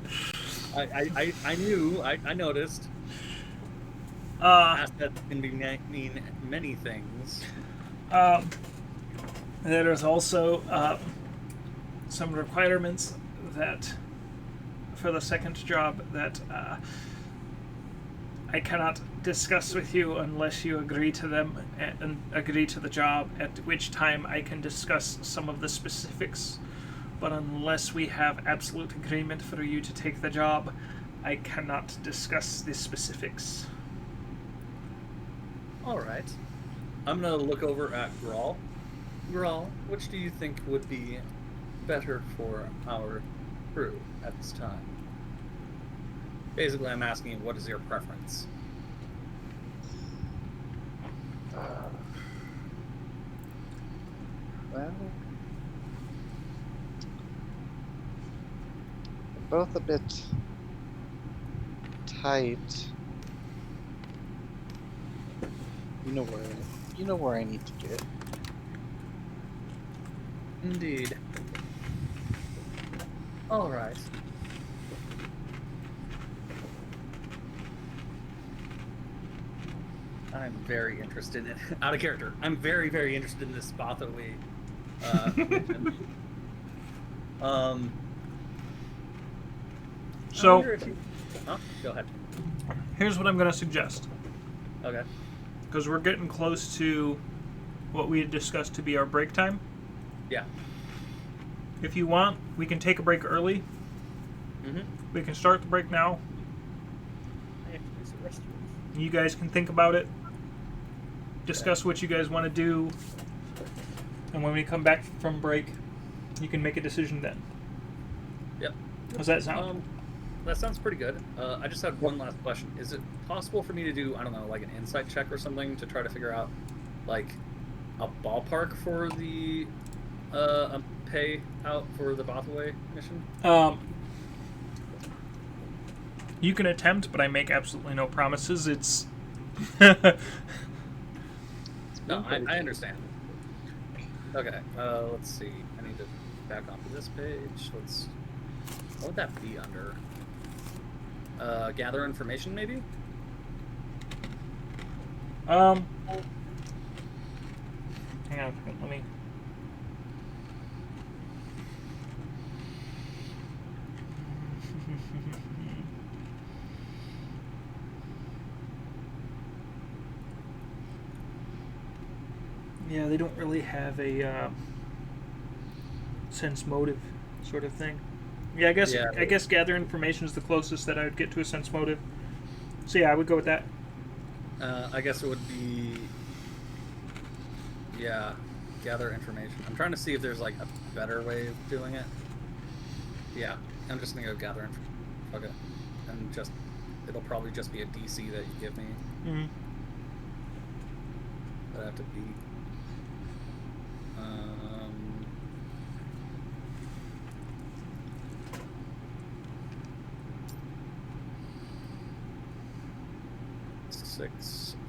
G: I knew. I noticed.
A: Uh,
G: Assets can mean many things.
A: There's also some requirements that for the second job that I cannot discuss with you unless you agree to them and agree to the job, at which time I can discuss some of the specifics. But unless we have absolute agreement for you to take the job, I cannot discuss the specifics.
G: All right. I'm gonna look over at Grawl. Grawl, which do you think would be better for our crew at this time? Basically, I'm asking you, what is your preference?
E: Well, both a bit tight. You know where I need to get.
G: Indeed. All right. I'm very interested in out of character. I'm very, very interested in this Bothaway mission.
A: So,
G: I wonder if you... Huh? Go ahead.
A: here's what I'm going to suggest.
G: Okay.
A: Because we're getting close to what we had discussed to be our break time.
G: Yeah.
A: If you want, we can take a break early.
G: Mm-hmm.
A: We can start the break now.
B: I have to use the restroom.
A: You guys can think about it. Discuss what you guys want to do. And when we come back from break, you can make a decision then.
G: Yep.
A: How's that sound?
G: That sounds pretty good. I just have one last question. Is it possible for me to do, I don't know, like an insight check or something to try to figure out, like, a ballpark for the pay out for the Bothaway mission?
A: You can attempt, but I make absolutely no promises. It's...
G: No, I understand. Okay, let's see. I need to back onto this page. What would that be under? Gather information, maybe?
A: Hang on a second, let me... Yeah, they don't really have a sense motive sort of thing. Yeah, I guess gather information is the closest that I would get to a sense motive. So yeah, I would go with that.
G: I guess it would be... Yeah, gather information. I'm trying to see if there's like a better way of doing it. Yeah, I'm just gonna go gather information. Okay. And just... It'll probably just be a DC that you give me.
A: Mm-hmm.
G: That'd have to be...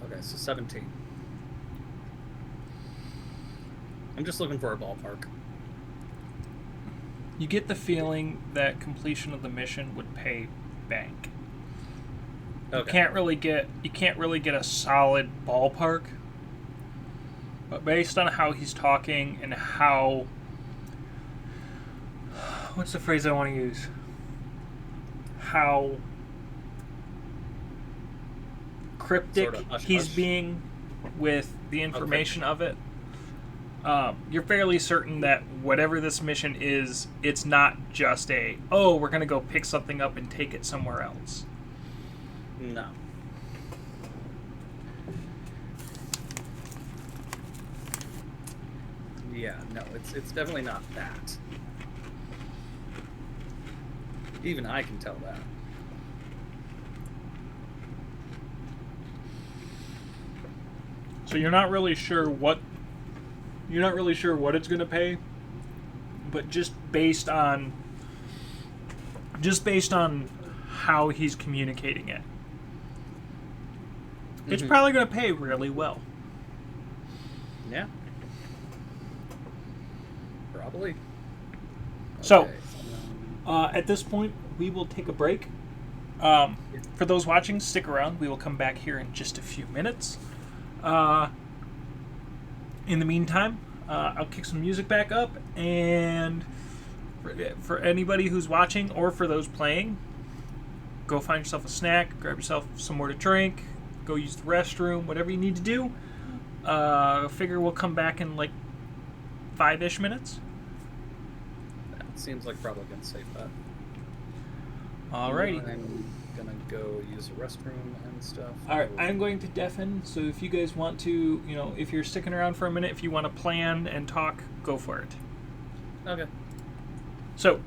G: Okay, so 17. I'm just looking for a ballpark.
A: You get the feeling that completion of the mission would pay bank.
G: Okay.
A: You can't really get a solid ballpark. But based on how he's talking and how... What's the phrase I want to use? How cryptic
G: Sort of
A: he's
G: hush-hush.
A: being with the information of it. You're fairly certain that whatever this mission is, it's not just we're going to go pick something up and take it somewhere else.
G: No. Yeah, no, it's definitely not that. Even I can tell that.
A: So you're not really sure what it's going to pay, but just based on how he's communicating it, it's probably going to pay really well.
G: Yeah. Probably.
A: So,
G: Okay.
A: at this point, we will take a break. For those watching, stick around. We will come back here in just a few minutes. In the meantime, I'll kick some music back up, and for anybody who's watching or for those playing, go find yourself a snack, grab yourself some more to drink, go use the restroom, whatever you need to do. Figure we'll come back in like 5-ish minutes.
G: That seems like probably a good safe bet.
A: Alrighty.
G: I'm gonna go use the restroom and stuff.
A: All right, I'm going to deafen. So if you guys want to, if you're sticking around for a minute, if you want to plan and talk, go for it.
G: Okay.
A: So,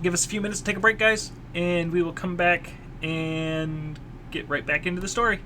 A: give us a few minutes to take a break, guys, and we will come back and get right back into the story.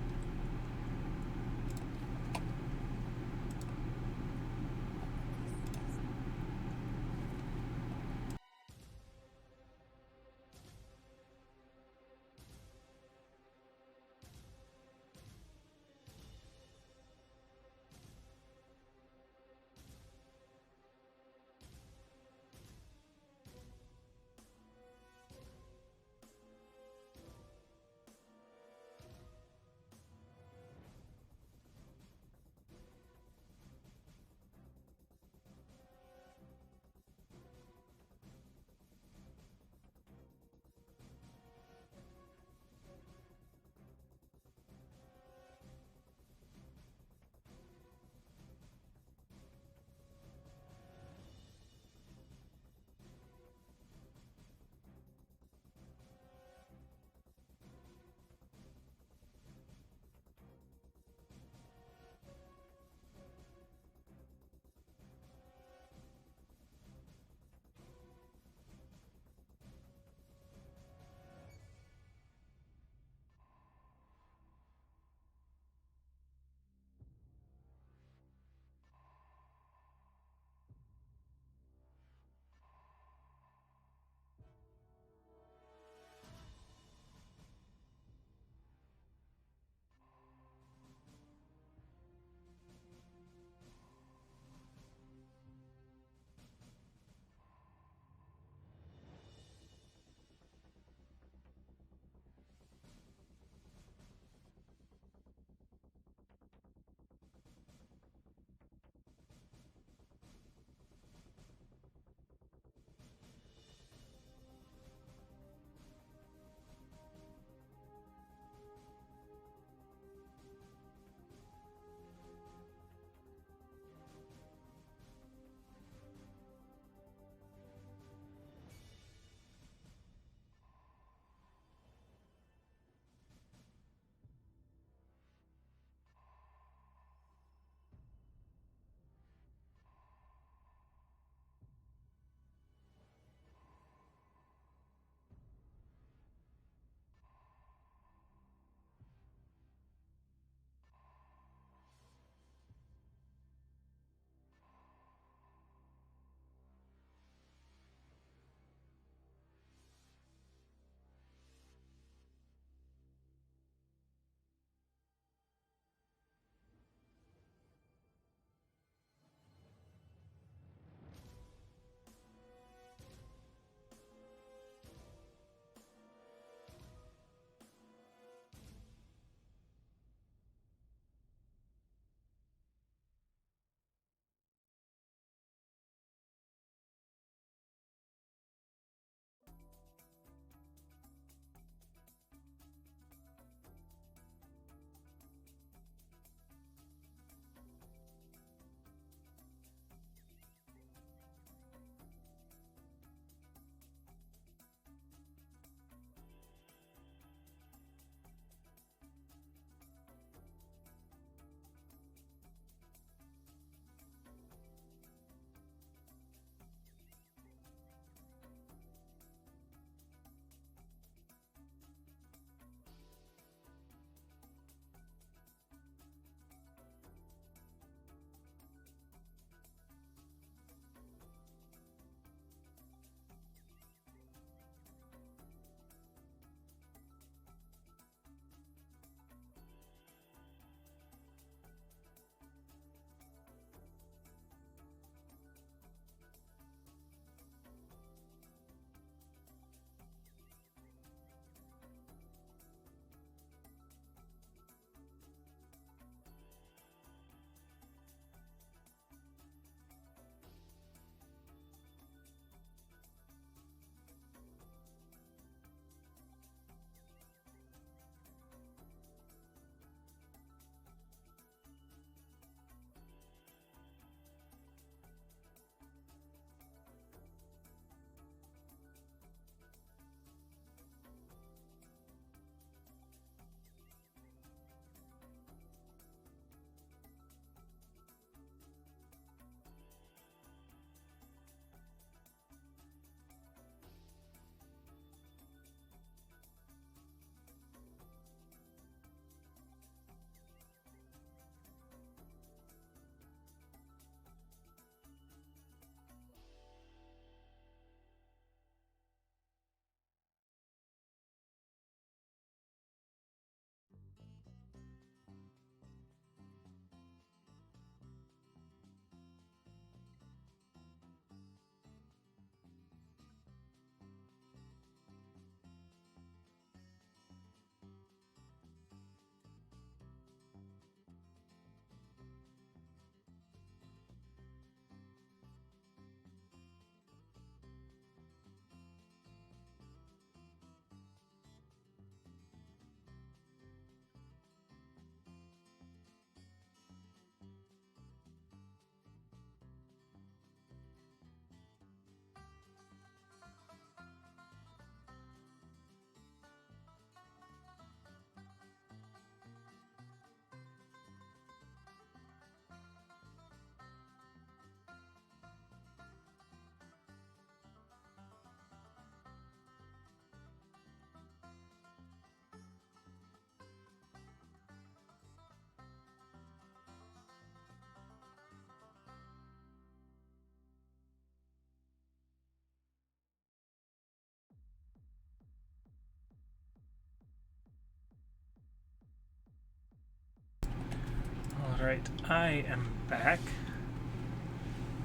A: Alright, I am back.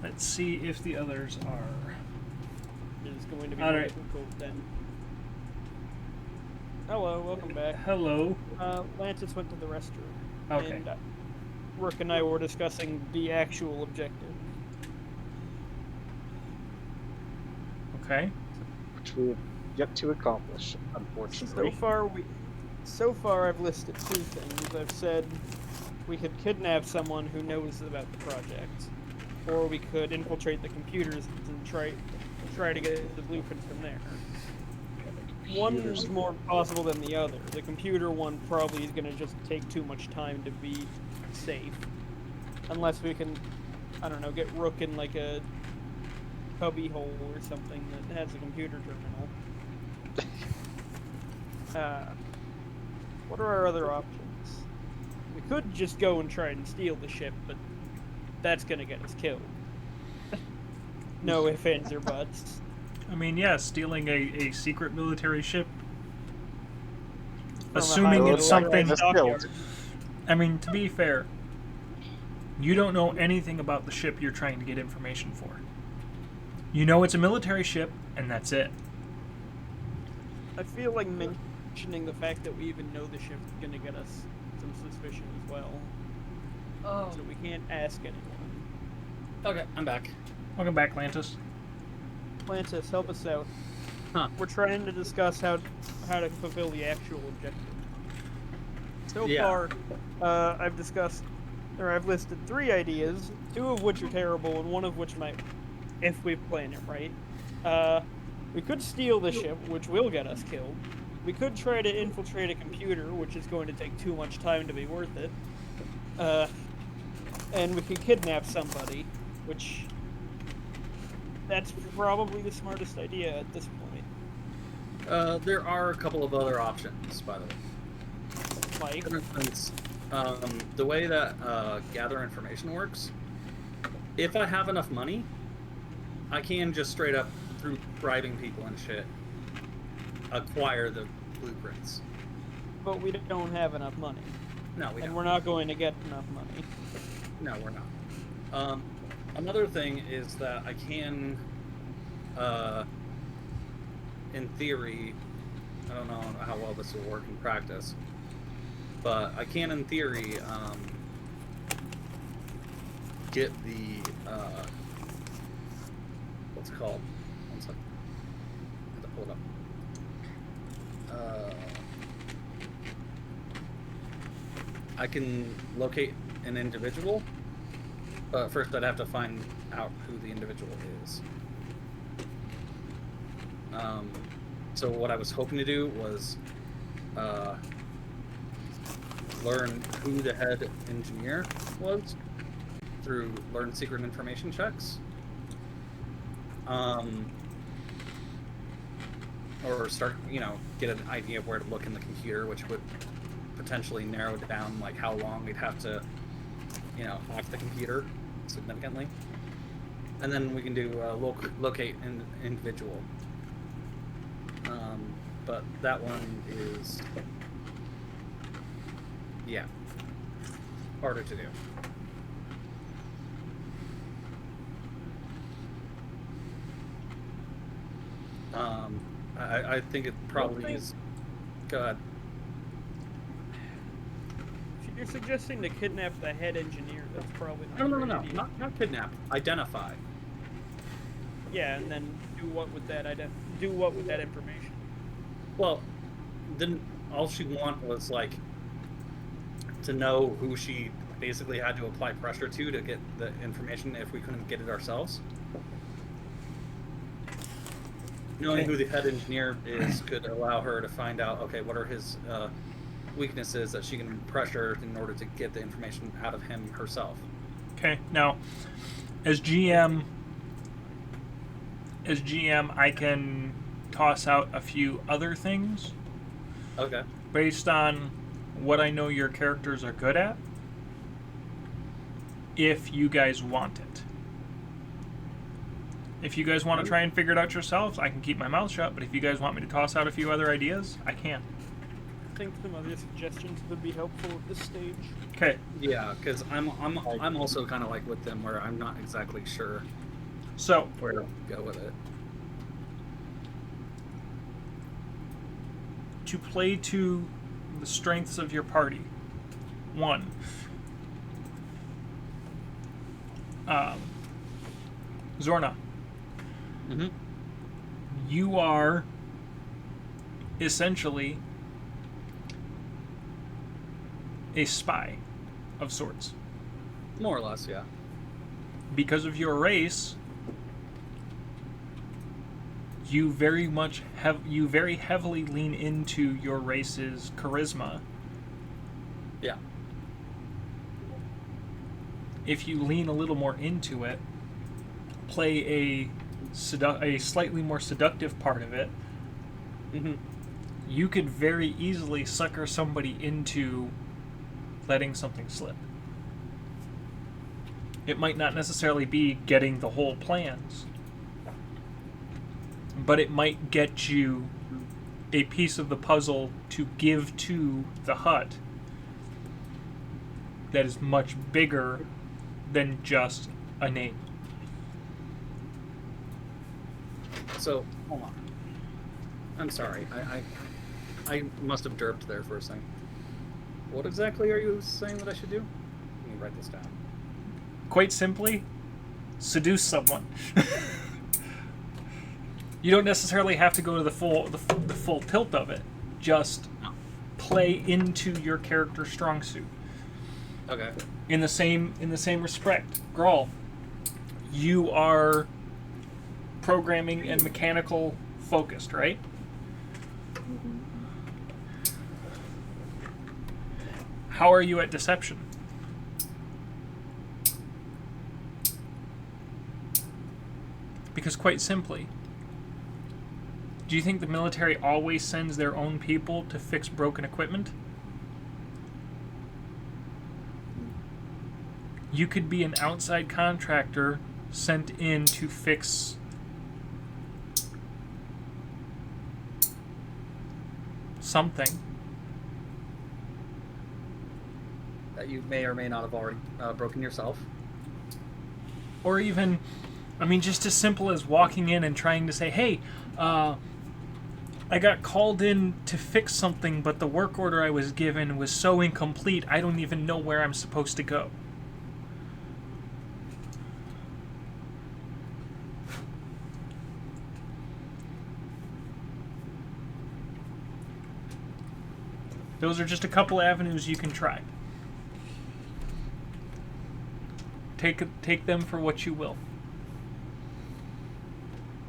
A: Let's see if the others are.
B: It is going to be
A: All
B: very
A: right.
B: difficult then. Hello, welcome back.
A: Hello.
B: Lantas went to the restroom.
A: Okay.
B: And Rook and I were discussing the actual objective.
A: Okay.
E: Which we have yet to accomplish, unfortunately.
B: So far I've listed 2 things. I've said we could kidnap someone who knows about the project, or we could infiltrate the computers and try to get the blueprints from there. One is more possible than the other. The computer one probably is going to just take too much time to be safe. Unless we can, I don't know, get Rook in like a cubby hole or something that has a computer terminal. What are our other options? We could just go and try and steal the ship, but that's going to get us killed. No ifs, ands, or buts.
A: I mean, yeah, stealing a secret military ship.
B: From a
A: Assuming
B: highly
A: it's something.
B: organized dockyard.
A: I mean, to be fair, you don't know anything about the ship you're trying to get information for. You know it's a military ship, and that's it.
B: I feel like mentioning the fact that we even know the ship is going to get us some suspicion as well.
G: Oh.
B: So we can't ask anyone.
G: Okay, I'm back.
A: Welcome back, Lantas.
B: Lantas, help us out.
G: Huh.
B: We're trying to discuss how to fulfill the actual objective. So
G: Yeah.
B: far, I've listed 3 ideas, 2 of which are terrible, and 1 of which might, if we plan it right. We could steal the ship, which will get us killed. We could try to infiltrate a computer, which is going to take too much time to be worth it. And we could kidnap somebody, which... that's probably the smartest idea at this point.
G: There are a couple of other options, by the way.
B: Like,
G: For instance, the way that gather information works, if I have enough money, I can just straight up, through bribing people and shit, acquire the blueprints.
B: but we don't have enough money.
G: No, we
B: And
G: don't.
B: we're not going to get enough money.
G: No, we're not. Another thing is that I can, in theory, I don't know how well this will work in practice, but I can, in theory, get the, what's it called? One second. I have to pull it up. I can locate an individual, but first I'd have to find out who the individual is. So what I was hoping to do was learn who the head engineer was through learn secret information checks. Or start, get an idea of where to look in the computer, which would potentially narrow down like how long we'd have to, hack the computer significantly. And then we can do locate an individual. But that one is, harder to do. I think it probably is. Go ahead.
B: If you're suggesting to kidnap the head engineer, that's probably not a
G: No.
B: great idea.
G: Not kidnap. Identify.
B: Yeah, and then do what with that information?
G: Well, then all she wanted was to know who she basically had to apply pressure to get the information if we couldn't get it ourselves. Knowing who the head engineer is could allow her to find out, okay, what are his weaknesses that she can pressure in order to get the information out of him herself.
A: Okay, now, as GM, I can toss out a few other things.
G: Okay.
A: Based on what I know your characters are good at, if you guys want it. If you guys want to try and figure it out yourselves, I can keep my mouth shut, but if you guys want me to toss out a few other ideas, I can.
B: think some other suggestions would be helpful at this stage.
A: Okay.
G: Yeah, because I'm also kind of like with them where I'm not exactly sure
A: So,
G: where to go with it.
A: to play to the strengths of your party. 1. Zorna,
G: Mm-hmm.
A: you are essentially a spy of sorts.
G: More or less, yeah.
A: Because of your race, you very heavily lean into your race's charisma.
G: Yeah.
A: If you lean a little more into it, play a slightly more seductive part of it,
G: Mm-hmm.
A: you could very easily sucker somebody into letting something slip. It might not necessarily be getting the whole plans, but it might get you a piece of the puzzle to give to the hut that is much bigger than just a name.
G: So, hold on. I'm sorry. I must have derped there for a second. What exactly are you saying that I should do? Let me write this down.
A: Quite simply, seduce someone. You don't necessarily have to go to the full tilt of it. Just play into your character's strong suit.
G: Okay.
A: In the same respect, Grawl, you are programming and mechanical focused, right? How are you at deception? Because quite simply, do you think the military always sends their own people to fix broken equipment? You could be an outside contractor sent in to fix something.
G: That you may or may not have already broken yourself.
A: Or even, I mean, just as simple as walking in and trying to say, hey, I got called in to fix something, but the work order I was given was so incomplete, I don't even know where I'm supposed to go. Those are just a couple avenues you can try. Take them for what you will.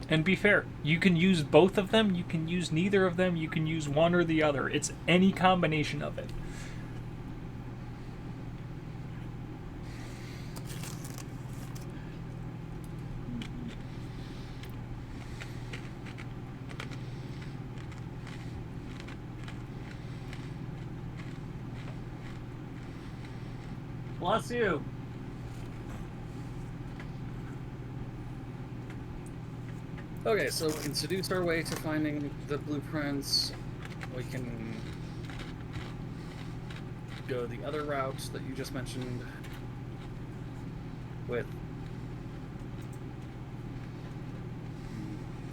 A: And be fair. You can use both of them, you can use neither of them, you can use one or the other. It's any combination of it.
C: Bless you.
G: Okay, so we can seduce our way to finding the blueprints. We can go the other route that you just mentioned with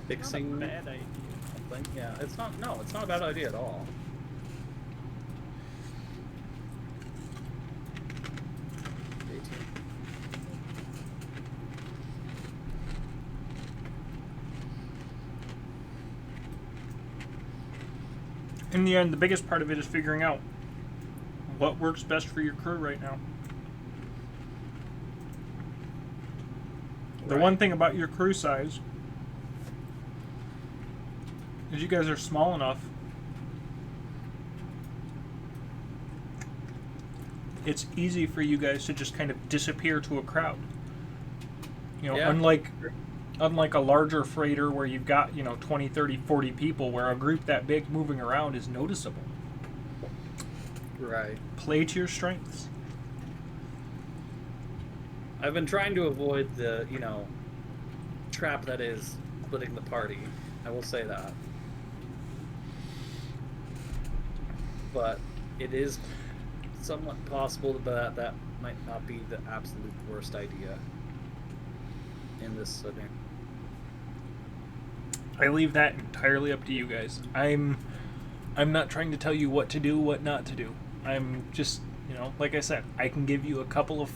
G: fixing
B: Not a bad idea.
G: something. Yeah, it's not a bad idea at all.
A: In the end, the biggest part of it is figuring out what works best for your crew right now. The one thing about your crew size is you guys are small enough. It's easy for you guys to just kind of disappear to a crowd. You know,
G: Yeah.
A: unlike a larger freighter where you've got, 20, 30, 40 people, where a group that big moving around is noticeable.
G: Right.
A: Play to your strengths.
G: I've been trying to avoid the, trap that is splitting the party. I will say that. but it is somewhat possible that that might not be the absolute worst idea in this setting.
A: I leave that entirely up to you guys. I'm not trying to tell you what to do, what not to do. I'm just, like I said, I can give you a couple of,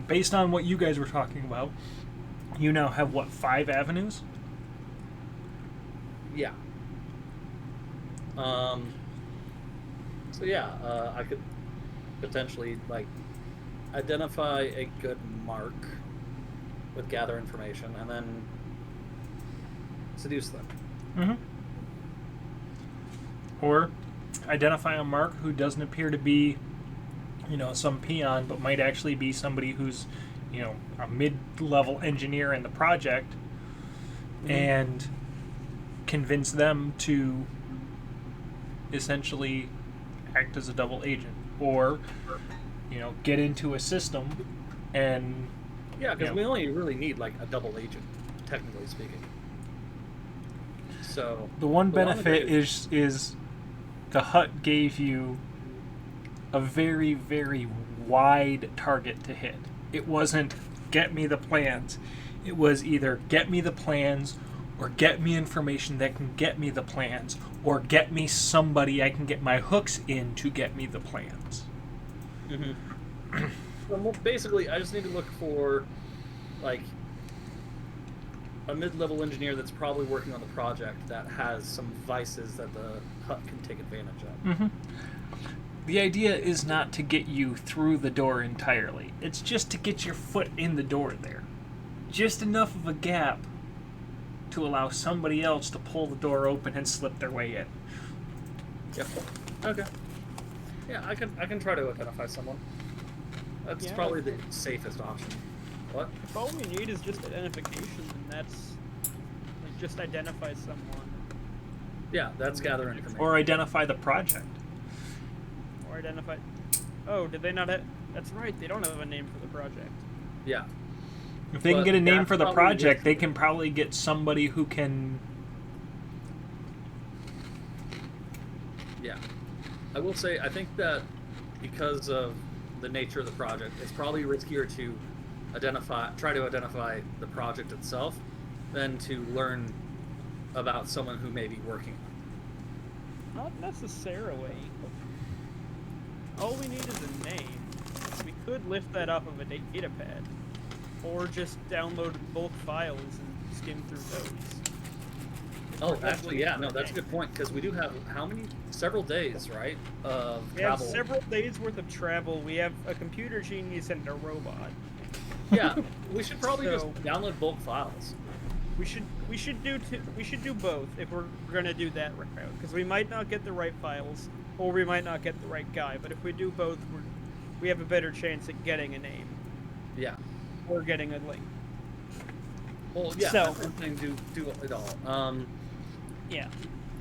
A: based on what you guys were talking about, you now have, 5 avenues?
G: Yeah. So yeah, I could potentially, identify a good mark with gather information, and then seduce them.
A: Mm-hmm. Or identify a mark who doesn't appear to be, some peon, but might actually be somebody who's, a mid-level engineer in the project, and convince them to essentially act as a double agent. Or, get into a system and...
G: Yeah, because we only really need, a double agent, technically speaking. So
A: the one benefit is the hut gave you a very, very wide target to hit. It wasn't get me the plans. It was either get me the plans or get me information that can get me the plans or get me somebody I can get my hooks in to get me the plans.
G: Mm-hmm. Well, basically, I just need to look for, a mid-level engineer that's probably working on the project that has some vices that the hut can take advantage of.
A: Mm-hmm. The idea is not to get you through the door entirely. It's just to get your foot in the door there. Just enough of a gap to allow somebody else to pull the door open and slip their way in.
G: Yep. Okay. Yeah, I can try to identify someone. That's probably the safest option. What?
B: If all we need is just identification, then that's just identify someone.
G: Yeah, that's gather information.
A: Or identify the project.
B: Or identify. Oh, did they not have? That's right. They don't have a name for the project.
G: Yeah.
A: If they can get a name for the project, they can probably get somebody who can...
G: Yeah. I will say, I think that because of the nature of the project, it's probably riskier to try to identify the project itself than to learn about someone who may be working on
B: Not necessarily. All we need is a name. We could lift that off of a data pad. Or just download bulk files and skim through those.
G: Oh, actually, yeah, no, that's a good point, because we do have, several days, right, of
B: We
G: travel.
B: have several days worth of travel. We have a computer genius and a robot.
G: Yeah, we should probably just download bulk files.
B: We should do both if we're gonna do that route, because we might not get the right files, or we might not get the right guy. But if we do both, we have a better chance at getting a name.
G: Yeah.
B: Or getting a link.
G: Well, yeah,
B: So-
G: that's one thing, do it all.
B: Yeah.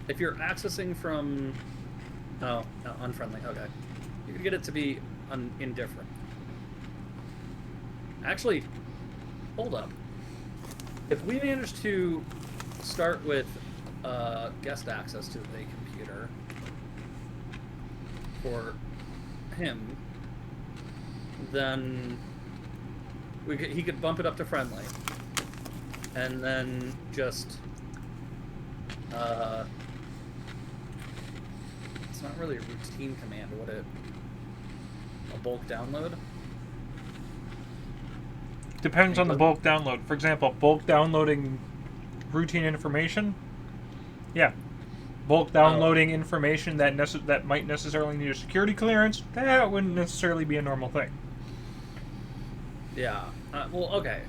G: If you're accessing from... Oh, no, unfriendly, okay. You can get it to be indifferent. Actually, hold up. If we manage to start with guest access to the computer for him, then he could bump it up to friendly. And then just... it's not really a routine command, would it? A bulk download?
A: Depends on the bulk download. For example, bulk downloading routine information. Yeah. Bulk downloading information that might necessarily need a security clearance, that wouldn't necessarily be a normal thing.
G: Yeah. Well, okay.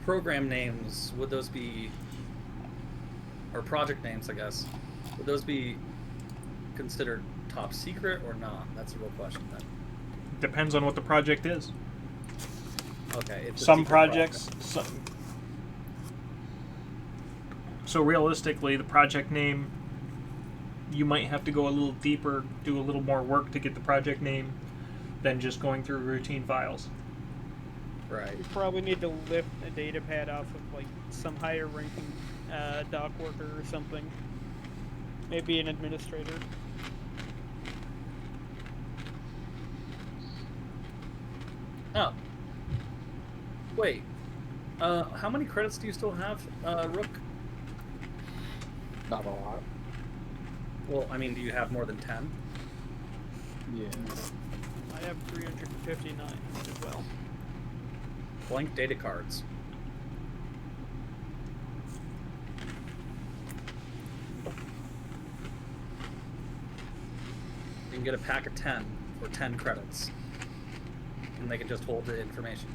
G: Program names, would those be... Or project names, I guess. Would those be considered top secret or not? That's a real question then.
A: Depends on what the project is.
G: Okay. It's a
A: Some
G: secret
A: projects... So realistically, the project name, you might have to go a little deeper, do a little more work to get the project name than just going through routine files.
G: Right.
B: We probably need to lift a data pad off of some higher ranking dock worker or something. Maybe an administrator.
G: Oh. Wait. How many credits do you still have, Rook?
D: Not a lot.
G: Well, I mean, do you have more than 10?
D: Yeah.
B: I have 359 as well.
G: Blank data cards. You can get a pack of 10 for 10 credits. And they can just hold the information.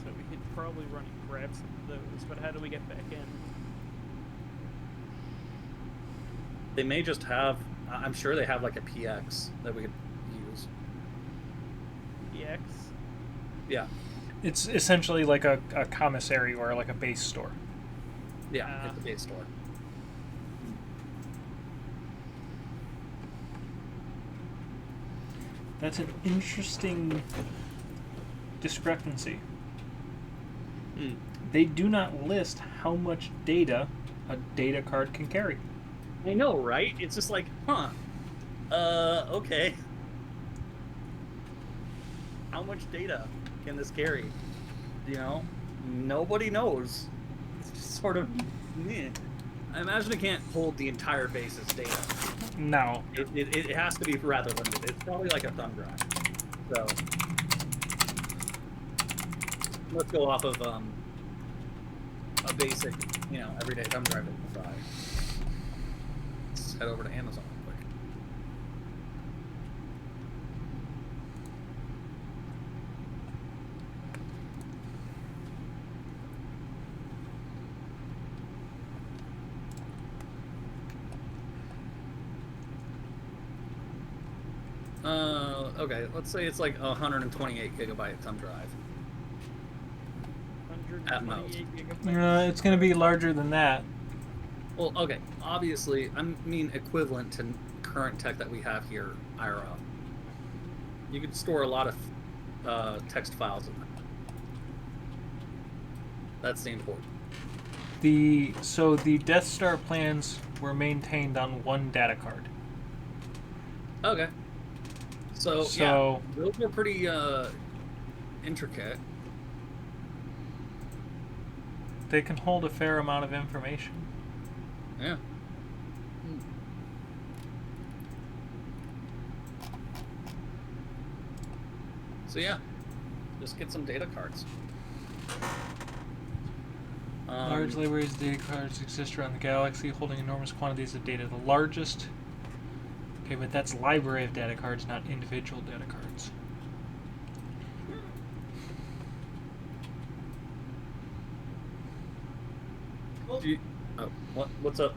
B: So we could probably run and grab some of those, but how do we get back in?
G: They may just have, I'm sure they have like a PX that we could use.
B: EX?
G: Yeah.
A: It's essentially like a commissary or like a base store.
G: Yeah, at the base store.
A: That's an interesting discrepancy.
G: Hmm.
A: They do not list how much data a data card can carry.
G: I know, right? It's just like, huh. Okay. How much data can this carry? You know? Nobody knows. It's just sort of meh. I imagine it can't hold the entire base's data.
A: No.
G: It has to be rather limited. It's probably like a thumb drive. So let's go off of a basic, you know, everyday thumb drive that we can buy. Let's head over to Amazon real quick. Okay, let's say it's like a 128 gigabyte thumb drive.
B: 128 gigabytes.
A: It's going to be larger than that.
G: Well, okay, obviously, I mean equivalent to current tech that we have here, IRL. You could store a lot of text files in them. That's the important.
A: So the Death Star plans were maintained on one data card.
G: Okay. So yeah, those were pretty intricate.
A: They can hold a fair amount of information.
G: Yeah. So yeah, just get some data cards.
A: Large libraries of data cards exist around the galaxy, holding enormous quantities of data. The largest... Okay, but that's library of data cards, not individual data cards.
G: What's up?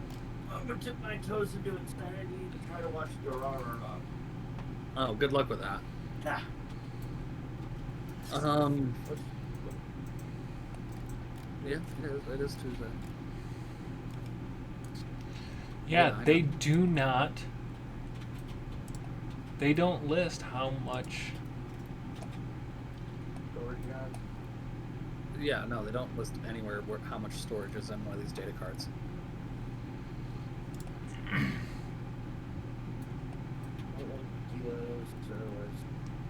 C: I'm gonna dip my toes into insanity to try to watch Dorara.
G: Oh, good luck with that.
C: Nah.
G: Yeah, it is Tuesday.
A: Yeah,
G: I
A: they
G: know.
A: do not... They don't list how much...
C: Storage guys.
G: Yeah, no, they don't list anywhere how much storage is in one of these data cards.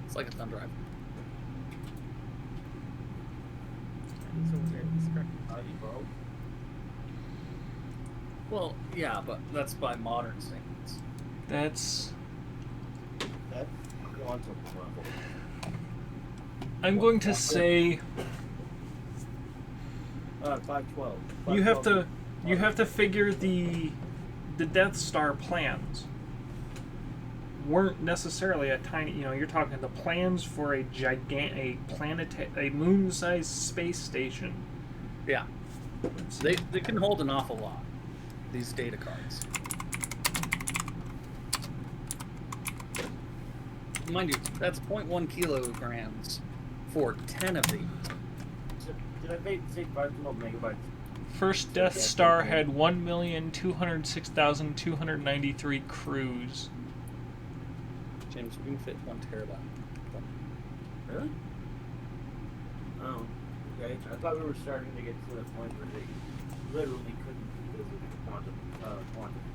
G: It's like a thumb drive. Well, yeah, but that's by modern standards.
A: That's...
C: That quantum level.
A: I'm going to say
C: 512.
A: you have to figure the Death Star plans weren't necessarily a tiny, you're talking the plans for a moon-sized space station.
G: Yeah. They can hold an awful lot, these data cards. Mind you, that's 0.1 kilograms for 10 of these.
C: Did I say 512 megabytes?
A: First Death Star had 1,206,293 crews.
G: James, we can fit 1 terabyte.
C: Really? Oh, okay. I thought we were starting to get to the point where they literally couldn't visit quantum.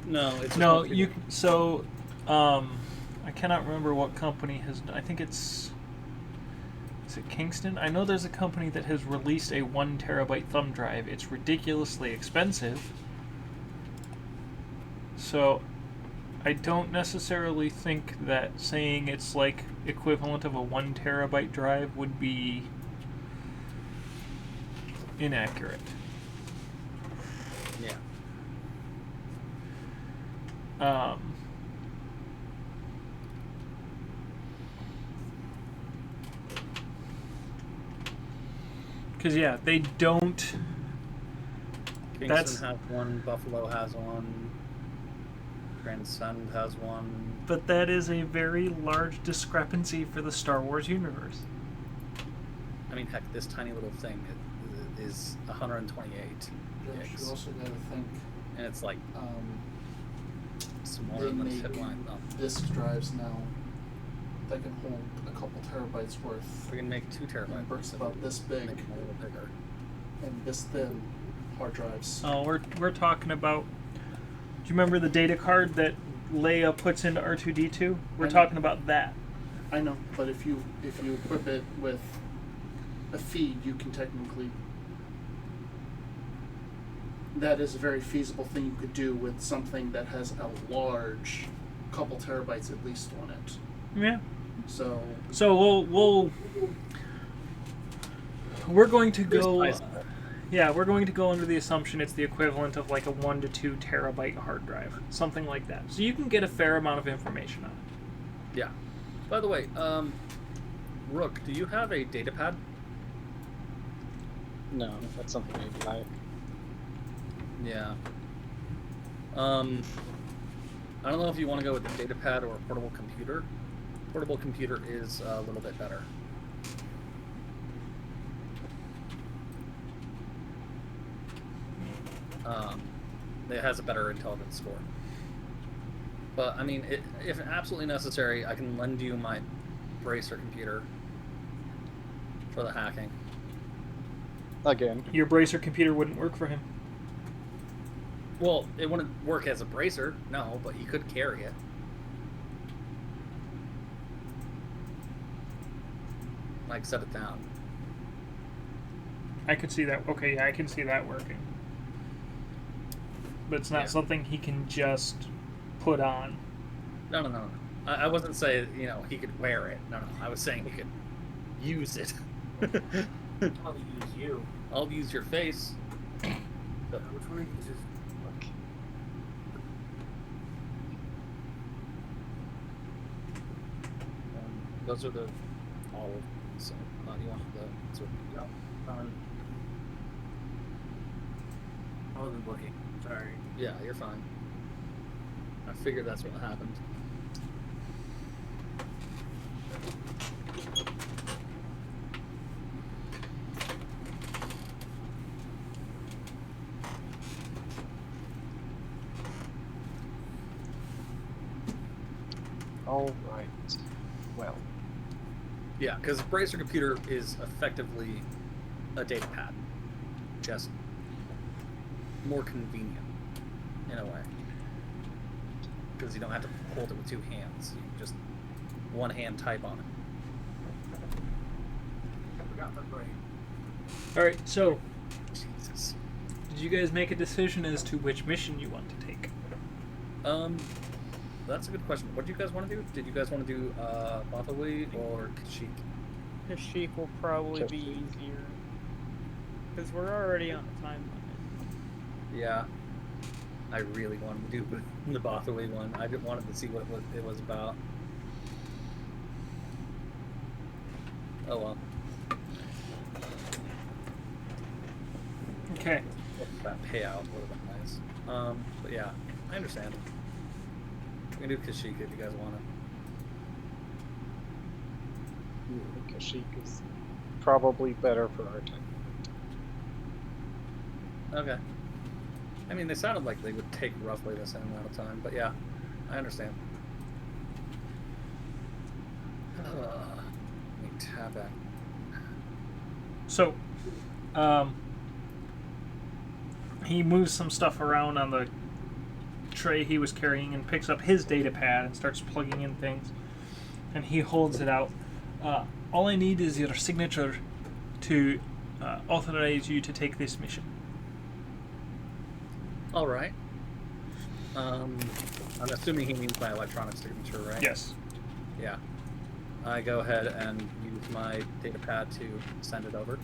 G: No, it's
A: No,
G: just
A: you. So, I cannot remember what company has. I think it's. Is it Kingston? I know there's a company that has released a 1 terabyte thumb drive. It's ridiculously expensive. So, I don't necessarily think that saying it's like equivalent of a 1 terabyte drive would be inaccurate.
G: Yeah.
A: Because yeah, they don't.
G: Kingston
A: That's-
G: has one, Buffalo has one, Transcend has one.
A: But that is a very large discrepancy for the Star Wars universe.
G: I mean, heck, this tiny little thing is 128
D: Josh,
G: gigs.
D: you also gotta think,
G: And it's like smaller
D: they
G: than a
D: make
G: tip line thumb.
D: disk drives now that can hold a couple terabytes worth.
G: We can make 2 terabyte.
D: And bricks about this big
G: Make them a little bigger.
D: and this thin hard drives.
A: Oh, we're talking about. Do you remember the data card that Leia puts into R2D2? We're
D: I know.
A: talking about that.
D: I know, but if you equip it with a feed, you can technically. That is a very feasible thing you could do with something that has a large couple terabytes at least on it.
A: Yeah.
D: So
A: So we're going to go.
G: There's
A: Yeah, we're going to go under the assumption it's the equivalent of like a 1 to 2 terabyte hard drive, something like that. So you can get a fair amount of information on it.
G: Yeah. By the way, Rook, do you have a data pad?
E: No, that's something maybe I.
G: Yeah. I don't know if you want to go with a data pad or a portable computer. Portable computer is a little bit better. It has a better intelligence score. But I mean, if absolutely necessary, I can lend you my Bracer computer for the hacking.
E: Again,
A: Your Bracer computer wouldn't work for him.
G: Well, it wouldn't work as a bracer, no, but he could carry it. Like, set it down.
A: I could see that. Okay, yeah, I can see that working. But it's not
G: Yeah.
A: something he can just put on.
G: No. I wasn't saying, he could wear it. No. I was saying he could use it.
C: I'll use you.
G: I'll use your face.
C: Which one uses?
G: Those are the olive. So, you want the sort of,
C: I wasn't looking. Sorry.
G: yeah, you're fine. I figured that's what happened.
E: all right. Well,
G: Yeah, because Bracer computer is effectively a data pad, just more convenient in a way. Because you don't have to hold it with 2 hands; you can just one hand type on it.
C: I forgot my brain.
A: All right, so
G: Jesus.
A: did you guys make a decision as to which mission you want to take?
G: That's a good question. What do you guys want to do? Did you guys want to do Bathaway or Kashyyyk?
B: Kashyyyk will probably
E: Just-
B: be easier. Because we're already on a time limit.
G: Yeah, I really wanted to do the Bathaway one. I just wanted to see what it was about. Oh well.
A: Okay.
G: that payout would have been nice. But yeah, I understand. We can do Kashyyyk if you guys want it.
E: Kashyyyk is probably better for our time.
G: Okay. I mean, they sounded like they would take roughly the same amount of time, but yeah, I understand. Let me tab back.
A: So, he moves some stuff around on the tray he was carrying and picks up his data pad and starts plugging in things. And he holds it out. All I need is your signature to authorize you to take this mission.
G: All right. I'm assuming he means my electronic signature, right?
A: Yes.
G: Yeah. I go ahead and use my data pad to send it over.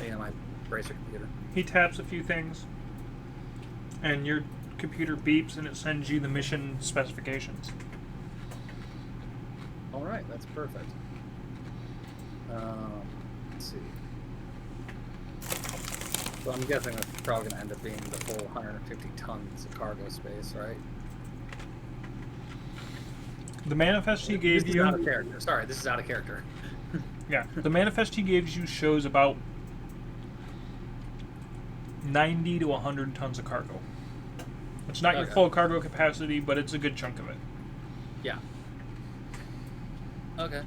G: And my bracer computer.
A: He taps a few things, and your computer beeps, and it sends you the mission specifications.
G: All right, that's perfect. Let's see. So I'm guessing that's probably going to end up being the full 150 tons of cargo space, right?
A: The manifest he gave
G: This is
A: you...
G: out of character. Sorry, this is out of character.
A: Yeah, the manifest he gives you shows about 90 to 100 tons of cargo. It's not your
G: Okay.
A: full cargo capacity, but it's a good chunk of it.
G: Yeah. Okay.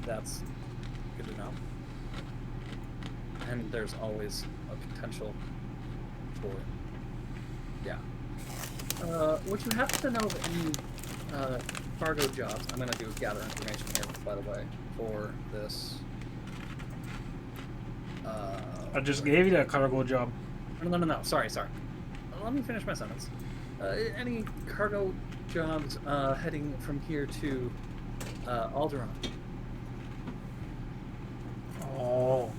G: That's good to know. And there's always a potential for it. Yeah. Would you happen to know of any cargo jobs? I'm going to do gather information here, by the way, for this.
A: I just gave you that cargo job.
G: No. Sorry. Let me finish my sentence. Any cargo jobs heading from here to Alderaan?
A: Oh.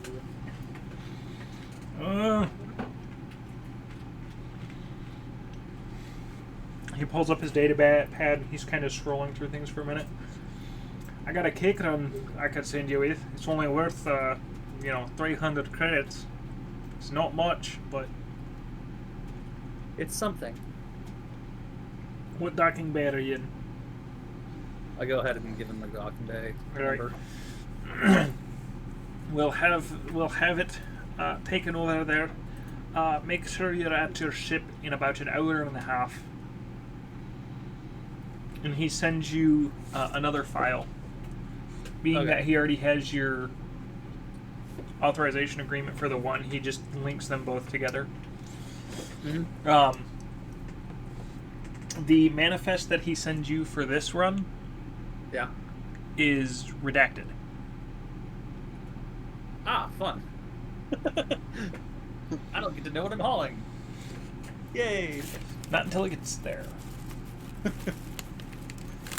A: He pulls up his data pad and he's kind of scrolling through things for a minute. I got a cake run I could send you with. It's only worth, 300 credits. It's not much, but
G: It's something.
A: what docking bay are you in?
G: I go ahead and give him the docking bay
A: Right.
G: number.
A: We'll have it taken over there. Make sure you're at your ship in about an hour and a half. And he sends you another file. Being
G: Okay.
A: that he already has your authorization agreement for the one, he just links them both together.
G: Mm-hmm.
A: The manifest that he sends you for this run
G: Yeah.
A: is redacted.
G: Ah, fun. I don't get to know what I'm hauling. Yay!
A: Not until it gets there.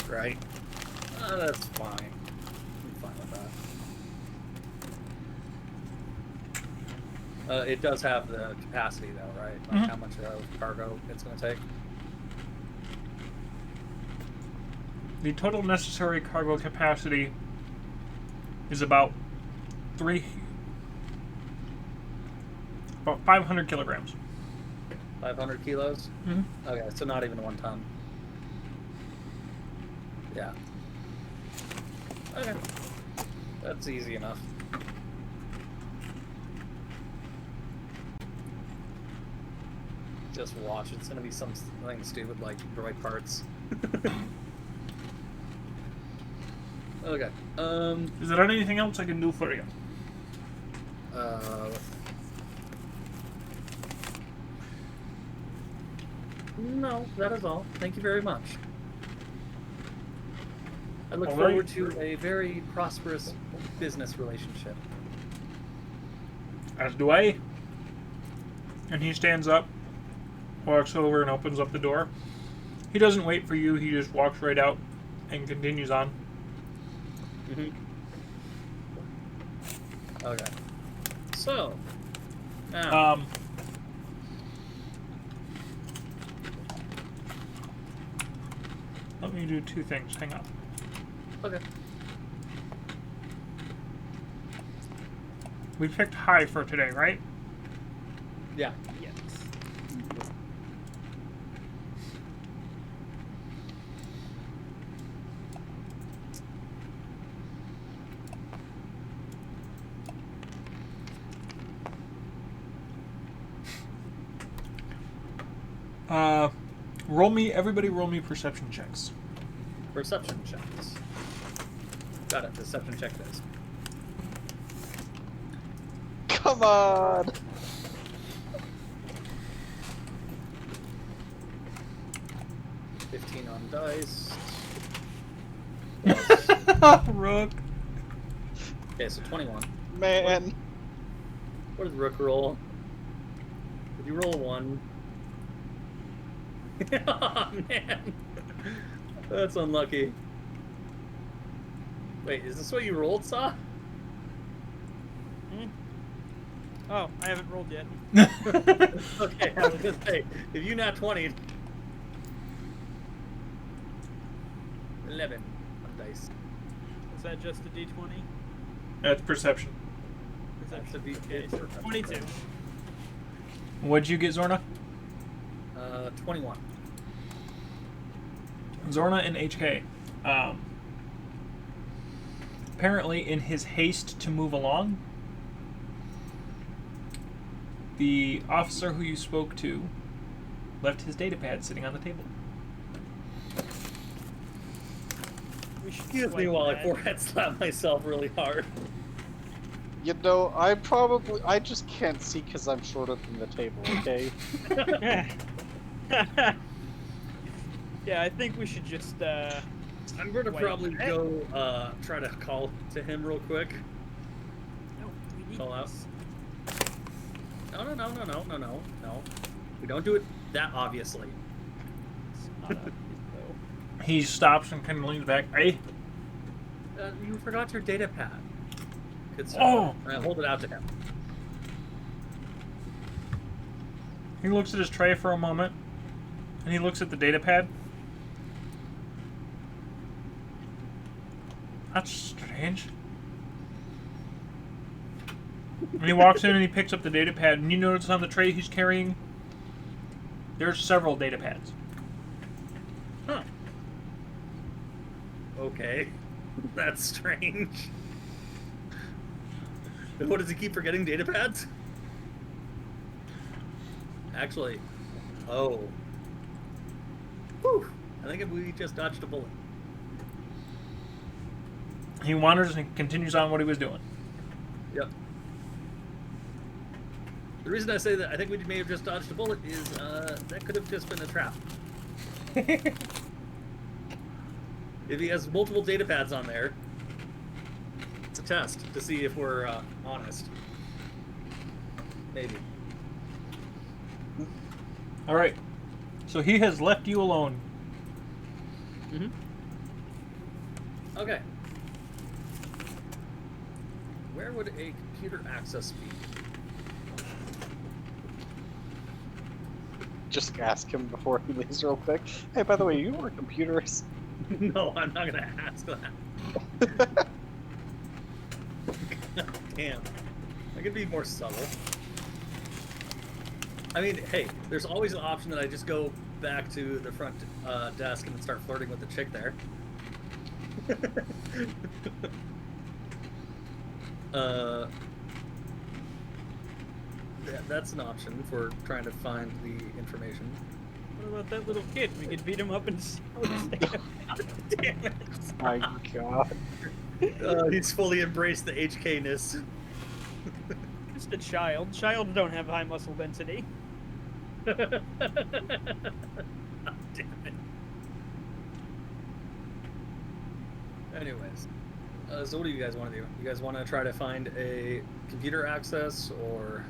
G: Right. That's fine. I'm fine with that. It does have the capacity, though, right? Like
A: Mhm.
G: how much cargo it's going to take.
A: The total necessary cargo capacity is about 500 kilograms.
G: 500 kilos?
A: Mm-hmm.
G: Okay, so not even 1 ton. Yeah. Okay. That's easy enough. Just watch. It's gonna be something stupid like droid parts. Okay.
A: Is there anything else I can do for you?
G: No, that is all. Thank you very much. I look
A: All right.
G: forward to a very prosperous business relationship.
A: As do I. And he stands up, walks over and opens up the door. He doesn't wait for you, he just walks right out and continues on.
G: Mm-hmm. Okay. So, now,
A: Let me do two things. Hang on.
G: Okay.
A: We picked high for today, right?
G: Yeah.
B: Yes.
A: Everybody roll me perception checks.
G: Perception checks. Got it. Perception check this.
E: Come on!
G: $15 on dice.
A: Rook.
G: Okay, so 21.
E: Man.
G: What did Rook roll? Did you roll a 1? Oh, man. That's unlucky. Wait, is this what you rolled, Saw?
B: Oh, I haven't rolled yet.
G: Okay, I was gonna say, if you not 20... 11 on dice.
B: Is that just a D20?
A: That's perception.
G: That's a
B: Okay,
G: D8
B: so
G: for
B: 22.
A: What'd you get, Zorna?
G: 21.
A: Zorna and HK. Apparently, in his haste to move along, the officer who you spoke to left his datapad sitting on the table.
B: We should
G: Excuse me
B: swipe
G: while I
B: that.
G: forehead slap myself really hard.
E: You know, I just can't see because I'm shorter than the table, okay?
B: Yeah, I think we should just,
G: I'm gonna
B: Wait.
G: probably go try to call to him real quick.
B: No, we need
G: Call out.
B: this.
G: No. We don't do it that obviously.
B: It's not obvious, though.
A: He stops and kind of leans back. Hey,
G: You forgot your data pad. Good stuff.
A: Oh!
G: And I hold it out to him.
A: he looks at his tray for a moment, and he looks at the datapad. That's strange. And he walks in and he picks up the datapad, and you notice on the tray he's carrying, there's several datapads.
G: Huh. Okay. That's strange. What, does he keep forgetting data pads? Actually, oh. Whew. I think we just dodged a bullet.
A: He wanders and continues on what he was doing.
G: Yep. The reason I say that I think we may have just dodged a bullet is that could have just been a trap. If he has multiple data pads on there, it's a test to see if we're honest. Maybe.
A: All right. So he has left you alone.
G: Mm-hmm. Okay. Where would a computer access be?
E: Just ask him before he leaves real quick. Hey, by the way, you work computers?
G: No, I'm not gonna ask that. God damn. I could be more subtle. I mean, hey, there's always an option that I just go back to the front desk and start flirting with the chick there. That's an option for trying to find the information.
B: What about that little kid? We could beat him up and steal his data.
G: Damn it.
E: My God.
G: He's fully embraced the HK-ness.
B: Just a child. Childs don't have high muscle density.
G: Damn it. Anyways, so what do you guys want to do? You guys want to try to find a computer access, or...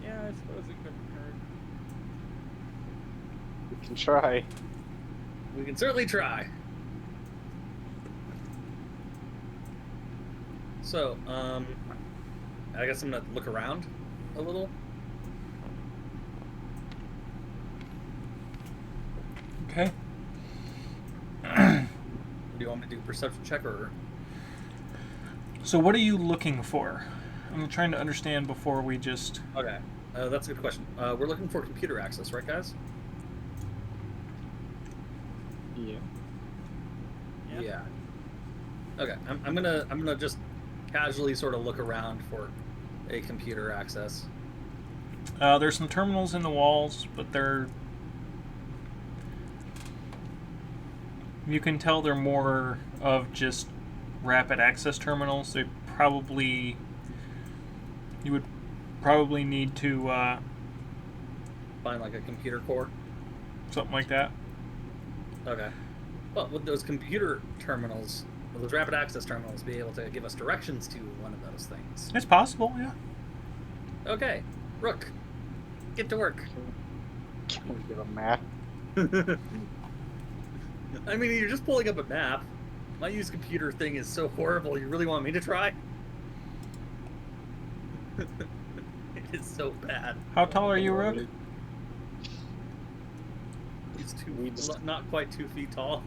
B: Yeah, I suppose it couldn't hurt.
E: We can try.
G: We can certainly try. So, I guess I'm gonna look around a little.
A: Okay.
G: Do you want me to do a perception check or?
A: So what are you looking for? I'm trying to understand before we just...
G: Okay, that's a good question. We're looking for computer access, right, guys?
E: Yeah.
G: Yeah. Okay, I'm gonna just casually sort of look around for a computer access.
A: There's some terminals in the walls, but they're... You can tell they're more of just rapid access terminals. They probably... You would probably need to...
G: Find like a computer core.
A: something like that.
G: Okay. Well, would those computer terminals, will those rapid access terminals, be able to give us directions to one of those things?
A: It's possible, yeah.
G: Okay, Rook, get to work.
E: Can we give a map?
G: I mean, you're just pulling up a map. My use computer thing is so horrible. You really want me to try? It is so bad.
A: How tall are you, Rook?
G: He's
E: We just-
G: not quite 2 feet tall.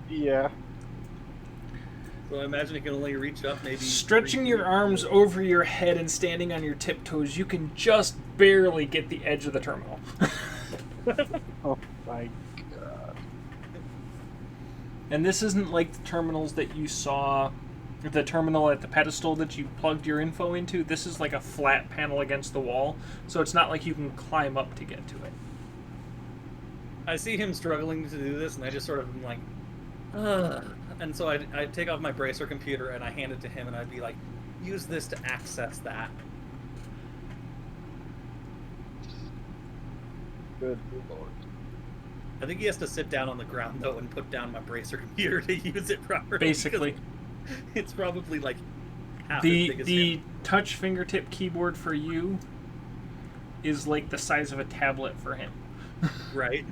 E: Yeah.
G: So I imagine he can only reach up maybe...
A: Stretching
G: 3
A: your
G: feet.
A: arms over your head and standing on your tiptoes, you can just barely get the edge of the terminal.
E: Oh my god.
A: And this isn't like the terminals that you saw, the terminal at the pedestal that you plugged your info into. This is like a flat panel against the wall, so it's not like you can climb up to get to it.
G: I see him struggling to do this, and I just sort of am like, ugh. And so I take off my bracer computer and I hand it to him, and I'd be like, use this to access that.
E: Good lord.
G: I think he has to sit down on the ground, though, and put down my bracer computer to use it properly.
A: Basically.
G: because It's probably like half as
A: The
G: big as
A: the
G: him.
A: touch fingertip keyboard for you is like the size of a tablet for him.
G: Right?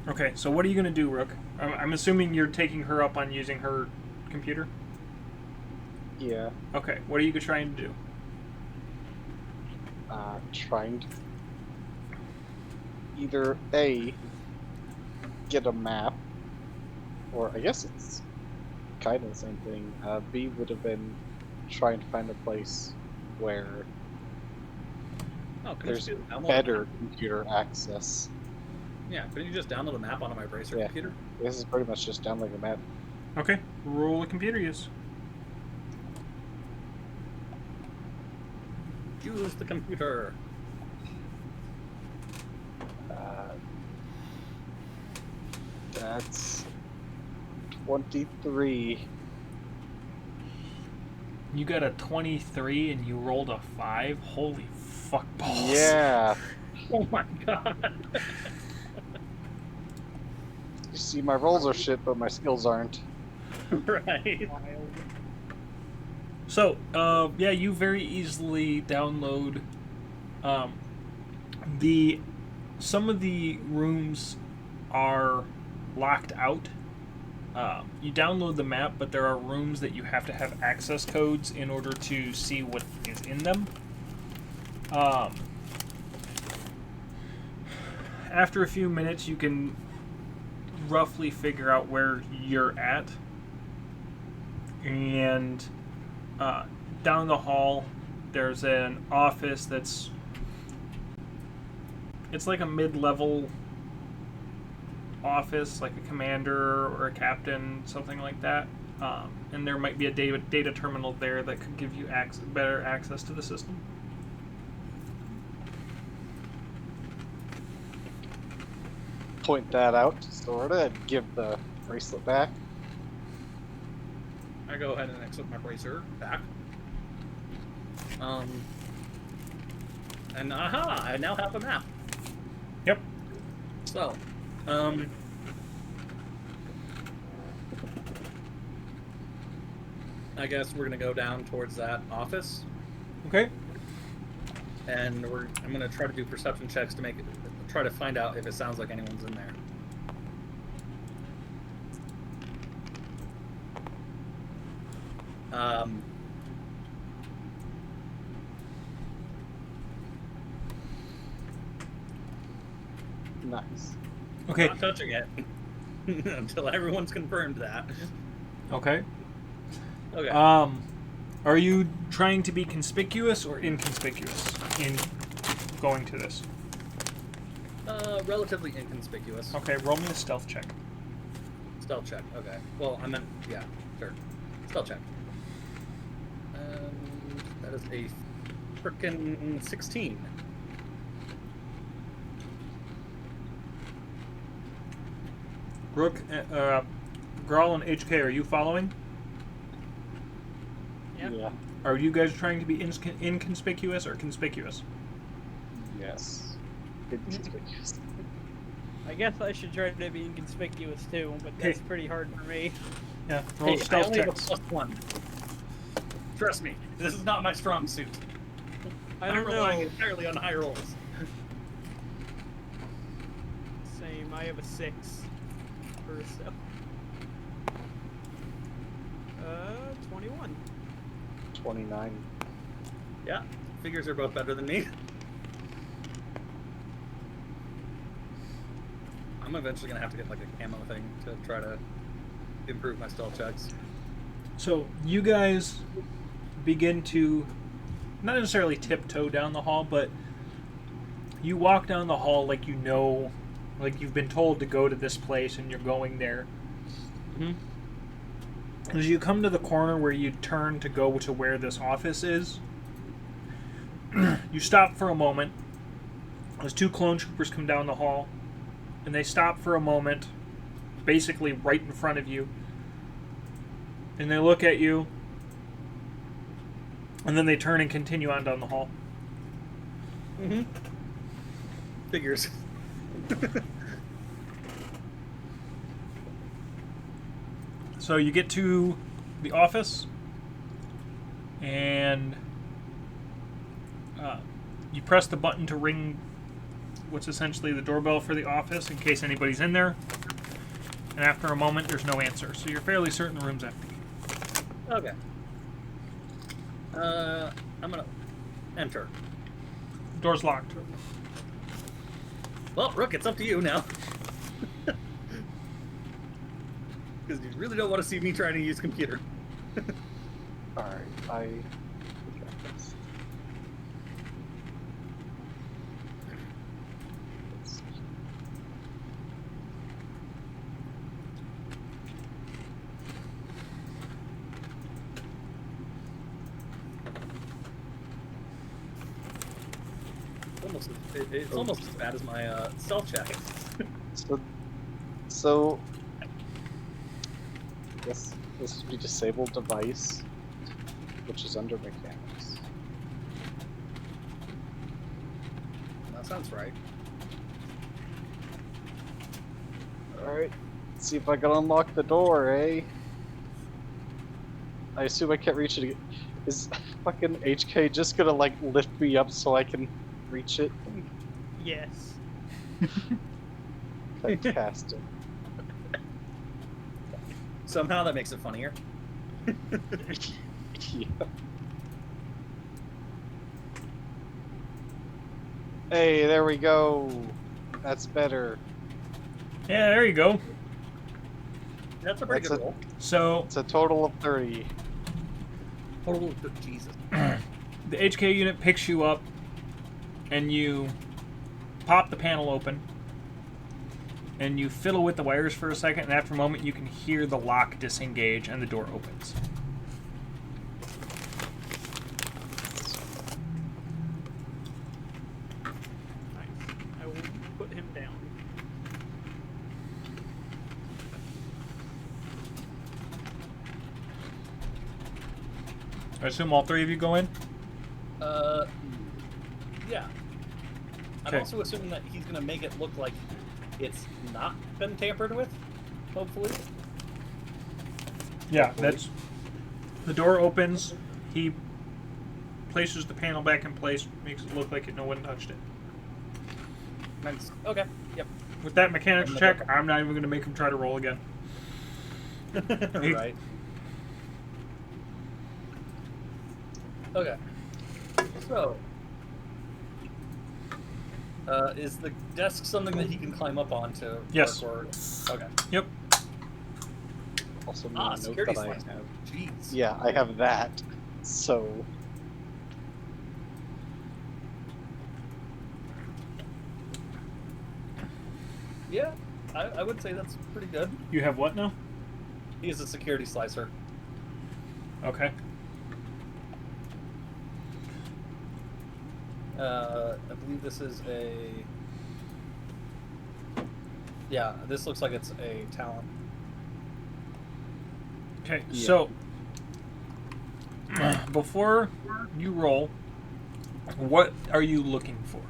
A: Okay, so what are you going to do, Rook? I'm assuming you're taking her up on using her computer?
E: Yeah.
A: Okay, what are you trying to do?
E: Trying to either A, get a map, or I guess it's kind of the same thing. B would have been trying to find a place where
G: Oh, can
E: there's
G: you just download
E: better computer access.
G: Yeah, couldn't you just download a map onto my bracer
E: Yeah.
G: computer?
E: This is pretty much just downloading a map.
A: Okay, roll a computer use.
G: Use the computer.
E: That's 23.
A: You got a 23 and you rolled a 5? Holy fuck balls.
E: Yeah.
G: Oh my god.
E: You see, my rolls are shit, but my skills aren't.
G: Right.
A: So, yeah, you very easily download some of the rooms are locked out. You download the map, but there are rooms that you have to have access codes in order to see what is in them. After a few minutes, you can roughly figure out where you're at. And down the hall, there's an office that's... It's like a mid-level office, like a commander or a captain, something like that. And there might be a data terminal there that could give you better access to the system.
E: Point that out to Sorta and give the bracelet back.
G: I go ahead and exit my bracer back. And aha! I now have a map.
A: Yep.
G: So, I guess we're gonna go down towards that office,
A: Okay.
G: and I'm gonna try to do perception checks to try to find out if it sounds like anyone's in there.
E: Nice.
A: Okay.
G: Not touching it until everyone's confirmed that.
A: Okay.
G: Okay.
A: Are you trying to be conspicuous or inconspicuous in going to this?
G: Relatively inconspicuous.
A: Okay, roll me a stealth check.
G: Stealth check. Okay. Well, I meant, yeah, sure. Stealth check. That is a frickin' 16.
A: Rook, Grawl, and HK, are you following?
B: Yeah.
A: Are you guys trying to be inconspicuous or conspicuous?
E: Yes. Inconspicuous.
B: I guess I should try to be inconspicuous too, but that's pretty hard for me.
A: Yeah, roll
G: Hey, I
A: stealth
G: only have a
A: checks.
G: +1. Trust me, this is not my strong suit.
B: I
G: I'm
B: don't
G: relying
B: know.
G: entirely on high rolls.
B: Same. I have a 6 for stealth. 21.
E: 29.
G: Yeah, figures are both better than me. I'm eventually gonna have to get like a camo thing to try to improve my stealth checks.
A: So you guys begin to not necessarily tiptoe down the hall, but you walk down the hall like you know, like you've been told to go to this place and you're going there.
B: Mm-hmm.
A: As you come to the corner where you turn to go to where this office is, you stop for a moment as 2 clone troopers come down the hall, and they stop for a moment, basically right in front of you, and they look at you, and then they turn and continue on down the hall.
G: Mm-hmm. Figures.
A: So you get to the office, and you press the button to ring what's essentially the doorbell for the office in case anybody's in there. And after a moment, there's no answer. So you're fairly certain the room's empty.
G: Okay. I'm gonna enter.
A: Door's locked.
G: Well, Rook, it's up to you now. Because you really don't want to see me trying to use computer.
E: Alright, I...
G: It's almost as bad as my stealth check.
E: So, I guess this would be disabled device, which is under mechanics.
G: That sounds right.
E: Alright, let's see if I can unlock the door, eh? I assume I can't reach it again. Is fucking HK just gonna, like, lift me up so I can reach it?
B: Yes.
E: Fantastic.
G: Somehow that makes it funnier.
E: Yeah. Hey, there we go. That's better.
A: Yeah, there you go.
G: That's a pretty
E: That's
G: good roll.
A: So
E: It's a total of 30.
G: Total of Jesus.
A: the HK unit picks you up, and you pop the panel open, and you fiddle with the wires for a second, and after a moment you can hear the lock disengage and the door opens.
B: Nice. I will put him down.
A: I assume all 3 of you go in?
G: Yeah. I'm
A: Okay.
G: also assuming that he's gonna make it look like it's not been tampered with, hopefully.
A: Yeah, that's... The door opens, he places the panel back in place, makes it look like no one touched it.
G: Nice. Okay. Yep.
A: With that mechanics check, I'm not even going to make him try to roll again.
G: Right. Okay. So, Is the desk something that he can climb up onto?
A: Yes.
G: Okay.
A: Yep.
E: Also,
G: Ah,
E: note
G: security
E: that I
G: slice.
E: have.
G: Jeez.
E: Yeah, I have that. So
G: Yeah, I would say that's pretty good.
A: You have what now?
G: He is a security slicer.
A: Okay.
G: I believe this is a... Yeah, this looks like it's a talent.
A: Okay,
E: Yeah.
A: so before you roll, what are you looking for?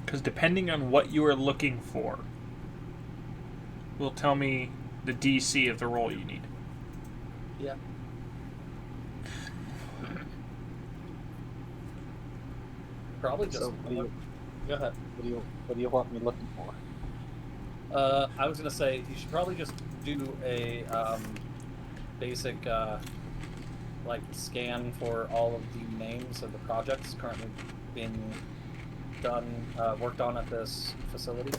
A: Because depending on what you are looking for, will tell me the DC of the roll you need.
G: Yeah. Probably just...
E: So what do you
G: Go ahead.
E: what do you want me looking for?
G: I was gonna say you should probably just do a basic like scan for all of the names of the projects currently being done, worked on at this facility.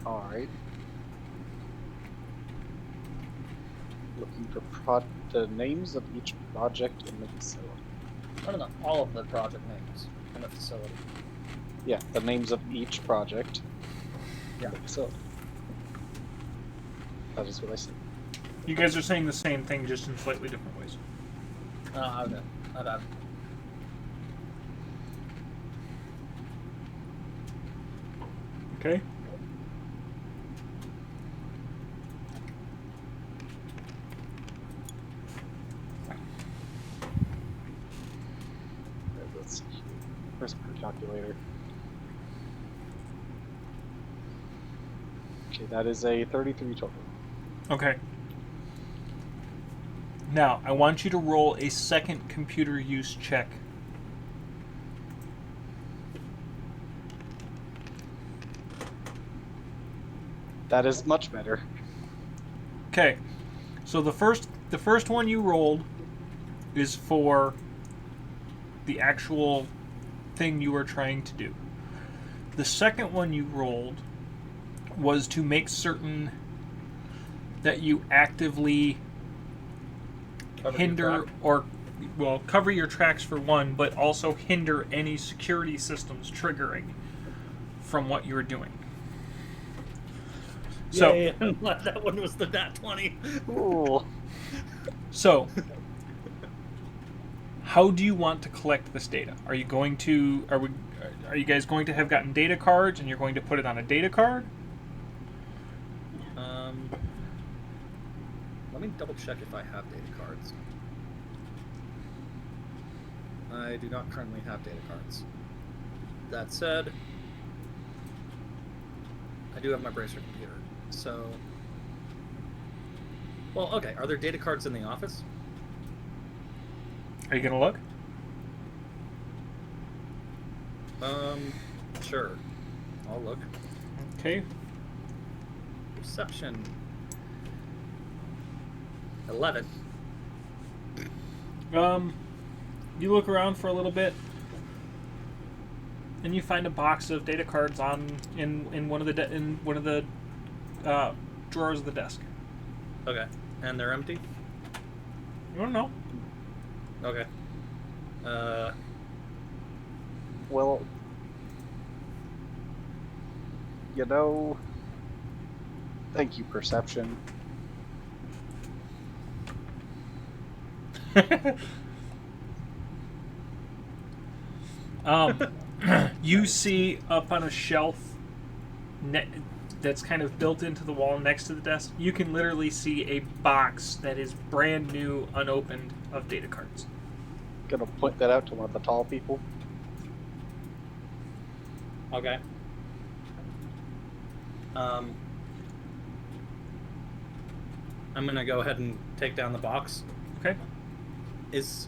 E: All right. Looking for the names of each project in the facility.
G: No, all of the project names in the facility.
E: Yeah, the names of each project
G: Yeah.
E: in the facility. That is what I said.
A: You guys are saying the same thing, just in slightly different ways.
G: I've had.
A: Okay.
E: Let's see. Where's my calculator? Okay, that is a 33 total.
A: Okay. Now, I want you to roll a second computer use check.
E: That is much better.
A: Okay. So the first one you rolled is for the actual thing you were trying to do. The second one you rolled was to make certain that you actively
G: Cover your
A: hinder
G: track.
A: or, well, cover your tracks for one, but also hinder any security systems triggering from what you're doing. So,
G: Yay, I'm glad that one was the nat 20.
E: Ooh.
A: so how do you want to collect this data? Are you going to are you guys going to have gotten data cards and you're going to put it on a data card?
G: Let me double check if I have data cards. I do not currently have data cards. That said, I do have my bracer computer. So, well, okay. Are there data cards in the office?
A: Are you going to look?
G: Sure. I'll look.
A: Okay.
G: Perception. 11.
A: You look around for a little bit, and you find a box of data cards in one of the drawers of the desk.
G: Okay. And they're empty?
A: You don't know.
G: Okay.
E: Well, you know, thank you, Perception.
A: You see up on a shelf that's kind of built into the wall next to the desk, you can literally see a box that is brand new, unopened, of data cards.
E: Gonna point that out to one of the tall people.
G: Okay. I'm gonna go ahead and take down the box.
A: Okay.
G: Is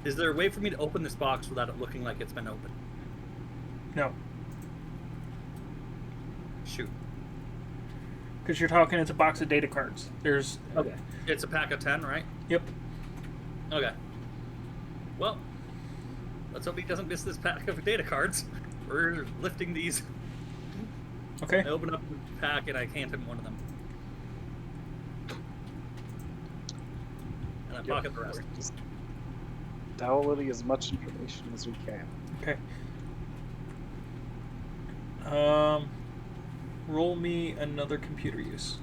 G: there a way for me to open this box without it looking like it's been opened?
A: No.
G: shoot?
A: Because you're talking, it's a box of data cards. There's.
G: Okay. It's a pack of 10, right?
A: Yep.
G: Okay. Well, let's hope he doesn't miss this pack of data cards. We're lifting these.
A: Okay.
G: I open up the pack and I hand him one of them. And I pocket the rest.
E: Just downloading as much information as we can.
A: Okay. Roll me another computer use.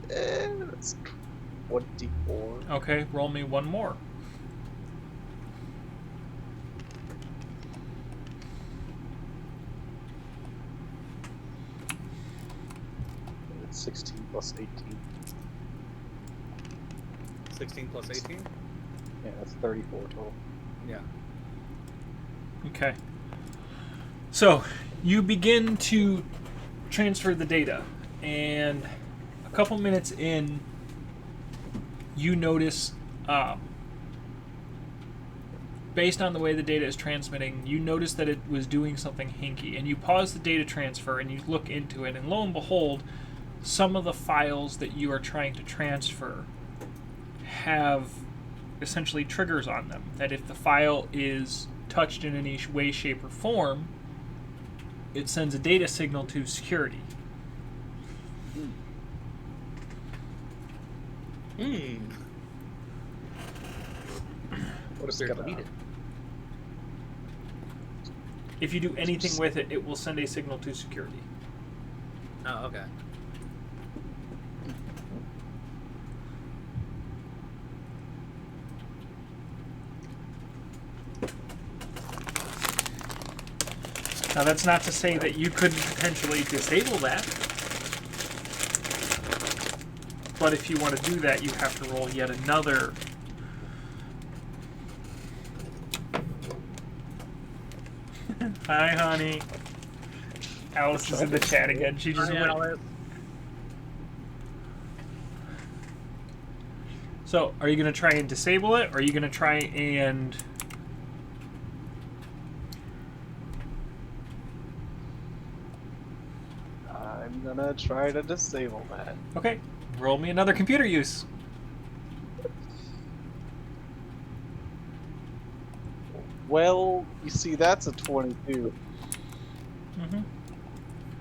E: That's 24.
A: Okay, roll me one more.
E: It's 16 plus 18.
G: 16 plus 18?
E: Yeah, that's 34 total.
G: Yeah.
A: Okay. So, you begin to transfer the data, and a couple minutes in, you notice, based on the way the data is transmitting, you notice that it was doing something hinky, and you pause the data transfer and you look into it, and lo and behold, some of the files that you are trying to transfer have essentially triggers on them, that if the file is touched in any way, shape, or form, it sends a data signal to security.
E: What is
G: They're
E: gonna
G: deleted.
A: If you do anything with it, it will send a signal to security.
G: Oh, okay.
A: Now, that's not to say that you couldn't potentially disable that. But if you want to do that, you have to roll yet another. Hi, honey. Alice is in the chat again. She just
G: Hi,
A: went.
G: Alice.
A: So, are you going to try and disable it, or are you going to try and...
E: I'm gonna try to disable that.
A: Okay, roll me another computer use.
E: Well, you see, that's a 22,
A: Mm-hmm.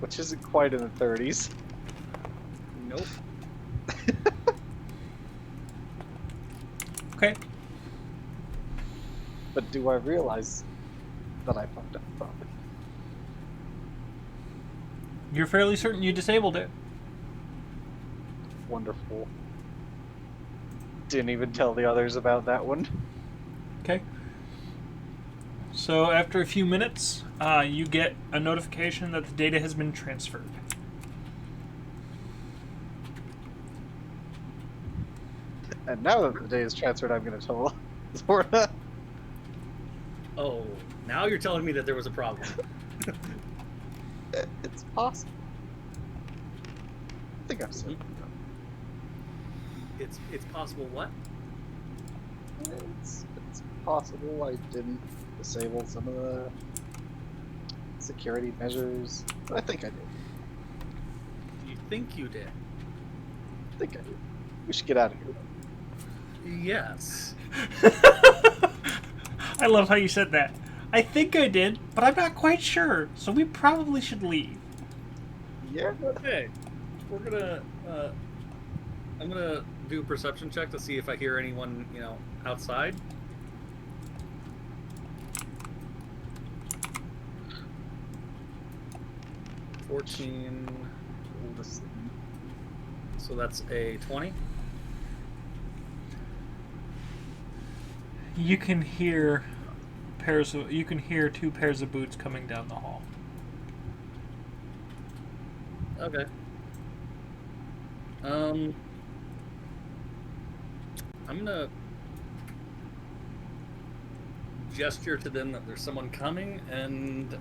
E: which isn't quite in the 30s.
G: Nope.
A: Okay.
E: But do I realize that I fucked up probably?
A: You're fairly certain you disabled it.
E: Wonderful. Didn't even tell the others about that one.
A: Okay. So after a few minutes, you get a notification that the data has been transferred.
E: And now that the day is transferred, I'm gonna tell Zora.
G: Oh, now you're telling me that there was a problem.
E: It's possible. I think I've said
G: It's possible what?
E: it's possible I didn't disable some of the security measures. I think I did.
G: You think you did?
E: I think I did. We should get out of here.
G: Yes.
A: I love how you said that. I think I did, but I'm not quite sure, so we probably should leave.
E: Yeah.
G: Okay. We're gonna I'm gonna do a perception check to see if I hear anyone, outside. $14. So that's a 20.
A: You can hear two pairs of boots coming down the hall.
G: Okay. I'm gonna gesture to them that there's someone coming and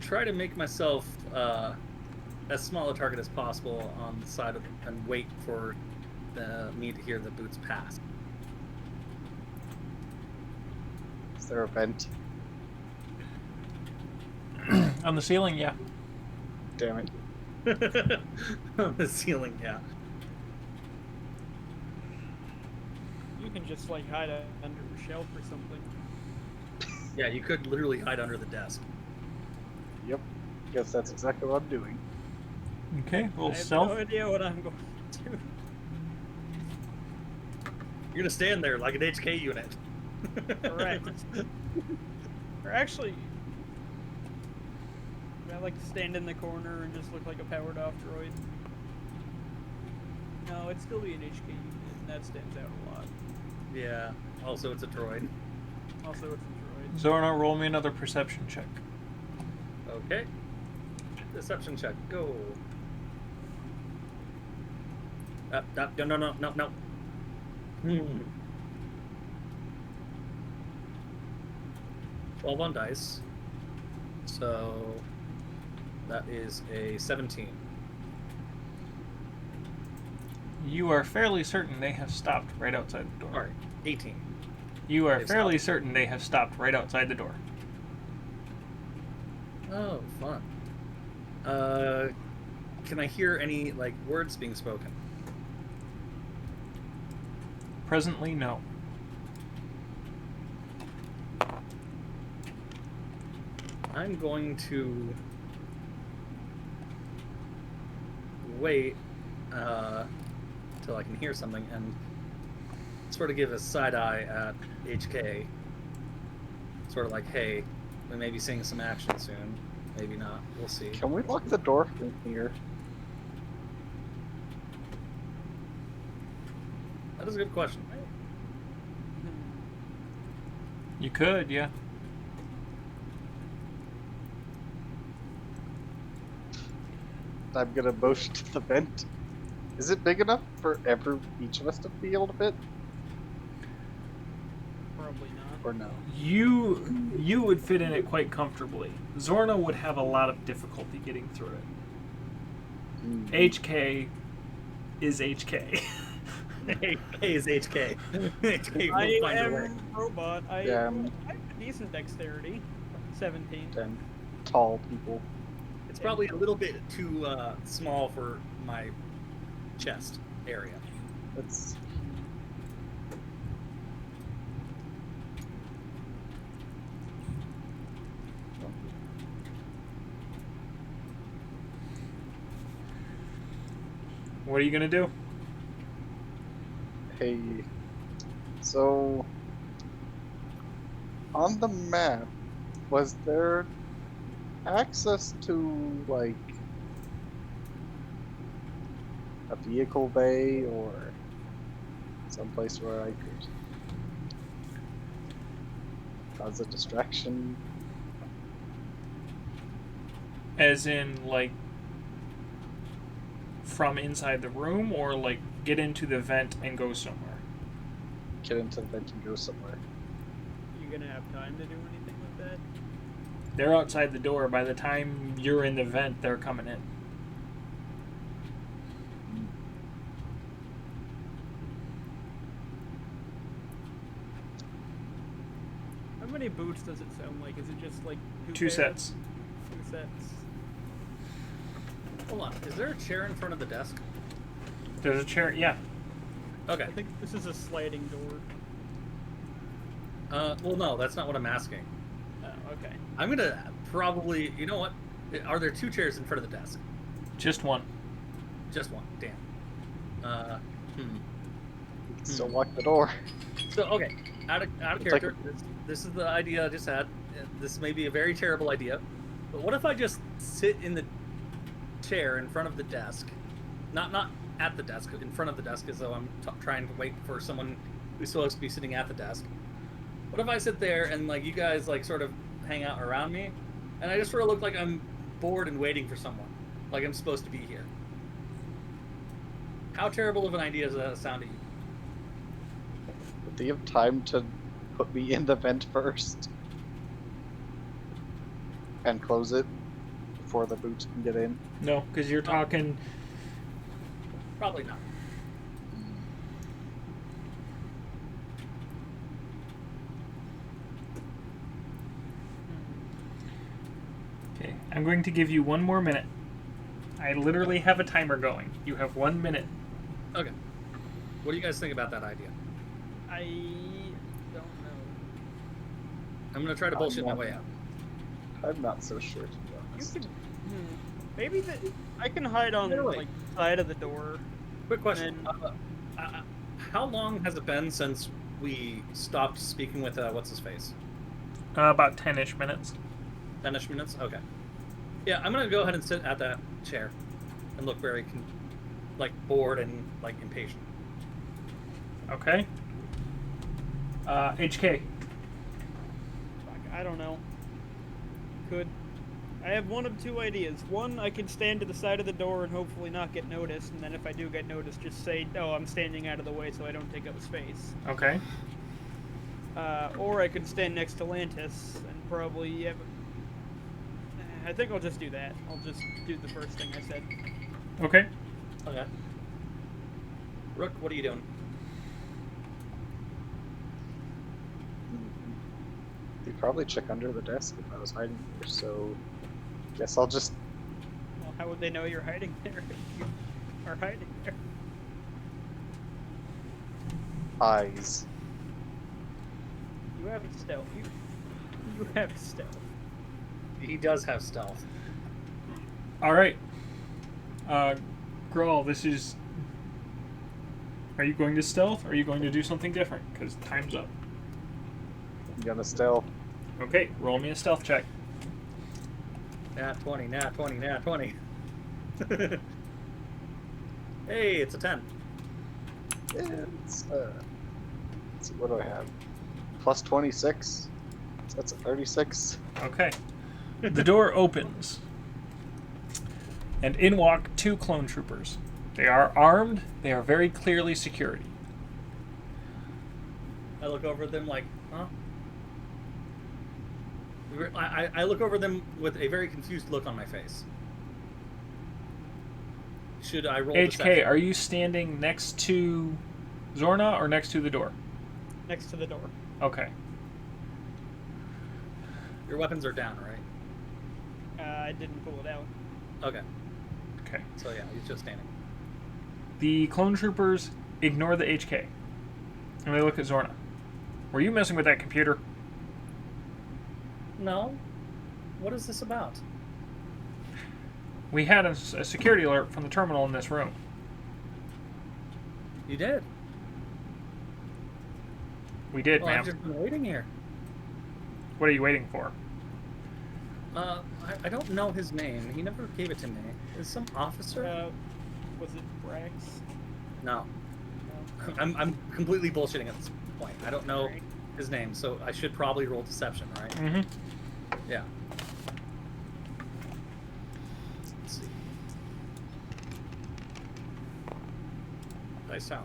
G: try to make myself as small a target as possible on the side of and wait for me to hear the boots pass.
E: there a vent?
A: On the ceiling, yeah.
E: Damn it.
G: On the ceiling, yeah.
B: You can just like hide under a shelf or something.
G: Yeah, you could literally hide under the desk.
E: Yep. Guess that's exactly what I'm doing.
A: Okay, roll
B: I have
A: stealth.
B: no idea what I'm going to do.
G: You're gonna stand there like an HK unit.
B: Correct. Or actually, I like to stand in the corner and just look like a powered off droid. No, it'd still be an HK unit, and that stands out a lot.
G: Yeah. Also, it's a droid.
B: Also, it's a droid.
A: Zorna, roll me another perception check.
G: Okay. Deception check. Go. No. Hmm. 12 on dice. So that is a 17.
A: You are fairly certain they have stopped right outside the door.
G: Alright, 18.
A: You are
G: They've
A: fairly
G: stopped.
A: certain they have stopped right outside the door.
G: Oh, fun. Can I hear any like words being spoken?
A: Presently, no.
G: I'm going to wait till I can hear something and sort of give a side eye at HK. Sort of like, hey, we may be seeing some action soon. Maybe not. We'll see.
E: Can we lock the door from here?
G: That is a good question.
A: You could, yeah.
E: I'm gonna motion to the vent. Is it big enough for each of us to be able to fit?
B: Probably not.
E: Or no?
A: You would fit in it quite comfortably. Zorna would have a lot of difficulty getting through it. HK is HK.
G: HK is HK. HK will
B: I
G: find a way.
B: am robot. I
E: Yeah,
B: have a decent dexterity. 17.
E: 10 tall people.
G: It's probably a little bit too small for my chest area.
E: That's
A: What are you gonna do?
E: hey. So on the map, was there access to like a vehicle bay or someplace where I could cause a distraction?
A: As in, like, from inside the room, or like get into the vent and go somewhere?
E: Get into the vent and go somewhere.
B: You gonna have time to do anything with that?
A: They're outside the door. By the time you're in the vent, they're coming in.
B: How many boots does it sound like? Is it just like
A: Two
B: pairs?
A: sets.
B: 2 sets.
G: Hold on. Is there a chair in front of the desk?
A: There's a chair. Yeah.
G: Okay.
B: I think this is a sliding door.
G: Well, no, that's not what I'm asking.
B: Oh, okay.
G: I'm gonna probably. You know what? Are there 2 chairs in front of the desk?
A: Just one.
G: Just one. Damn.
E: Still lock the door.
G: So okay, out of
E: It's
G: character. This is the idea I just had. This may be a very terrible idea, but what if I just sit in the chair in front of the desk, not at the desk, in front of the desk, as though I'm trying to wait for someone who's supposed to be sitting at the desk. What if I sit there and like you guys like sort of hang out around me, and I just sort of look like I'm bored and waiting for someone, like I'm supposed to be here? How terrible of an idea does that sound to you?
E: Do you have time to put me in the vent first? And close it before the boots can get in?
A: No, because you're talking.
G: Probably not.
A: I'm going to give you 1 more minute. I literally have a timer going. You have 1 minute.
G: Okay. What do you guys think about that idea?
B: I don't know.
G: I'm gonna try to bullshit my way out.
E: I'm not so sure, to be
B: You
E: honest.
B: could. Maybe I can hide on
G: Either way.
B: like side of the door.
G: Quick question.
B: And
G: How long has it been since we stopped speaking with what's his face?
A: About 10-ish minutes.
G: 10-ish minutes? Okay. Yeah, I'm gonna go ahead and sit at that chair and look very bored and impatient.
A: Okay. HK.
B: I don't know. I have one of two ideas. One, I could stand to the side of the door and hopefully not get noticed, and then if I do get noticed, just say, "Oh, I'm standing out of the way so I don't take up space."
A: Okay.
B: Or I could stand next to Lantas and probably have. I think I'll just do that. I'll just do the first thing I said.
A: Okay.
G: Okay. Rook, what are you doing?
E: You'd probably check under the desk if I was hiding there, so guess I'll just...
B: Well, how would they know you're hiding there if you are hiding there?
E: Eyes.
B: You have stealth. You have stealth.
G: He does have stealth.
A: All right. Grawl, this is... Are you going to stealth, or are you going to do something different? Because time's up.
E: I'm gonna stealth.
A: Okay, roll me a stealth check.
G: Nat 20, nat 20, nat 20. Hey, it's a 10.
E: It's, let's see, what do I have? Plus 26. So that's a 36.
A: Okay. The door opens, and in walk 2 clone troopers. They are armed. They are very clearly security.
G: I look over at them like, huh? I look over them with a very confused look on my face. Should I roll
A: HK,
G: deception?
A: are you standing next to Zorna or next to the door?
B: Next to the door.
A: Okay.
G: Your weapons are down, right?
B: I didn't pull it out.
G: Okay.
A: Okay.
G: So yeah, he's just standing.
A: The clone troopers ignore the HK, and they look at Zorna. Were you messing with that computer?
G: No. What is this about?
A: We had a security alert from the terminal in this room.
G: You did.
A: We did,
G: Well, I've
A: ma'am.
G: just been waiting here.
A: What are you waiting for?
G: I don't know his name. He never gave it to me. Is some officer?
B: Was it Brax?
G: No.
B: No.
G: I'm completely bullshitting at this point. I don't know
B: Right.
G: his name, so I should probably roll deception, right?
A: Mm-hmm.
G: Yeah. Let's see. Dice Tower.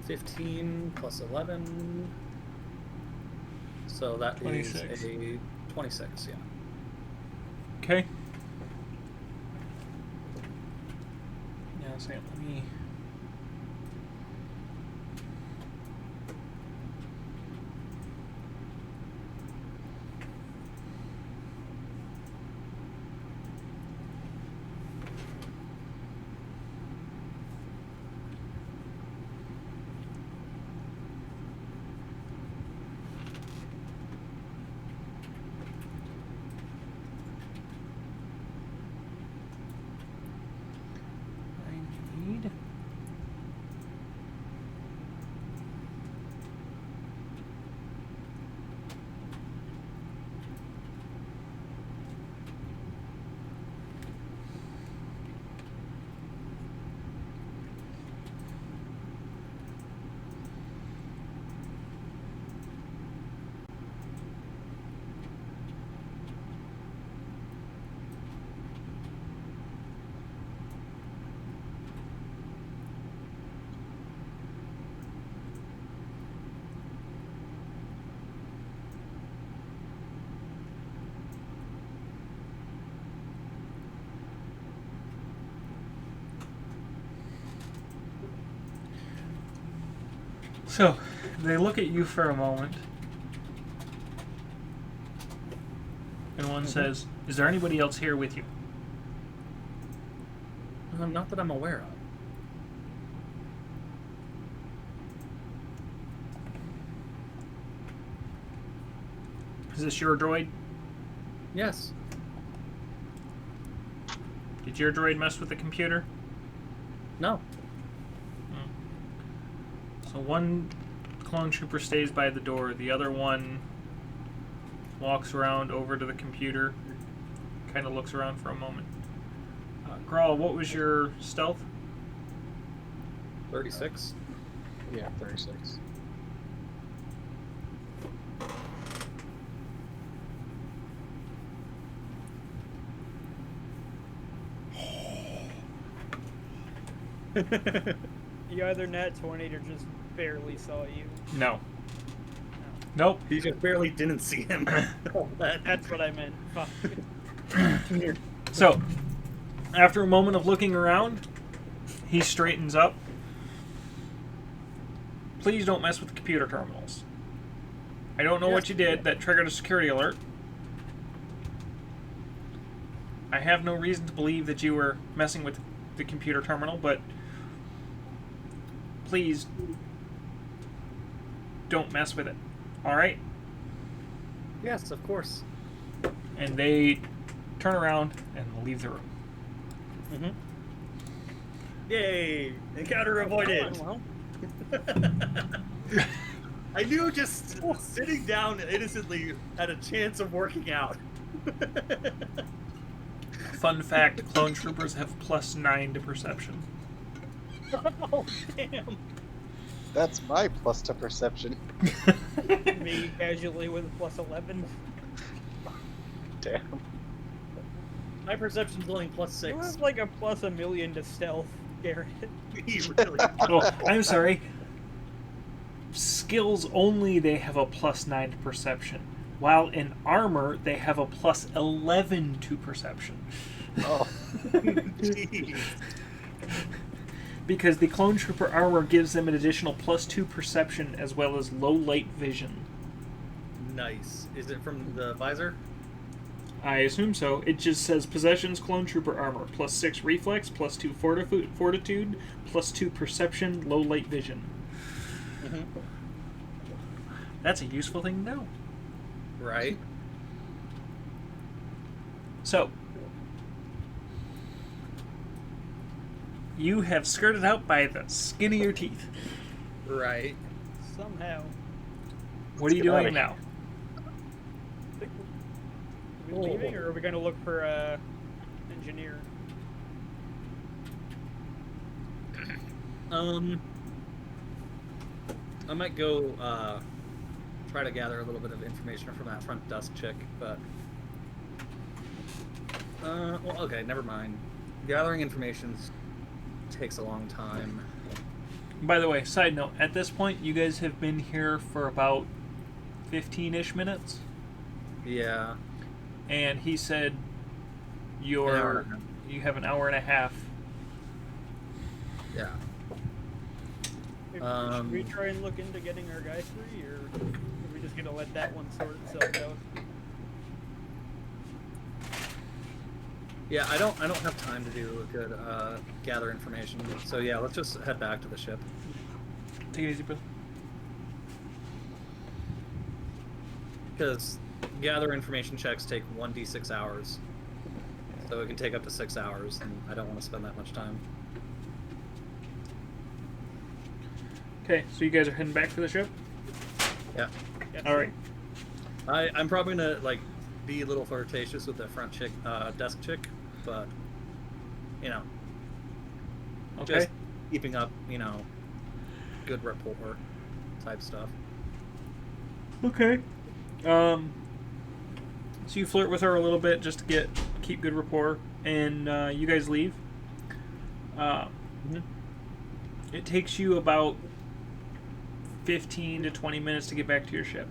G: 15 plus 11. So that
A: 26.
G: is a 26, yeah.
A: Okay. Yeah, so let me... I need... So, they look at you for a moment. one says, "Is there anybody else here with you?"
G: Not that I'm aware of.
A: Is this your droid?
G: Yes.
A: Did your droid mess with the computer?
G: No.
A: So one clone trooper stays by the door. The other one walks around over to the computer. Kind of looks around for a moment. Grawl, what was your stealth?
G: 36.
E: Yeah, 36.
B: You either nat 20 or just barely saw you.
A: No. Nope.
G: You just barely didn't see him.
B: That's what I meant. Fuck.
A: So, after a moment of looking around, he straightens up. Please don't mess with the computer terminals. I don't know what you did that triggered a security alert. I have no reason to believe that you were messing with the computer terminal, but please don't mess with it. Alright?
G: Yes, of course.
A: And they turn around and leave the room.
G: Mm-hmm. Yay! Encounter avoided!
B: Well,
G: I knew just sitting down innocently had a chance of working out.
A: Fun fact, clone troopers have +9 to perception.
B: oh, damn.
E: That's my plus to perception.
B: Me casually with a +11.
E: Damn.
G: My perception's only
B: You
G: +6.
B: have like a +1,000,000 to stealth, Garrett.
G: He really.
A: Oh, I'm sorry. Skills only, they have a +9 to perception. While in armor, they have a +11 to perception.
E: Oh.
G: Jeez.
A: Because the clone trooper armor gives them an additional +2 perception as well as low light vision.
G: Nice. Is it from the visor?
A: I assume so. It just says possessions clone trooper armor, +6 reflex, +2 fortitude, +2 perception, low light vision.
G: Mm-hmm.
A: That's a useful thing to know.
G: Right.
A: So, you have skirted out by the skin of your teeth.
G: Right.
B: Somehow.
A: What are you
E: get outta
A: doing
E: here.
A: now?
B: Are we leaving, or are we going to look for engineer?
G: I might go try to gather a little bit of information from that front desk chick, but well, okay, never mind. Gathering information takes a long time.
A: By the way, side note, at this point, you guys have been here for about 15-ish minutes,
G: Yeah.
A: and he said
G: An hour and a half.
A: you have an hour and a half.
G: Yeah.
B: Should we try and look into getting our guy free, or are we just going to let that one sort itself out?
G: Yeah, I don't have time to do a good gather information. So yeah, let's just head back to the ship.
A: Take it easy, bro.
G: Because gather information checks take 1d6 hours. So it can take up to 6 hours, and I don't want to spend that much time.
A: Okay, so you guys are heading back to the ship?
G: Yeah.
A: All right.
G: I'm probably gonna like be a little flirtatious with the front chick, desk chick, but you know,
A: Okay.
G: just keeping up, you know, good rapport type stuff.
A: Okay. So you flirt with her a little bit just to keep good rapport, and you guys leave. It takes you about 15 to 20 minutes to get back to your ship.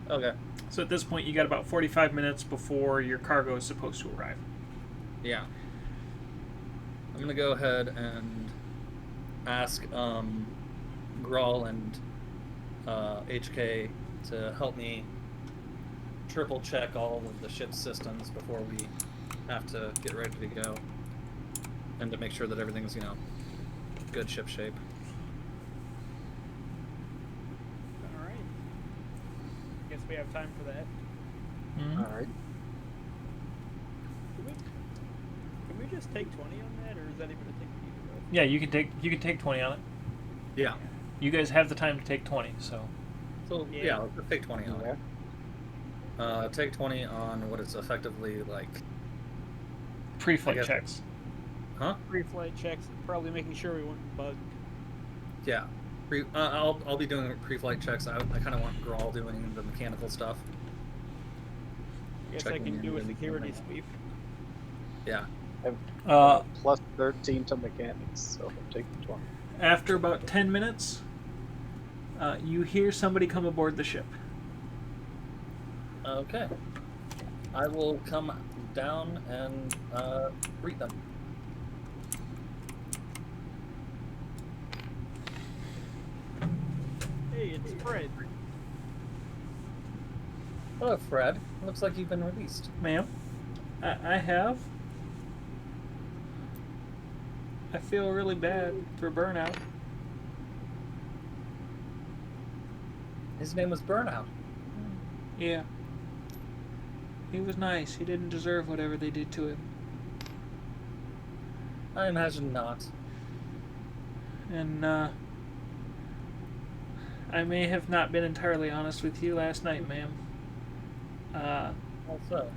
G: Okay.
A: So at this point, you got about 45 minutes before your cargo is supposed to arrive.
G: Yeah. I'm gonna go ahead and ask Grawl and HK to help me triple check all of the ship's systems before we have to get ready to go, and to make sure that everything's, you know, good ship shape.
B: All right. Guess we have time for that.
A: Mhm.
E: All right.
B: Can we just take 20 on that, or is that even a thing we need to go?
A: Yeah, you can take 20 on it.
G: Yeah.
A: You guys have the time to take 20, so.
G: So
B: Yeah.
G: yeah, let's take 20 on
E: Yeah.
G: it. Take 20 on what is effectively like,
A: Pre-flight
G: guess-
A: checks.
G: huh?
B: Pre-flight checks, probably making sure we weren't bugged.
G: Yeah. I'll be doing pre-flight checks. I kind of want Grawl doing the mechanical stuff.
B: I guess I
G: Checking
B: can
G: in
B: do a
G: and
B: security
G: everything.
B: sweep.
G: Yeah.
E: Plus 13 to mechanics, so I'm taking 20.
A: After about 10 minutes, you hear somebody come aboard the ship.
G: Okay. I will come down and greet them.
B: Hey, it's Fred.
G: Hello, Fred. Looks like you've been released.
A: Ma'am, I have. I feel really bad for Burnout.
G: His name was Burnout.
A: Yeah. He was nice. He didn't deserve whatever they did to him.
G: I imagine not.
A: And, I may have not been entirely honest with you last night, ma'am.
G: Also,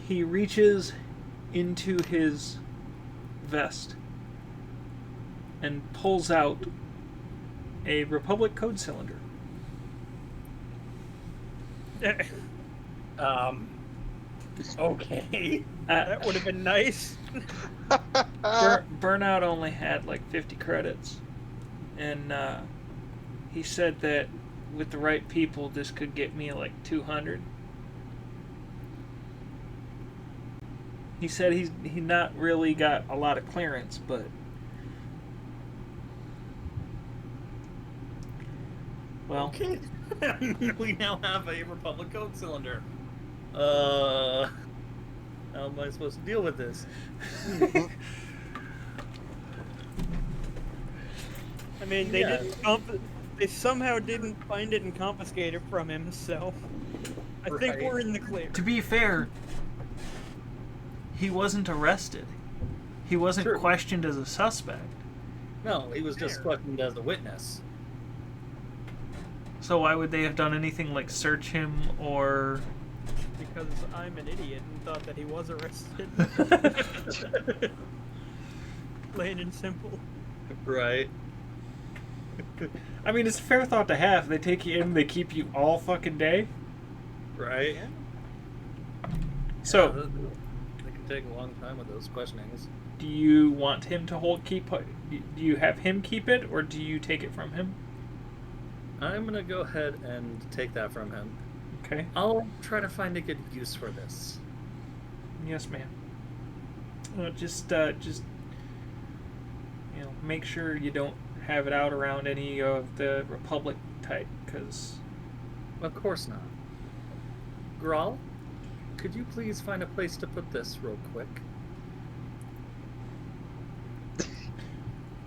A: He reaches into his vest and pulls out a Republic code cylinder.
G: okay.
B: That would have been nice.
A: Burnout only had like 50 credits, and he said that with the right people, this could get me like 200. He said he not really got a lot of clearance, but well,
G: Okay. We now have a Republic code cylinder. How am I supposed to deal with this?
B: I mean, they
G: Yeah.
B: didn't. They somehow didn't find it and confiscate it from him. So, I think
G: Right.
B: we're in the clear.
A: to be fair, he wasn't arrested. He wasn't
G: True.
A: questioned as a suspect.
G: No, he was just
B: Fair.
G: questioned as a witness.
A: So why would they have done anything like search him or?
B: Because I'm an idiot and thought that he was arrested. Plain and simple.
G: Right.
A: I mean, it's a fair thought to have. They take you in, they keep you all fucking day.
G: Right.
A: So,
G: They can take a long time with those questionings.
A: do you want him to keep? Do you have him keep it, or do you take it from him?
G: I'm gonna go ahead and take that from him.
A: Okay.
G: I'll try to find a good use for this.
A: Yes, ma'am. Just make sure you don't have it out around any of the Republic type, because
G: Of course not. Grawl, could you please find a place to put this real quick?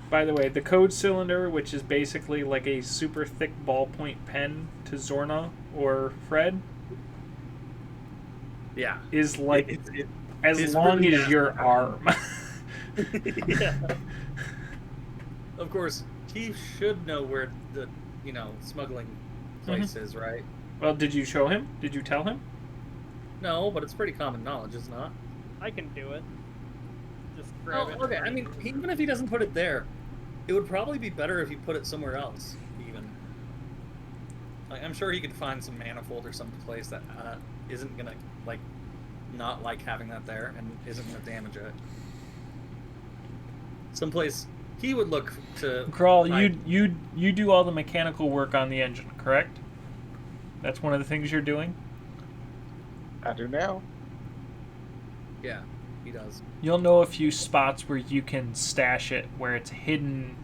A: by the way, the code cylinder, which is basically like a super thick ballpoint pen to Zorna or Fred,
G: Yeah.
A: is like as
G: it's
A: long
G: really
A: as your arm.
G: Yeah. Of course, he should know where the, smuggling place is, right?
A: Well, did you show him? Did you tell him?
G: No, but it's pretty common knowledge, is it not?
B: I can do it. Just grab
G: Oh,
B: it.
G: okay. I mean, even if he doesn't put it there, it would probably be better if he put it somewhere else, even. Like, I'm sure he could find some manifold or some place that isn't gonna, not like having that there and isn't gonna damage it. Someplace he would look to...
A: Grawl,
G: find-
A: you do all the mechanical work on the engine, correct? That's one of the things you're doing?
E: I do now.
G: Yeah, he does.
A: You'll know a few spots where you can stash it, where it's hidden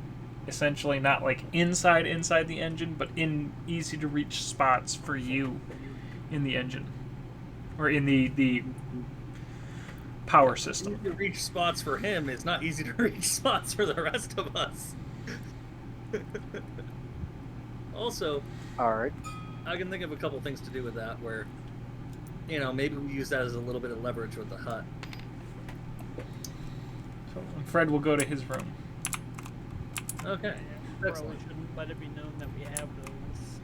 A: essentially not like inside the engine, but in easy to reach spots for you in the engine or in the power system.
G: Easy to reach spots for him is not easy to reach spots for the rest of us. Also,
E: All right.
G: I can think of a couple things to do with that where, you know, maybe we use that as a little bit of leverage with the hut.
A: So Fred will go to his room.
G: Okay.
B: Probably
G: Excellent.
B: shouldn't let it be known that we have those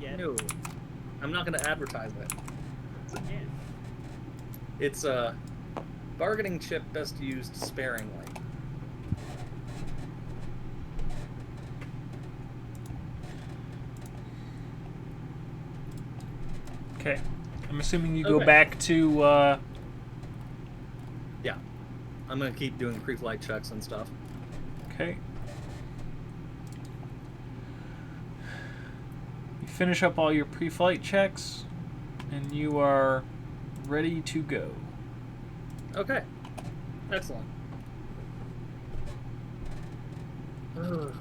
B: yet.
G: No, I'm not going to advertise it.
B: Yeah.
G: It's a bargaining chip best used sparingly.
A: Okay. I'm assuming you go
G: Okay.
A: back to
G: Yeah. I'm going to keep doing pre-flight checks and stuff.
A: okay. You finish up all your pre-flight checks and you are ready to go.
G: Okay. Excellent. Ugh.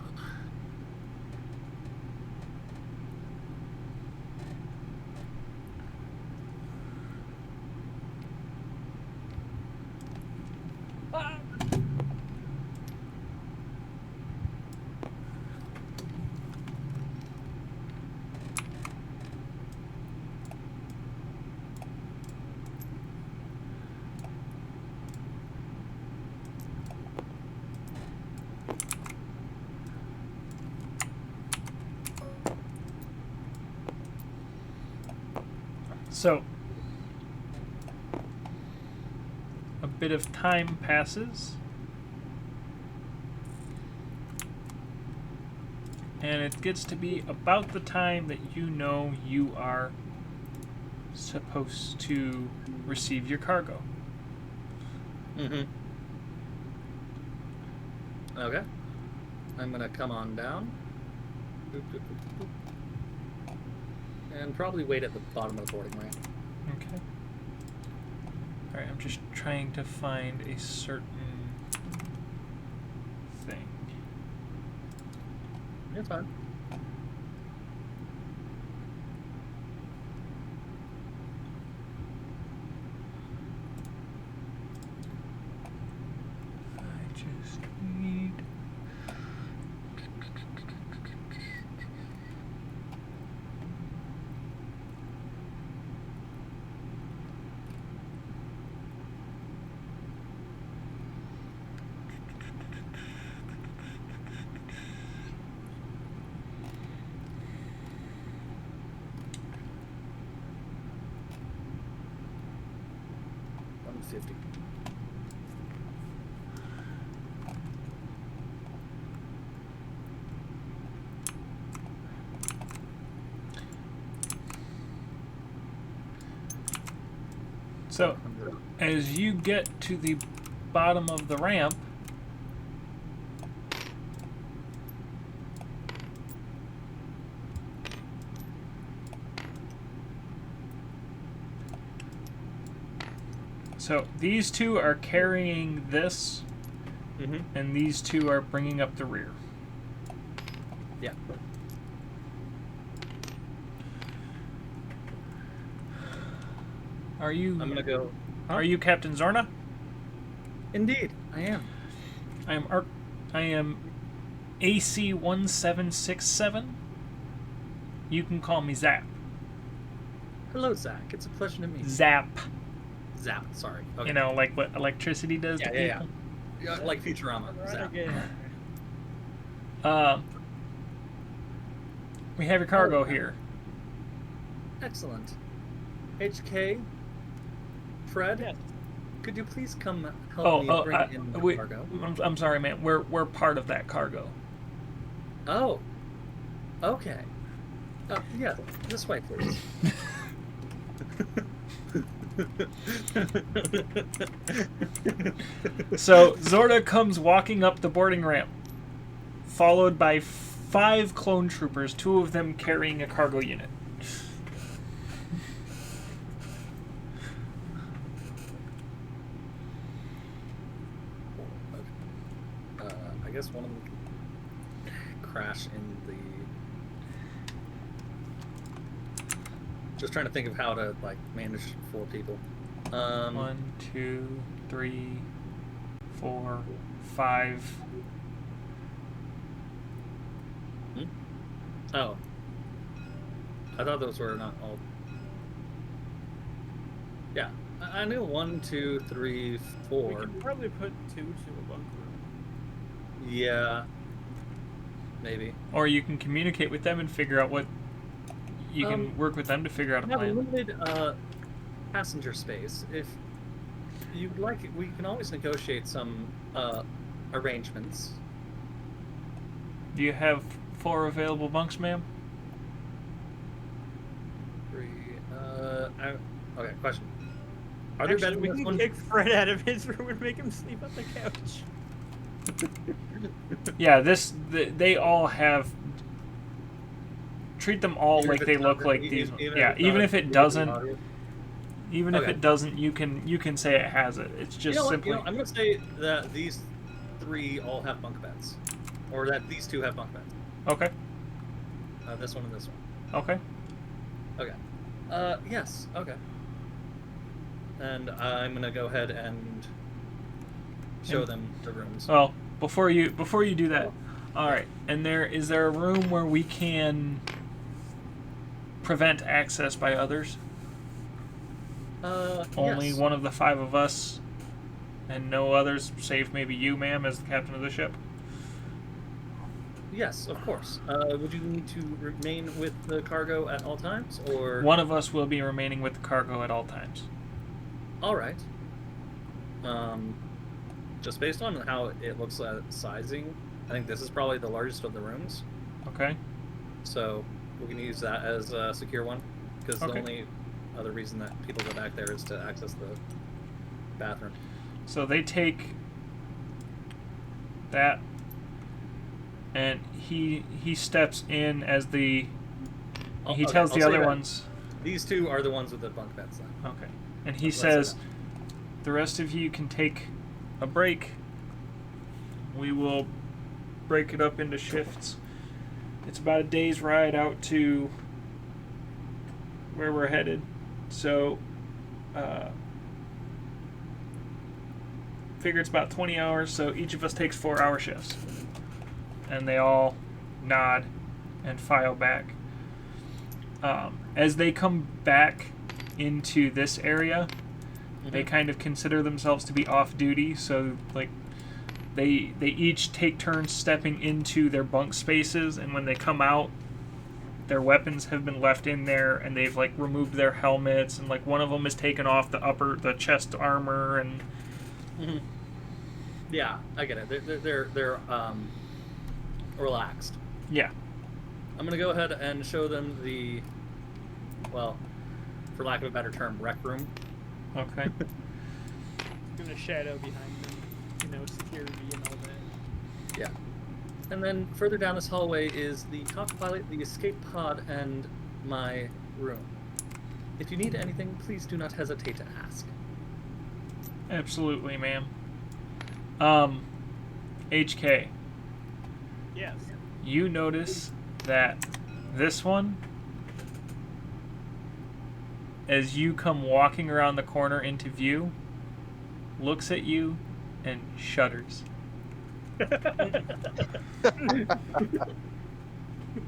A: So, a bit of time passes, and it gets to be about the time that you know you are supposed to receive your cargo.
G: Mm-hmm. Okay. I'm gonna come on down. Boop, boop, boop, boop. And probably wait at the bottom of the boarding ramp.
A: Okay. Alright, I'm just trying to find a certain thing.
G: It's fine.
A: I just need...
G: $150.
A: So, as you get to the bottom of the ramp, so these two are carrying this,
G: Mm-hmm.
A: and these two are bringing up the rear.
G: Yeah.
A: Are you?
G: I'm gonna go.
A: Are you Captain Zorna?
G: Indeed, I am.
A: I am AC 1767. You can call me Zap.
G: Hello, Zach. It's a pleasure to meet you.
A: Zap.
G: Zap. Sorry. Okay.
A: You know, like what electricity does to
G: Yeah,
A: people.
G: yeah. Like Futurama. Zap.
A: We have your cargo
G: Oh.
A: here.
G: Excellent. HK, Fred,
B: Yes.
G: could you please come help me bring in the cargo?
A: I'm sorry, man. We're part of that cargo.
G: Oh. Okay. Yeah, this way, please.
A: So Zorda comes walking up the boarding ramp, followed by 5 clone troopers, 2 of them carrying a cargo unit.
G: I guess one of them. crash in the. Just trying to think of how to like manage 4 people.
A: 1, 2, 3, 4, 5.
G: Oh. I thought those were not all. Yeah, I knew 1, 2, 3,
B: We
G: 4.
B: could probably put 2 to a bunk room.
G: Yeah. Maybe.
A: Or you can communicate with them and figure out what. You can work with them to figure out a
G: We have
A: plan.
G: limited passenger space. If you'd like, we can always negotiate some arrangements.
A: Do you have 4 available bunks, ma'am?
G: 3. Okay. Question. Are
B: Actually,
G: there
B: we
G: bedrooms?
B: can kick Fred out of his room and make him sleep on the couch.
A: Yeah, they all have. Treat them all
G: Even
A: like
G: if
A: they
G: it's
A: look
G: not-
A: like
G: even-
A: these.
G: even
A: Yeah,
G: it's
A: even
G: not
A: if it
G: really
A: doesn't,
G: obvious?
A: even if
G: Okay.
A: it doesn't, you can say it has it. It's just
G: You know what?
A: simply.
G: I'm gonna say that these 3 all have bunk beds, or that these 2 have bunk beds.
A: Okay.
G: This one and this one.
A: Okay.
G: Okay. Yes. Okay. And I'm gonna go ahead and show
A: And-
G: them the rooms.
A: Well, before you do that, all right. And is there a room where we can prevent access by others? Only
G: yes.
A: one of the 5 of us, and no others, save maybe you, ma'am, as the captain of the ship.
G: Yes, of course. Would you need to remain with the cargo at all times, or?
A: One of us will be remaining with the cargo at all times.
G: All right. Just based on how it looks at sizing, I think this is probably the largest of the rooms.
A: Okay.
G: So we can use that as a secure one, because
A: Okay.
G: the only other reason that people go back there is to access the bathroom.
A: So they take that, and he steps in as the. He tells
G: I'll
A: the
G: say
A: other
G: that
A: ones.
G: These 2 are the ones with the bunk beds then.
A: Okay. And he
G: Let's say
A: says,
G: that.
A: the rest of you can take a break. We will break it up into shifts. It's about a day's ride out to where we're headed. So, figure it's about 20 hours, so each of us takes 4-hour shifts. And they all nod and file back. As they come back into this area, they kind of consider themselves to be off duty, so like they each take turns stepping into their bunk spaces, and when they come out, their weapons have been left in there, and they've like removed their helmets, and like one of them has taken off the chest armor, and
G: Yeah, I get it. They're relaxed.
A: yeah.
G: I'm gonna go ahead and show them the, well, for lack of a better term, rec room.
A: Okay.
B: Gonna shadow behind them, security and all that.
G: Yeah. And then further down this hallway is the cockpilot, the escape pod, and my room. If you need anything, please do not hesitate to ask.
A: Absolutely, ma'am. HK,
B: Yes.
A: you notice that this one, as you come walking around the corner into view, looks at you and shudders.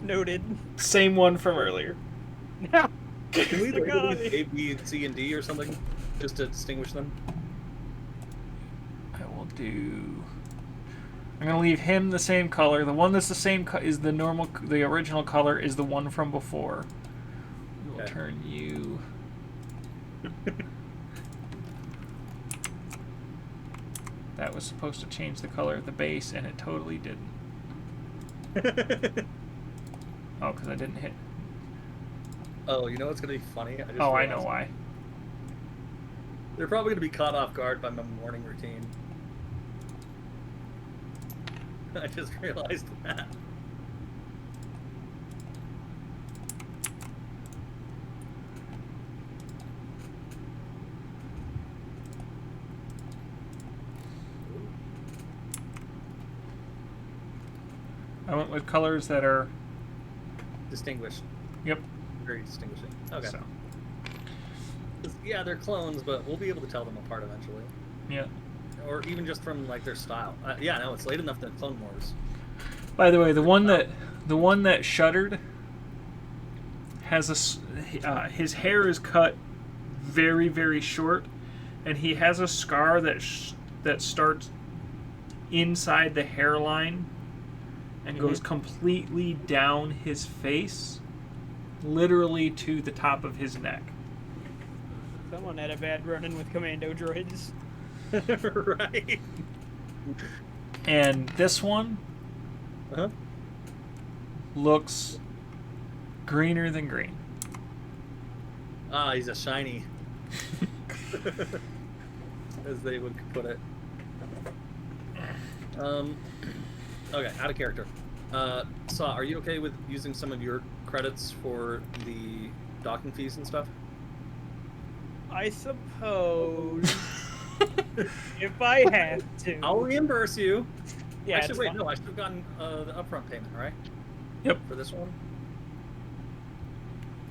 B: Noted.
A: Same one from earlier.
B: Now,
G: Can we
B: The guy.
G: do A, B, C, and D or something, just to distinguish them?
A: I will do. I'm gonna leave him the same color. The one that's the same is the normal. The original color is the one from before. We will
G: Okay.
A: turn you. That was supposed to change the color of the base, and it totally didn't. Oh, because I didn't hit.
G: Oh, you know what's gonna be funny? I
A: Oh, I
G: realized.
A: know why.
G: They're probably gonna be caught off guard by my morning routine. I just realized that.
A: I went with colors that are.
G: Distinguished.
A: Yep.
G: Very distinguishing. Okay.
A: So,
G: 'Cause, yeah, they're clones, but we'll be able to tell them apart eventually.
A: yeah.
G: Or even just from like their style. Yeah, no, it's late enough to Clone Wars.
A: By the way, the one that shuddered has his hair is cut very, very short, and he has a scar that starts inside the hairline and goes completely down his face, literally to the top of his neck.
B: Someone had a bad run-in with commando droids.
G: Right.
A: And this one looks greener than green.
G: Ah, he's a shiny. As they would put it. Okay, out of character. Saw, are you okay with using some of your credits for the docking fees and stuff?
B: I suppose. If I have to.
G: I'll reimburse you.
B: Yeah,
G: Actually,
B: it's
G: wait,
B: fine.
G: no, I should have gotten the upfront payment, right?
A: Yep.
G: For this one?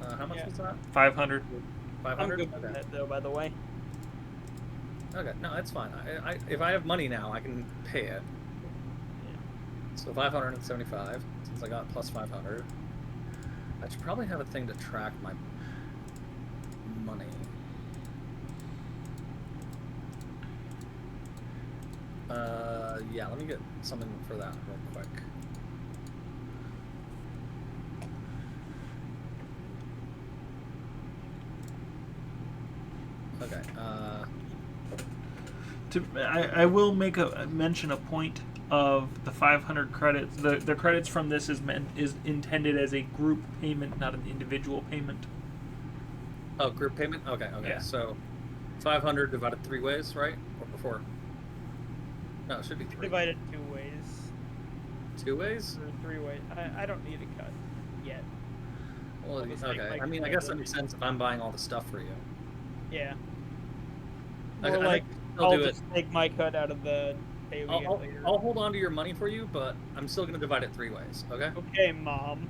G: How much
B: Yeah.
G: was that?
A: 500.
B: I'm
G: 500?
B: good with that, though, by the way.
G: Okay, no, that's fine. If I have money now, I can pay it. So 575, since I got plus 500. I should probably have a thing to track my money. Yeah, let me get something for that real quick. Okay,
A: I will make mention a point of the 500 credits. The credits from this is intended as a group payment, not an individual payment.
G: oh, group payment? Okay,
A: Yeah.
G: so 500 divided 3 ways, right? Or 4? No, it should be 3.
B: Divided 2 ways.
G: 2 ways?
B: Or 3 ways. I don't need a cut yet.
G: Well,
B: I'll just take
G: okay.
B: my
G: I mean, I guess that makes sense if I'm buying all the stuff for you.
B: Yeah.
G: Okay,
B: Or
G: I
B: like,
G: think I'll
B: I'll
G: do
B: just take my cut out of the pay we get later.
G: I'll hold on to your money for you, but I'm still going to divide it 3 ways, okay?
B: Okay, Mom.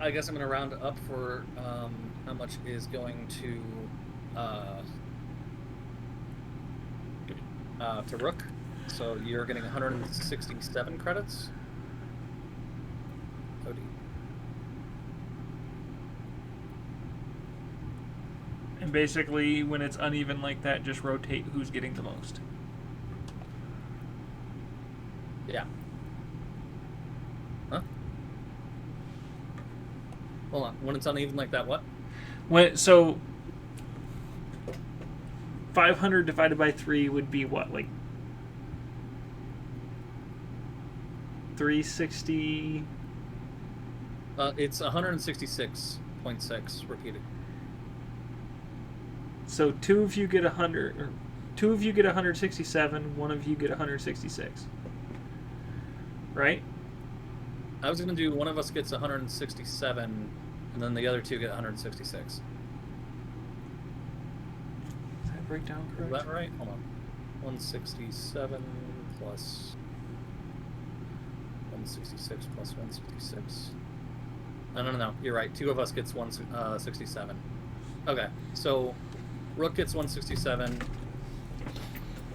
G: I guess I'm going to round up for how much is going to Rook. So you're getting 167 credits. Odie.
A: And basically, when it's uneven like that, just rotate who's getting the most.
G: Yeah. Huh? Hold on. When it's uneven like that, what?
A: So 500 divided by 3 would be what, like 360?
G: It's 166.6 repeated.
A: So 2 of you get 100, or 2 of you get 167, 1 of you get 166. Right?
G: I was going to do one of us gets 167, and then the other 2 get 166.
A: Is that breakdown
G: Is
A: correct?
G: that right? Hold on. 167 plus 166 plus 166. No. You're right. 2 of us gets 167. Okay, so Rook gets 167,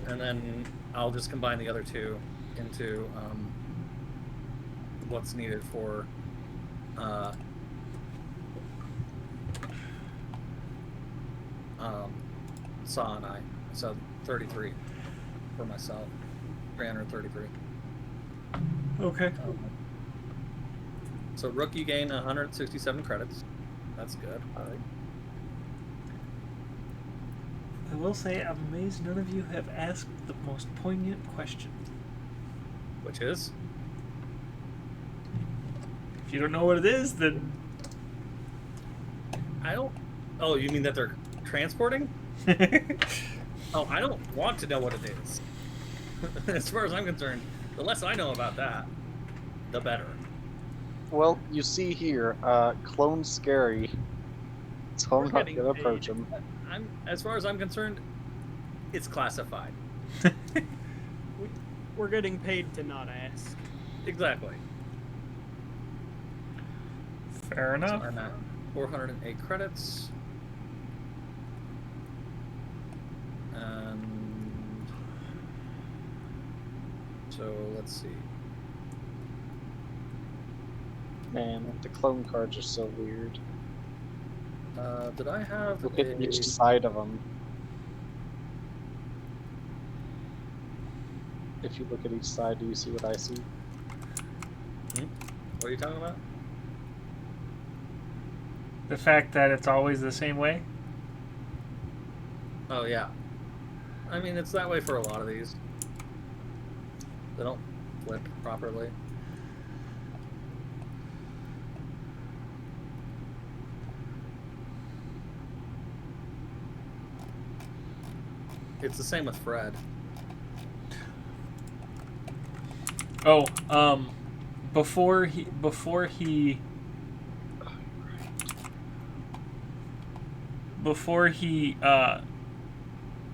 G: and then I'll just combine the other 2 into what's needed for Saw and I. So 33 for myself. 333.
A: Okay.
G: So Rook, you gain 167 credits. That's good. All right.
A: I will say, I'm amazed none of you have asked the most poignant question.
G: Which is?
A: If you don't know what it is, then...
G: I don't... Oh, you mean that they're transporting? Oh, I don't want to know what it is. As far as I'm concerned, the less I know about that, the better.
E: Well, you see here, clone scary. So I'm
B: We're
E: not
B: getting
E: gonna
B: paid.
E: approach him.
G: As far as I'm concerned, it's classified.
B: We're getting paid to not ask.
G: Exactly.
A: Fair
G: So
A: enough.
G: I'm at 408 credits. And so let's see.
E: Man, the clone cards are so weird.
G: Did I have
E: Look at each side of them. If you look at each side, do you see what I see?
G: What are you talking about?
A: The fact that it's always the same way.
G: Oh yeah. I mean, it's that way for a lot of these. They don't flip properly. It's the same with Fred.
A: Oh, before he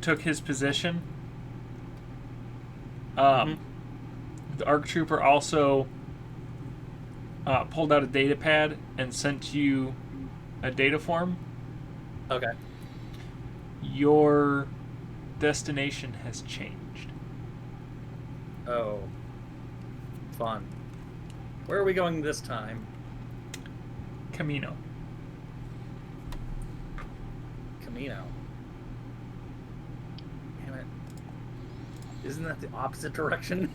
A: took his position, the ARC Trooper also pulled out a data pad and sent you a data form.
G: Okay.
A: Your destination has changed.
G: Oh. Fun. Where are we going this time?
A: Camino.
G: Camino. Damn it. Isn't that the opposite direction?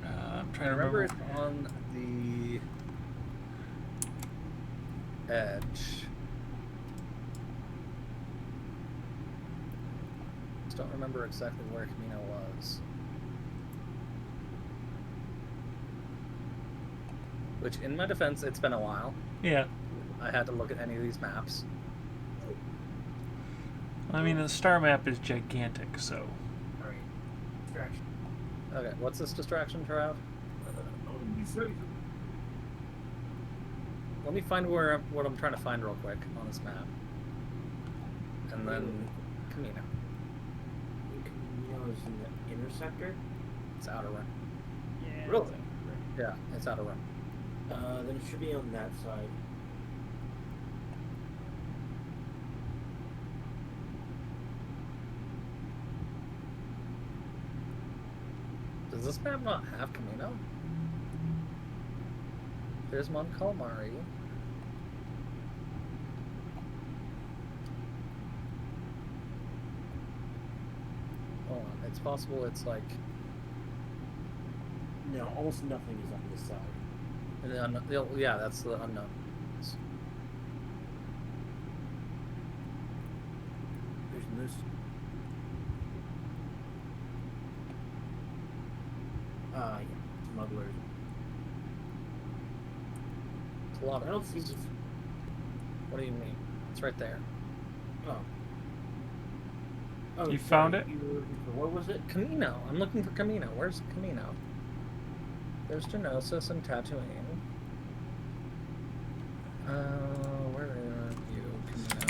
A: I'm
G: I
A: trying to
G: remember
A: remember.
G: it's on the edge. Just don't remember exactly where Camino was. Which, in my defense, it's been a while.
A: Yeah.
G: I had to look at any of these maps.
A: I mean, the star map is gigantic, so.
H: Alright. Distraction.
G: Okay, what's this distraction, Trav? Let me find what I'm trying to find real quick on this map. And then Camino.
H: Camino is in the inner sector?
G: It's outer rim.
B: Yeah.
H: Really?
G: Yeah, it's outer rim.
H: Then it should be on that side.
G: Does this map not have Camino? There's Mon Calamari. Hold on, it's possible it's like
H: No, almost nothing is on this side.
G: yeah, that's the unknown.
H: There's this. Yeah, smugglers.
G: It's a lot
H: I
G: of
H: don't see this.
G: What do you mean? It's right there.
H: Oh. Oh,
A: You
H: sorry,
A: found it?
H: You were looking for, what was it?
G: Camino. I'm looking for Camino. Where's Camino? There's Genosis and Tatooine. Where are you, Camino?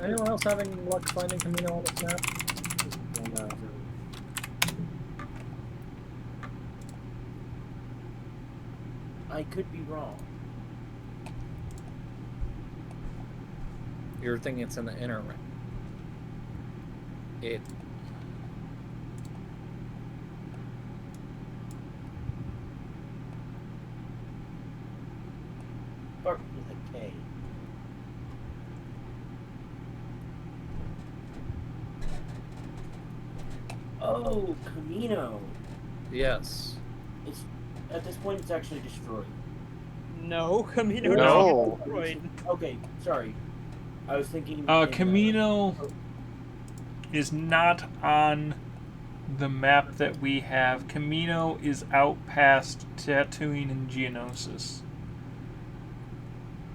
G: Anyone else having luck finding Camino on this map?
H: I could be wrong.
G: You're thinking it's in the inner ring. It.
H: Start with a K. Oh, Camino.
G: Yes.
H: It's at this point it's actually destroyed.
B: No, Camino
E: No.
B: is destroyed.
H: Okay, sorry. I was thinking.
A: Camino is not on the map that we have. Camino is out past Tatooine and Geonosis.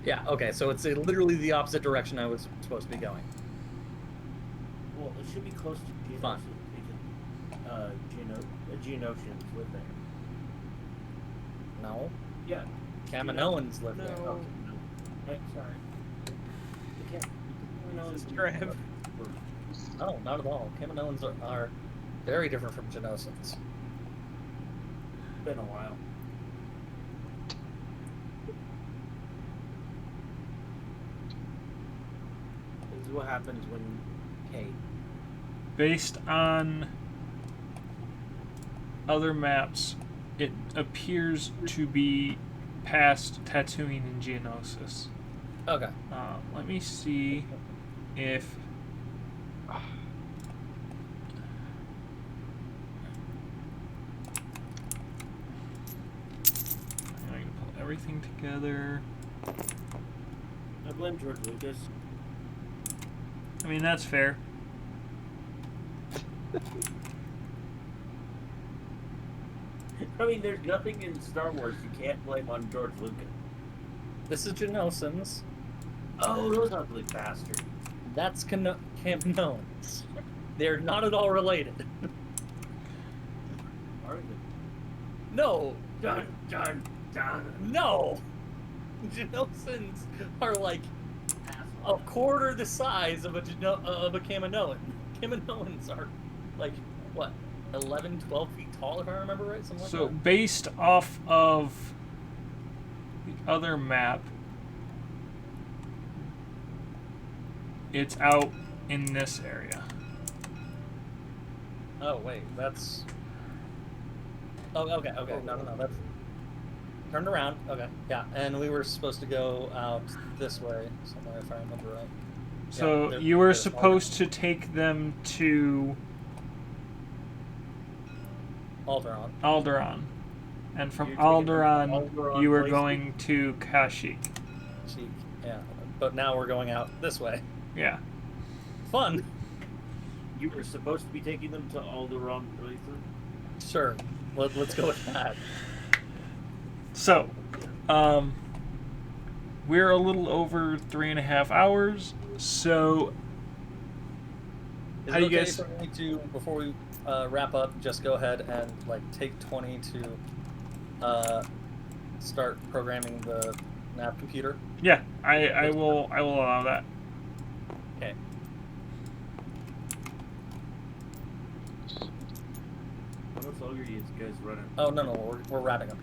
G: Yeah. Okay. So it's literally the opposite direction I was supposed to be going.
H: Well, it should be close to Geonosis
G: Fine.
H: because Geonosians live there.
G: No.
H: Yeah.
G: Kaminoans live there.
B: No.
H: Okay. No. Sorry.
B: This is Trav.
G: No, not at all. Kaminoans are very different from Genosans.
H: Been a while. This is what happens when Kate.
A: Based on other maps, it appears to be past Tatooine and Geonosis.
G: Okay.
A: Let me see if... I'm going to pull everything together.
H: I blame George Lucas.
A: I mean, that's fair.
H: I mean, there's nothing in Star Wars you can't blame on George Lucas.
G: This is Genosans.
H: Oh, those ugly bastards.
G: That's Kaminoans. They're not at all related.
H: Are they?
G: No.
H: Dun, dun, dun.
G: No. Genosans are like a quarter the size of a Kaminoan. Kaminoans are like, what, 11, 12 feet tall, if I remember right? Something like
A: So,
G: that.
A: based off of the other map, it's out in this area.
G: Oh, wait, that's... Oh, okay, no, that's... Turned around, okay, yeah, and we were supposed to go out this way, somewhere, if I remember right.
A: So,
G: Yeah,
A: you were
G: there's
A: supposed to take them to
G: Alderaan.
A: Alderaan. And from
H: You're taking them to
A: Alderaan,
H: Alderaan
A: you were
H: Place?
A: going to Kashyyyk.
G: Cheek, yeah, but now we're going out this way.
A: Yeah.
G: Fun!
H: You were supposed to be taking them to all the wrong places?
G: Sure, let's go with that.
A: So, we're a little over 3.5 hours, so
G: Is
A: How
G: it
A: do you
G: okay
A: guys-
G: for me to, before we wrap up, just go ahead and like take 20 to start programming the nav computer?
A: yeah, I will allow that.
G: Okay.
H: How much longer are you guys running?
G: Oh no, we're wrapping up.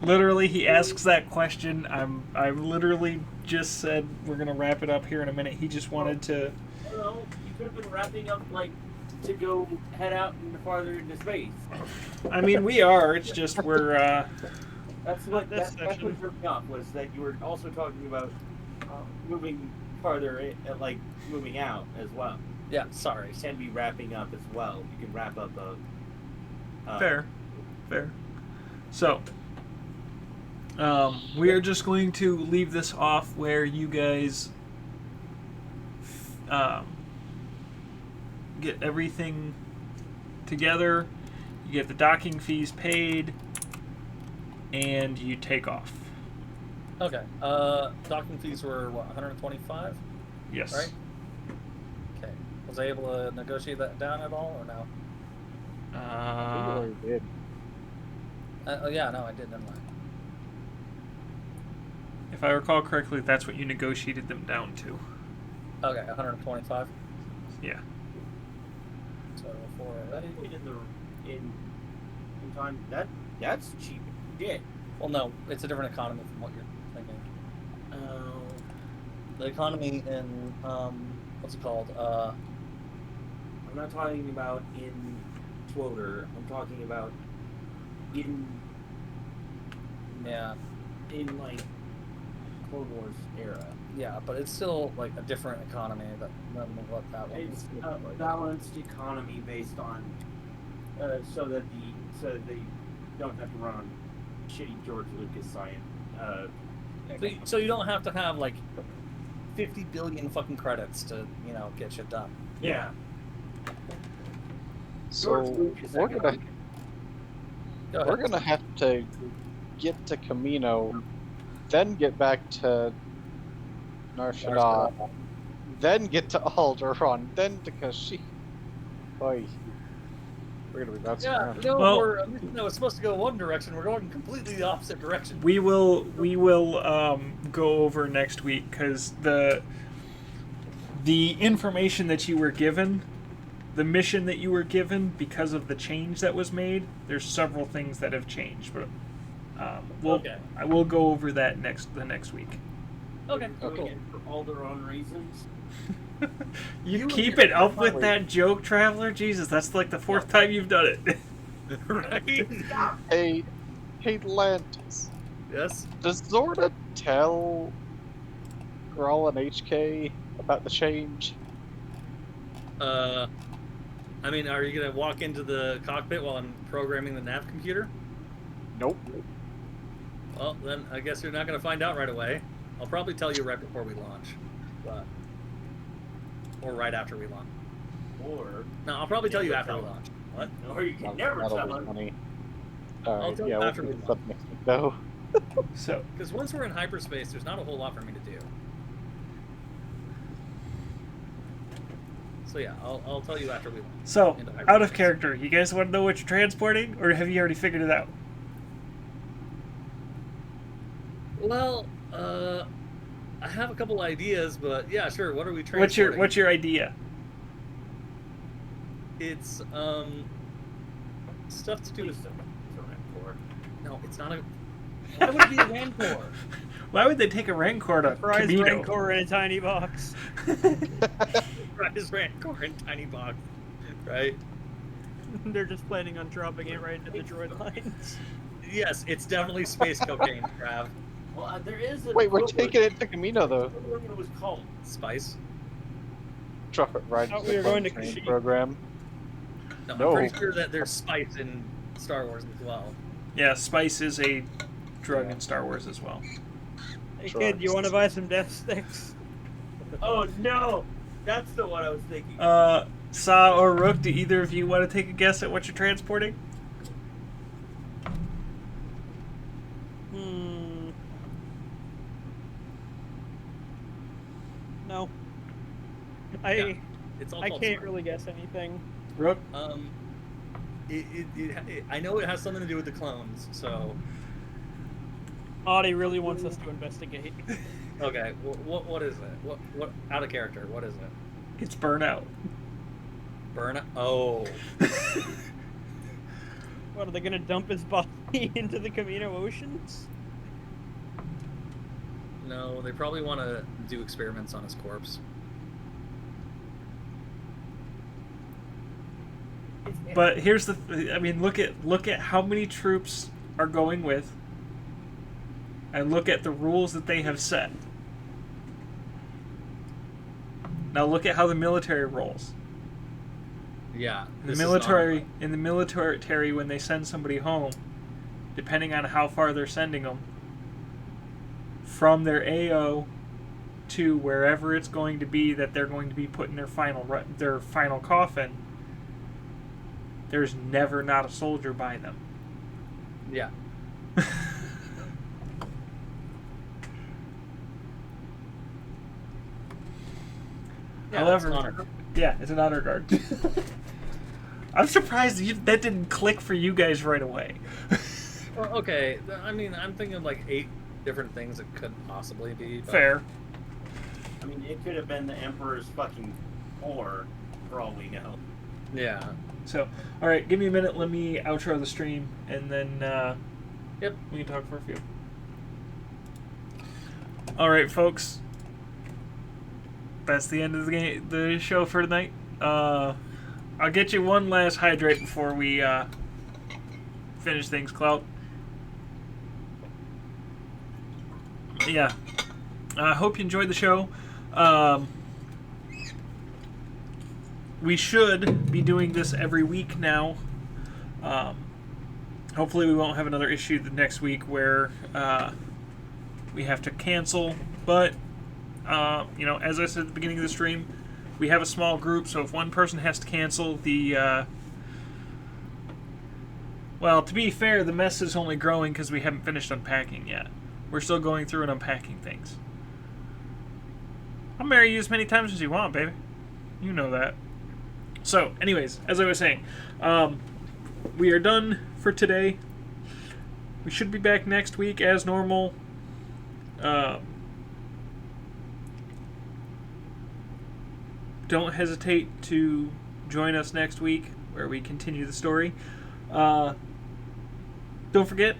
A: Literally, he asks that question. I literally just said we're gonna wrap it up here in a minute. He just wanted to.
H: Well, you could have been wrapping up, like, to go head out and farther into space.
A: I mean, we are. It's just we're.
H: That's what
B: This
H: that's what
B: session.
H: threw me off, was that you were also talking about moving farther, like moving out as well.
G: Yeah, sorry.
H: You can be wrapping up as well. You can wrap up a.
A: Fair. So, we are just going to leave this off where you guys get everything together, you get the docking fees paid, and you take off.
G: Okay. Docking fees were what, 125?
A: Yes.
G: Right? Okay. Was I able to negotiate that down at all, or no?
E: You already did.
G: Yeah, no, I did, didn't I?
A: If I recall correctly, that's what you negotiated them down to.
G: Okay, 125.
A: Yeah.
G: So for
H: That in time that's cheap as shit.
G: well, no, it's a different economy from what you're thinking. The economy in what's it called?
H: I'm not talking about in Twoter. I'm talking about in
G: Yeah,
H: like Clone Wars era.
G: yeah, but it's still like a different economy than what that one
H: It's
G: is.
H: a balanced economy based on so that they don't have to run on shitty George Lucas science.
G: So you don't have to have like 50 billion fucking credits to, get shit done.
H: Yeah.
E: So
H: George Lucas,
E: we're
H: I
E: gonna
H: think.
G: Go
E: we're
G: ahead.
E: gonna have to get to Camino, then get back to Nar Shaddaa, then get to Alderaan, then to Kashyyyk. Oy. We're gonna be bouncing
G: Yeah,
E: around.
G: no,
A: Well-
G: it's supposed to go one direction. We're going completely the opposite direction.
A: We will go over next week because the information that you were given, the mission that you were given, because of the change that was made, there's several things that have changed. But
G: Okay.
A: I will go over that the next week.
G: Okay,
H: Doing
G: cool.
H: it for all their own reasons.
A: You
G: and
A: keep
G: your
A: it up with
G: family.
A: that joke, Traveler. Jesus, that's like the fourth time you've done it.
G: Right?
E: Hey, Lantas.
G: Yes.
E: Does Zorda tell Grawl and HK about the change?
G: I mean, are you gonna walk into the cockpit while I'm programming the nav computer?
E: Nope.
G: Well, then I guess you're not gonna find out right away. I'll probably tell you right before we launch, or right after we launch.
H: Or
G: No, I'll probably tell you
H: Never
G: after we
H: tell.
G: launch. What?
H: or you can never
E: That'll
H: tell
E: be
H: them.
E: funny.
G: I'll
E: Alright,
G: tell
E: yeah,
G: you
E: we'll
G: after we
E: pick this up next week, though.
A: So,
G: Because once we're in hyperspace, there's not a whole lot for me to do. So yeah, I'll tell you after we launch.
A: so
G: Into
A: out of
G: hyperspace.
A: character, you guys want to know what you're transporting, or have you already figured it out?
G: Well, I have a couple ideas, but yeah, sure. What are we transporting?
A: What's your idea?
G: It's stuff to do with. No, it's not a. Why would it be a Rancor?
A: Why would they take a Rancor to
B: Prize
A: Camino?
B: Rancor in a tiny box.
G: Prize Rancor in tiny box, right?
B: They're just planning on dropping it right into the droid lines.
G: Yes, it's definitely space cocaine, Trav.
H: Well, there is a.
E: Wait, we're taking it to Camino, though.
H: I don't know what it was called.
G: Spice?
E: Drop it right
B: Thought
E: into
B: we
E: the
B: were going to
E: train
B: Kashyyyk.
E: program.
G: No,
E: No.
G: I'm pretty sure that there's spice in Star Wars as well.
A: Yeah, spice is a drug in Star Wars as well.
B: Hey
E: Sure.
B: kid, you want to buy some death sticks?
H: Oh no, that's the one I was thinking.
A: Sa or Rook, do either of you want to take a guess at what you're transporting?
B: No.
G: Yeah, it's all
B: I
G: called
B: can't
G: Smart.
B: really guess anything.
A: Rook?
G: I know it has something to do with the clones, so
B: Oddy really wants us to investigate.
G: okay. What is it? What out of character? What is it?
A: It's burnout.
G: Burn? Oh,
B: What, are they gonna dump his body into the Camino Oceans?
G: no. They probably want to do experiments on his corpse.
A: But here's I mean, look at how many troops are going with, and look at the rules that they have set. Now look at how the military rolls.
G: Yeah.
A: In
G: this
A: the
G: is not-
A: military, when they send somebody home, depending on how far they're sending them, from their AO to wherever it's going to be that they're going to be put in their final coffin, there's never not a soldier by them.
G: Yeah.
A: However,
G: it's an honor.
A: yeah, it's an honor guard. I'm surprised that didn't click for you guys right away.
G: Well, okay. I mean, I'm thinking of like 8 different things it could possibly be. But
A: Fair.
H: I mean, it could have been the Emperor's fucking whore, for all we know.
G: Yeah.
A: So, all right, give me a minute. Let me outro the stream, and then
G: Yep.
A: we can talk for a few. All right, folks. That's the end of the show for tonight. I'll get you one last hydrate before we finish things, Clout. Yeah. I hope you enjoyed the show. We should be doing this every week now. Hopefully we won't have another issue the next week where we have to cancel. But, as I said at the beginning of the stream, we have a small group, so if one person has to cancel, well, to be fair, the mess is only growing because we haven't finished unpacking yet. We're still going through and unpacking things. I'll marry you as many times as you want, baby. You know that. So, anyways, as I was saying, we are done for today. We should be back next week as normal. Don't hesitate to join us next week where we continue the story. Don't forget,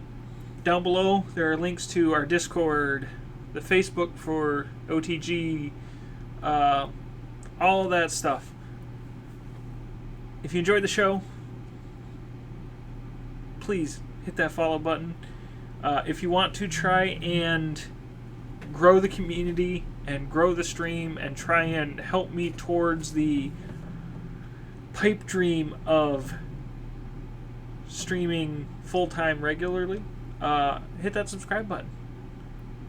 A: down below there are links to our Discord, the Facebook for OTG, all of that stuff. If you enjoyed the show, please hit that follow button. If you want to try and grow the community and grow the stream and try and help me towards the pipe dream of streaming full-time regularly, hit that subscribe button.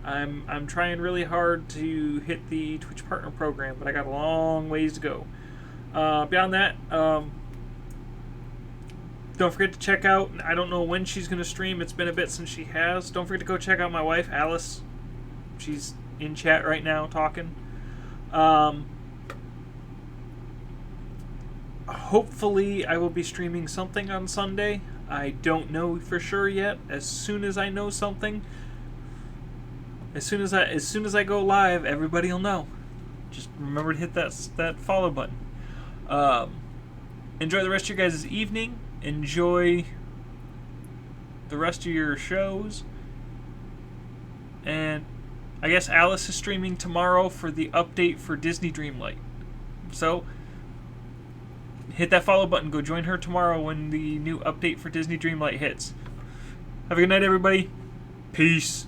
A: I'm trying really hard to hit the Twitch Partner Program, but I got a long ways to go. Beyond that, don't forget to check out, I don't know when she's going to stream. It's been a bit since she has. Don't forget to go check out my wife, Alice. She's in chat right now talking. Hopefully I will be streaming something on Sunday. I don't know for sure yet. As soon as I know something, as soon as I go live, everybody will know. Just remember to hit that follow button. Enjoy the rest of your guys' evening. Enjoy the rest of your shows. And I guess Alice is streaming tomorrow for the update for Disney Dreamlight. So hit that follow button. Go join her tomorrow when the new update for Disney Dreamlight hits. Have a good night, everybody. Peace.